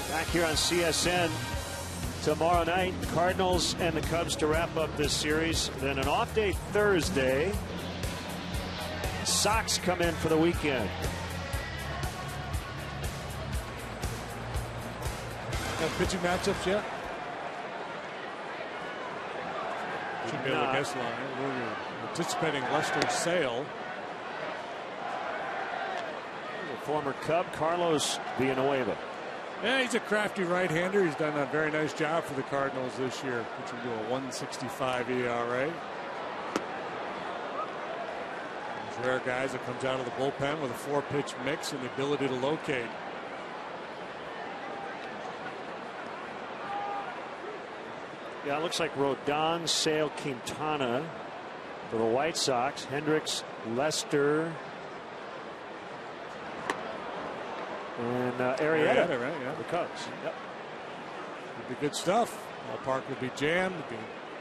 Back here on CSN tomorrow night, Cardinals and the Cubs to wrap up this series. Then an off day Thursday. Sox come in for the weekend. Got pitching matchups yet? Should be able to guess line. We're anticipating Lester Sale. The former Cub, Carlos Villanueva. Yeah, he's a crafty right-hander. He's done a very nice job for the Cardinals this year, pitching to a 1.65 ERA. These rare guys that comes out of the bullpen with a 4-pitch mix and the ability to locate. Yeah, it looks like Rodon, Sale, Quintana for the White Sox. Hendricks, Lester, and Arrieta, right? Yeah, the Cubs. Yep. Would be good stuff. Ballpark would be jammed. Would be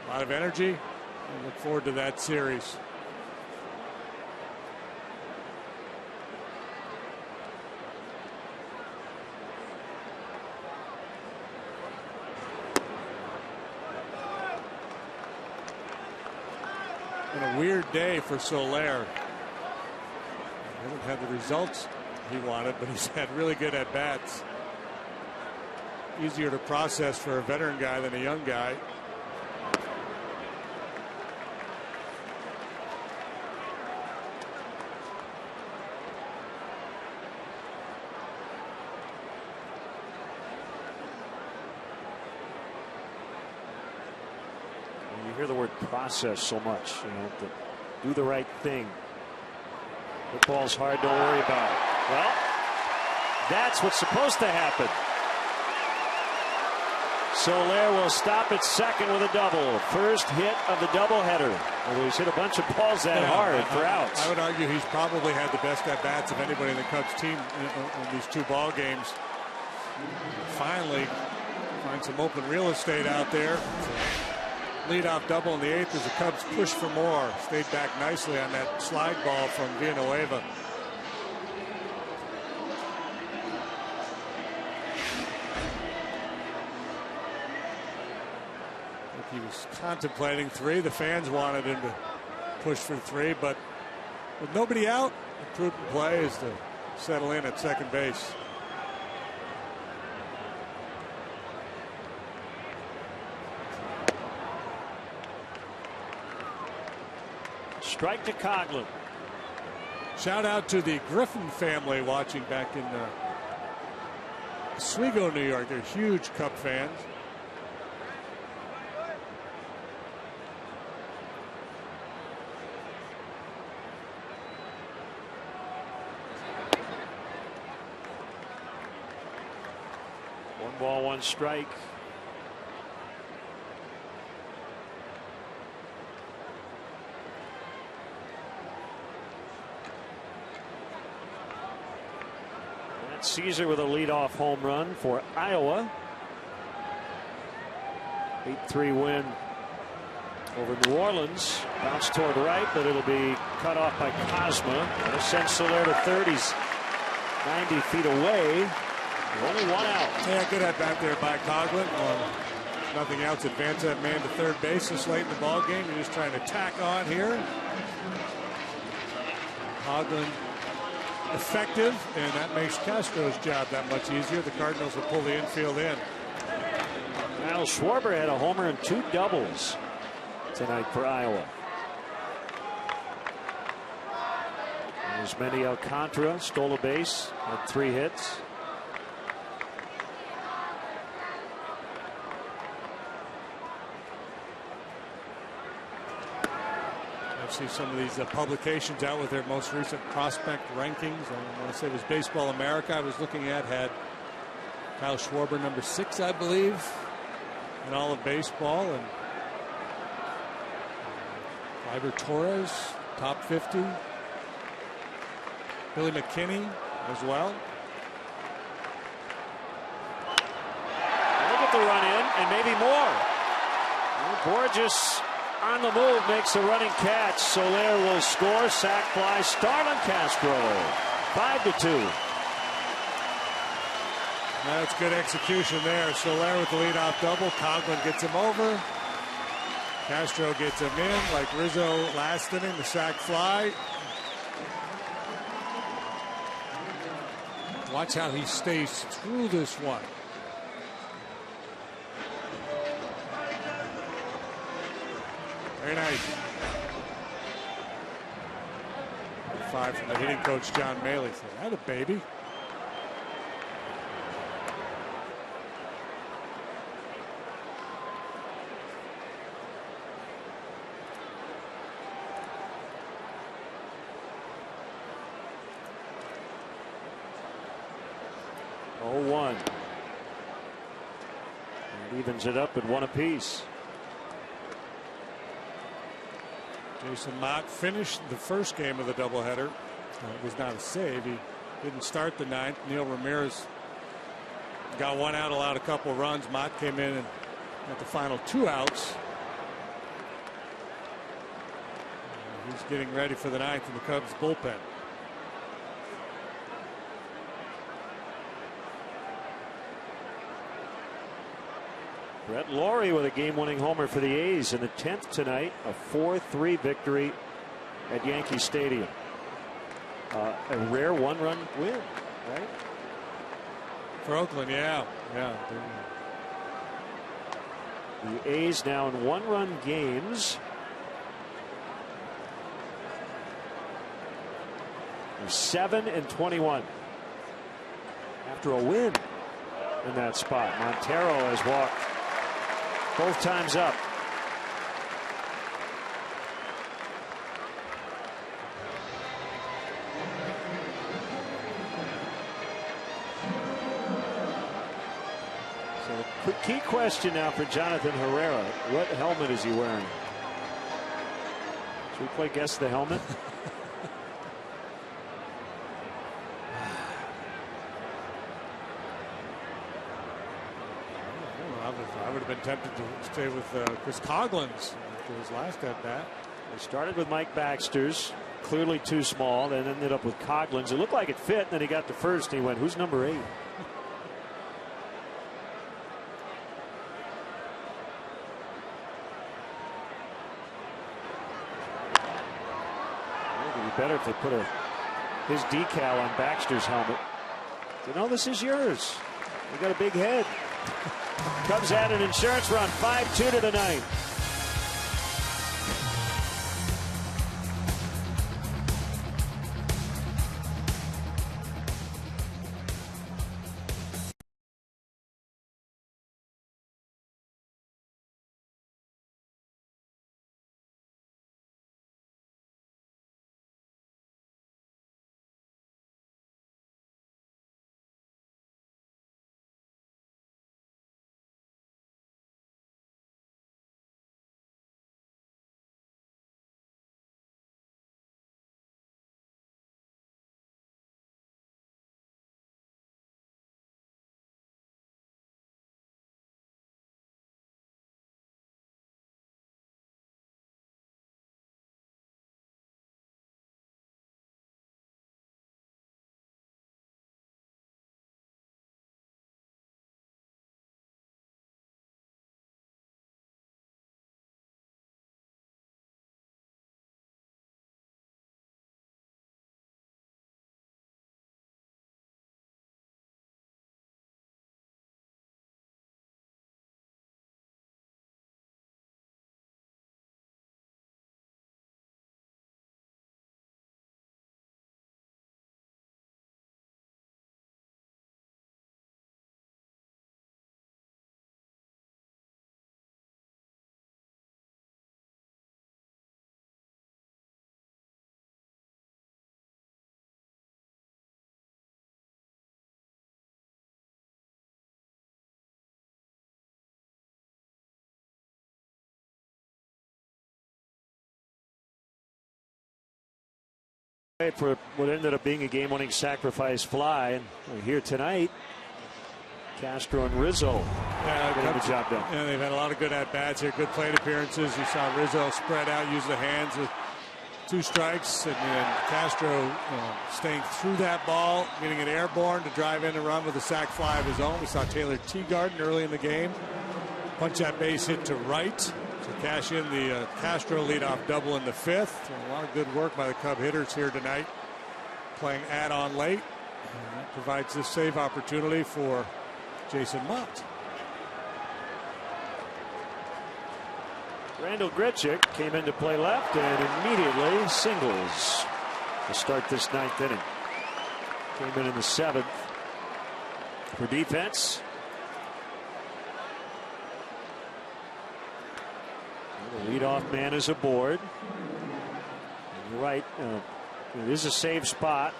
a lot of energy. I look forward to that series. And a weird day for Soler. He hasn't had the results he wanted, but he's had really good at bats. Easier to process for a veteran guy than a young guy. You hear the word process so much, you know, to do the right thing. Football's hard to worry about. Well, that's what's supposed to happen. Soler will stop at second with a double. First hit of the doubleheader. Well, he's hit a bunch of balls that hard for outs. I would argue he's probably had the best at-bats of anybody in the Cubs team in these 2 ball games. Finally, find some open real estate out there. Leadoff double in the 8th as the Cubs push for more. Stayed back nicely on that slide ball from Villanueva. He was contemplating 3. The fans wanted him to push for 3, but with nobody out, the prudent play is to settle in at second base. Strike to Coughlin. Shout out to the Griffin family watching back in Oswego, New York. They're huge Cub fans. One ball, one strike. Caesar with a leadoff home run for Iowa. 8-3 win over New Orleans. Bounce toward right, but it'll be cut off by Cosma. That'll send Soler to third. He's 90 feet away. Only 1 out. Yeah, good at bat there by Coughlin. Nothing else. Advance that man to third base this late in the ball game. You're just trying to tack on here. Coughlin effective, and that makes Castro's job that much easier. The Cardinals will pull the infield in. Kyle Schwarber had a homer and 2 doubles tonight for Iowa. There's Manny Alcantara, stole a base, had 3 hits. See some of these publications out with their most recent prospect rankings. I want to say it was Baseball America I was looking at, had Kyle Schwarber number 6, I believe, in all of baseball, and Ivor Torres top 50, Billy McKinney as well. Look at the run in and maybe more. Borges on the move, makes a running catch. Soler will score. Sac fly. Starlin Castro. 5-2. That's good execution there. Soler with the leadoff double. Coughlin gets him over. Castro gets him in like Rizzo last inning. The sac fly. Watch how he stays through this one. Very nice. 5 from the hitting coach, John Maley. That a baby. And evens it up at 1 apiece. Jason Mott finished the first game of the doubleheader. It was not a save. He didn't start the 9th. Neil Ramirez got 1 out, allowed a couple runs. Mott came in and got the final 2 outs. He's getting ready for the 9th in the Cubs bullpen. Brett Laurie with a game-winning homer for the A's in the 10th tonight. A 4-3 victory at Yankee Stadium. A rare 1-run win, right? For Oakland, yeah. The A's now in 1-run games. They're 7-21 after a win in that spot. Montero has walked both times up. key question now for Jonathan Herrera. What helmet is he wearing? Should we play guess the helmet? I would have been tempted to stay with Chris Coghlan's after his last at bat. They started with Mike Baxter's, clearly too small, then ended up with Coghlan's. It looked like it fit, and then he got to first, and he went, who's number 8? It would be better if they put his decal on Baxter's helmet. You know, this is yours. You got a big head. Cubs had an insurance run, 5-2 to the 9th. For what ended up being a game-winning sacrifice fly, and here tonight, Castro and Rizzo getting the job done. Yeah, they've had a lot of good at-bats here, good plate appearances. You saw Rizzo spread out, use the hands with 2 strikes, and then Castro staying through that ball, getting it airborne to drive in and run with a sac fly of his own. We saw Taylor Teagarden early in the game punch that base hit to right to cash in the Castro leadoff double in the 5th. A lot of good work by the Cub hitters here tonight, playing add-on late. And that provides this save opportunity for Jason Mott. Randall Grichuk came in to play left and immediately singles to start this 9th inning. Came in the 7th for defense. The leadoff man is aboard. And you're right. It is a save spot.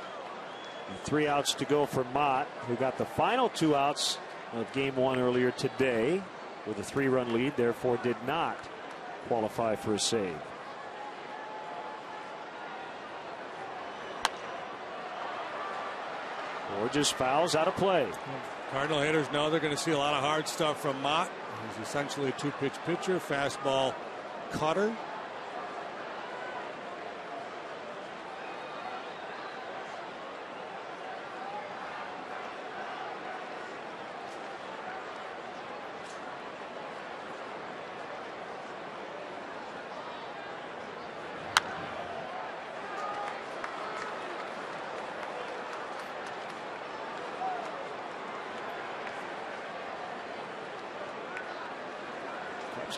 3 outs to go for Mott, who got the final 2 outs of game 1 earlier today with a 3-run lead, therefore did not qualify for a save. Borges fouls out of play. Cardinal hitters know they're going to see a lot of hard stuff from Mott. He's essentially a 2-pitch pitcher, fastball, cutter.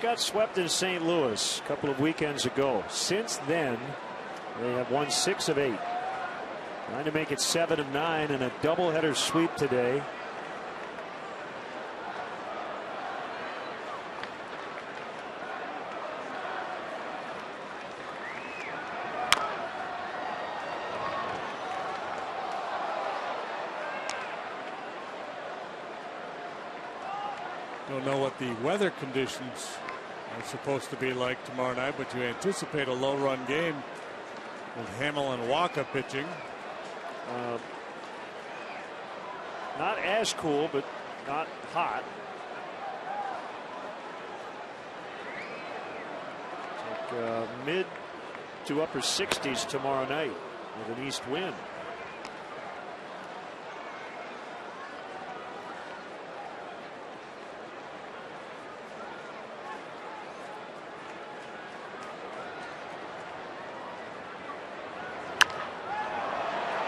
Got swept in St. Louis a couple of weekends ago. Since then, they have won 6 of 8. Trying to make it 7 of 9 and a doubleheader sweep today. Don't know what the weather conditions are supposed to be like tomorrow night, but you anticipate a low-run game with Hamill and Walker pitching. Not as cool, but not hot. Like mid to upper 60s tomorrow night with an east wind.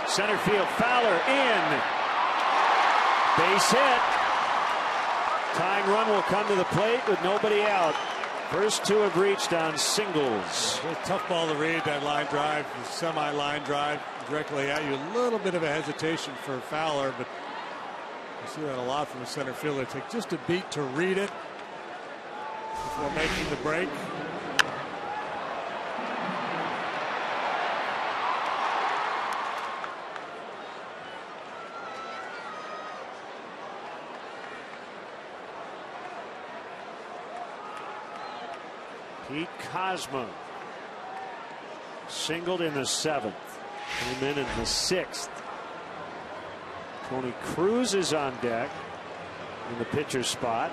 Center field, Fowler in. Base hit. Tying run will come to the plate with nobody out. First two have reached on singles. It's a tough ball to read, that line drive, the semi-line drive directly at you. A little bit of a hesitation for Fowler, but you see that a lot from the center fielder. Take just a beat to read it before making the break. Pete Cosmo singled in the 7th. Came in the 6th. Tony Cruz is on deck in the pitcher's spot.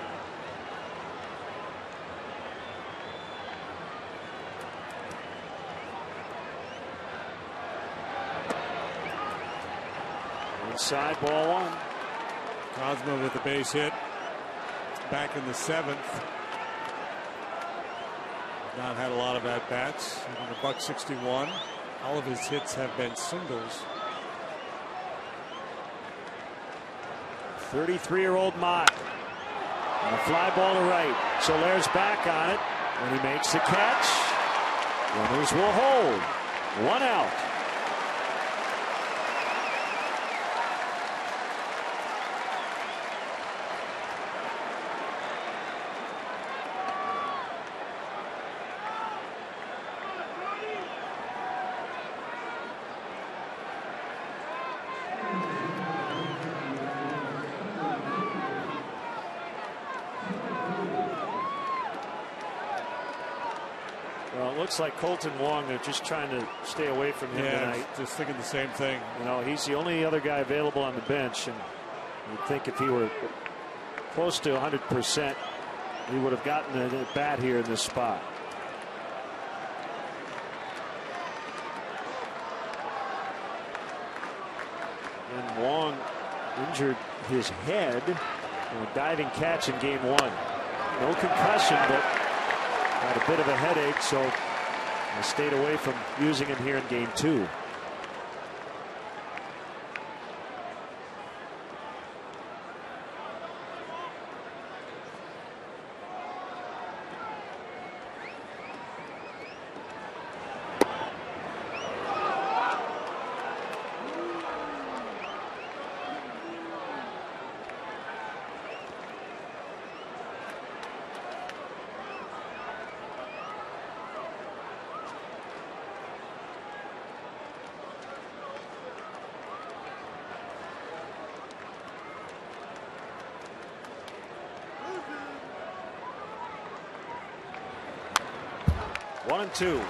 Inside, ball 1. Cosmo with the base hit back in the 7th. Not had a lot of at bats. Hitting a .161. All of his hits have been singles. 33-year-old Mott. And a fly ball to right. Soler's back on it. And he makes the catch. Runners will hold. 1 out. Looks like Colton Wong, they're just trying to stay away from him tonight. Just thinking the same thing. You know, he's the only other guy available on the bench, and you'd think if he were close to 100%, he would have gotten a bat here in this spot. And Wong injured his head in a diving catch in game 1. No concussion, but had a bit of a headache, so I stayed away from using him here in game 2. One and two.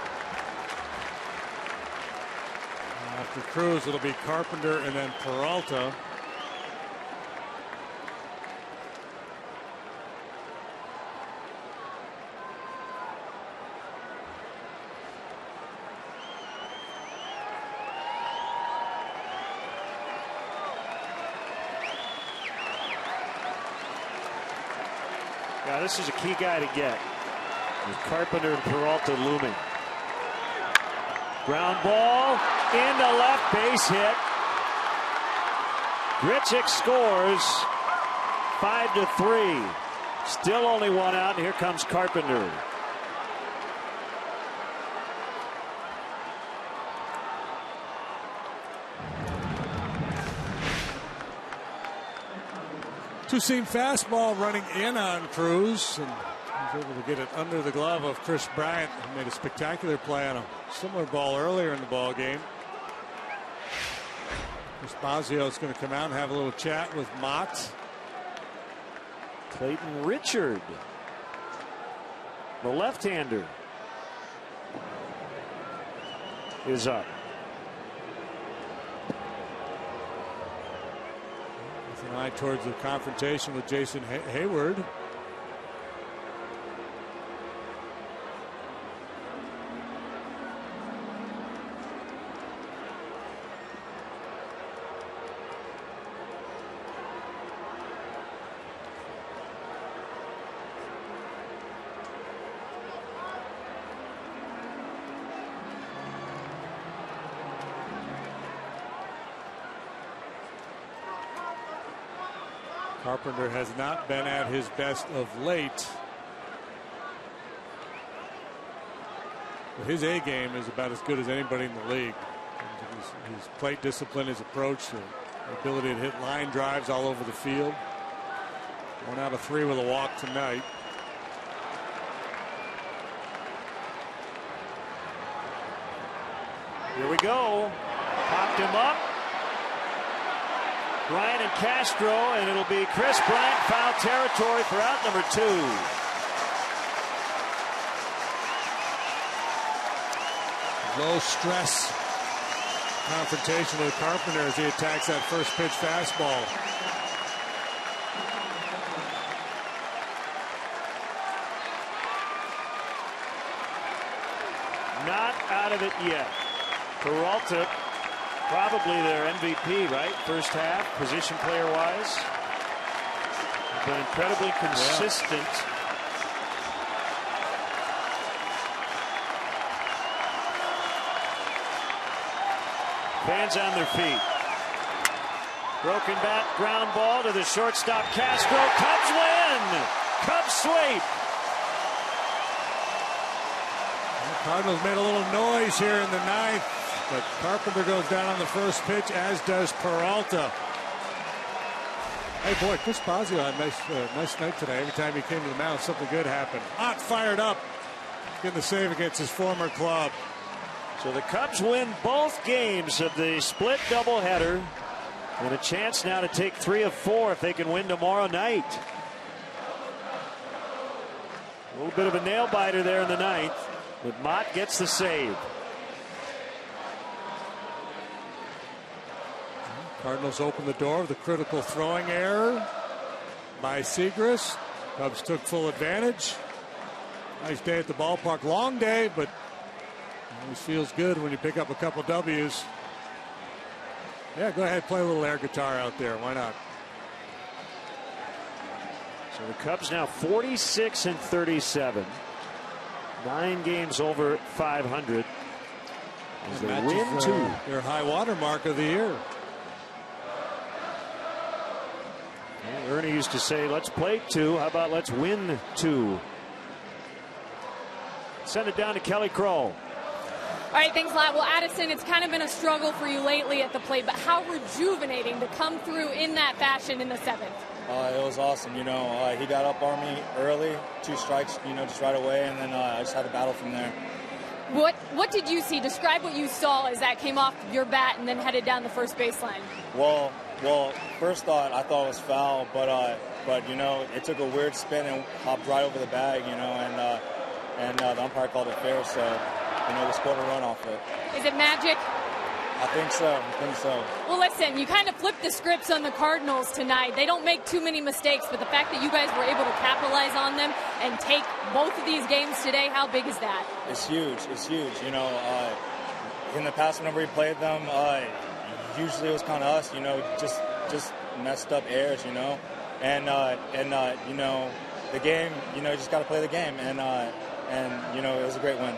After Cruz, it'll be Carpenter and then Peralta. Yeah, this is a key guy to get. With Carpenter and Peralta looming. Ground ball into left, base hit. Grichuk scores 5-3. Still only 1 out, and here comes Carpenter. Two-seam fastball running in on Cruz, and he's able to get it under the glove of Chris Bryant, who made a spectacular play on a similar ball earlier in the ball game. Spazio is going to come out and have a little chat with Mott. Clayton Richard, the left-hander, is up. With an eye towards the confrontation with Jason Hayward. Carpenter has not been at his best of late. But his A game is about as good as anybody in the league. His plate discipline, his approach, the ability to hit line drives all over the field. 1 out of 3 with a walk tonight. Here we go. Popped him up. Bryant and Castro, and it'll be Chris Bryant, foul territory for out number 2. Low stress confrontation with Carpenter as he attacks that first pitch fastball. Not out of it yet. Peralta, probably their MVP, right? First half, position player wise. Been incredibly consistent. Yeah. Fans on their feet. Broken bat, ground ball to the shortstop, Castro. Cubs win! Cubs sweep! The Cardinals made a little noise here in the 9th. But Carpenter goes down on the first pitch, as does Peralta. Hey, boy, Chris Bosio had a nice night today. Every time he came to the mound, something good happened. Hot, fired up. Getting the save against his former club. So the Cubs win both games of the split doubleheader. And a chance now to take 3 of 4 if they can win tomorrow night. A little bit of a nail biter there in the 9th. But Mott gets the save. Cardinals open the door with a critical throwing error by Segras. Cubs took full advantage. Nice day at the ballpark. Long day, but always feels good when you pick up a couple W's. Yeah, go ahead, play a little air guitar out there. Why not? So the Cubs now 46 and 37. 9 games over 500. As they win 2. Their high water mark of the year. Ernie used to say, let's play 2. How about let's win 2? Send it down to Kelly Kroll. All right, thanks a lot. Well, Addison, it's kind of been a struggle for you lately at the plate, but how rejuvenating to come through in that fashion in the 7th. It was awesome. You know, he got up on me early, 2 strikes, you know, just right away, and then I just had to battle from there. What did you see? Describe what you saw as that came off your bat and then headed down the first baseline. Well, first I thought it was foul, but you know, it took a weird spin and hopped right over the bag, you know, and the umpire called it fair, so you know, we scored a run off it. Is it magic? I think so. Well, listen, you kind of flipped the scripts on the Cardinals tonight. They don't make too many mistakes, but the fact that you guys were able to capitalize on them and take both of these games today, how big is that? It's huge. You know, in the past, whenever we played them, usually it was kind of us, you know, just messed up errors, you know, and you know, the game, you know, you just got to play the game, and you know, it was a great win.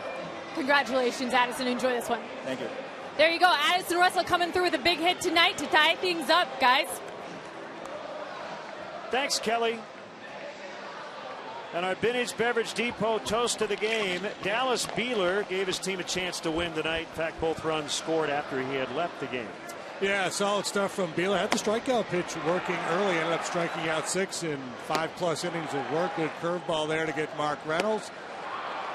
Congratulations, Addison. Enjoy this one. Thank you. There you go. Addison Russell coming through with a big hit tonight to tie things up, guys. Thanks, Kelly. And our Vintage Beverage Depot toast of the game, Dallas Beeler gave his team a chance to win tonight. In fact, both runs scored after he had left the game. Yeah, solid stuff from Beeler. Had the strikeout pitch working early. Ended up striking out 6 in 5+ innings of work. Good curveball there to get Mark Reynolds.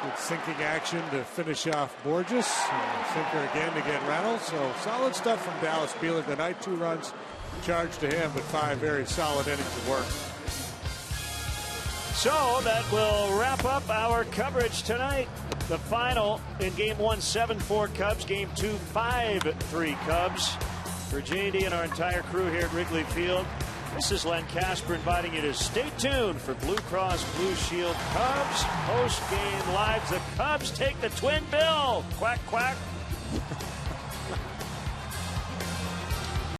Good sinking action to finish off Borges. Sinker again to get Reynolds. So solid stuff from Dallas Beeler tonight. 2 runs charged to him, but 5 very solid innings of work. So that will wrap up our coverage tonight. The final in Game 1, 7-4 Cubs. Game 2, 5-3 Cubs. For JD and our entire crew here at Wrigley Field, this is Len Casper inviting you to stay tuned for Blue Cross Blue Shield Cubs post-game live. The Cubs take the twin bill. Quack, quack.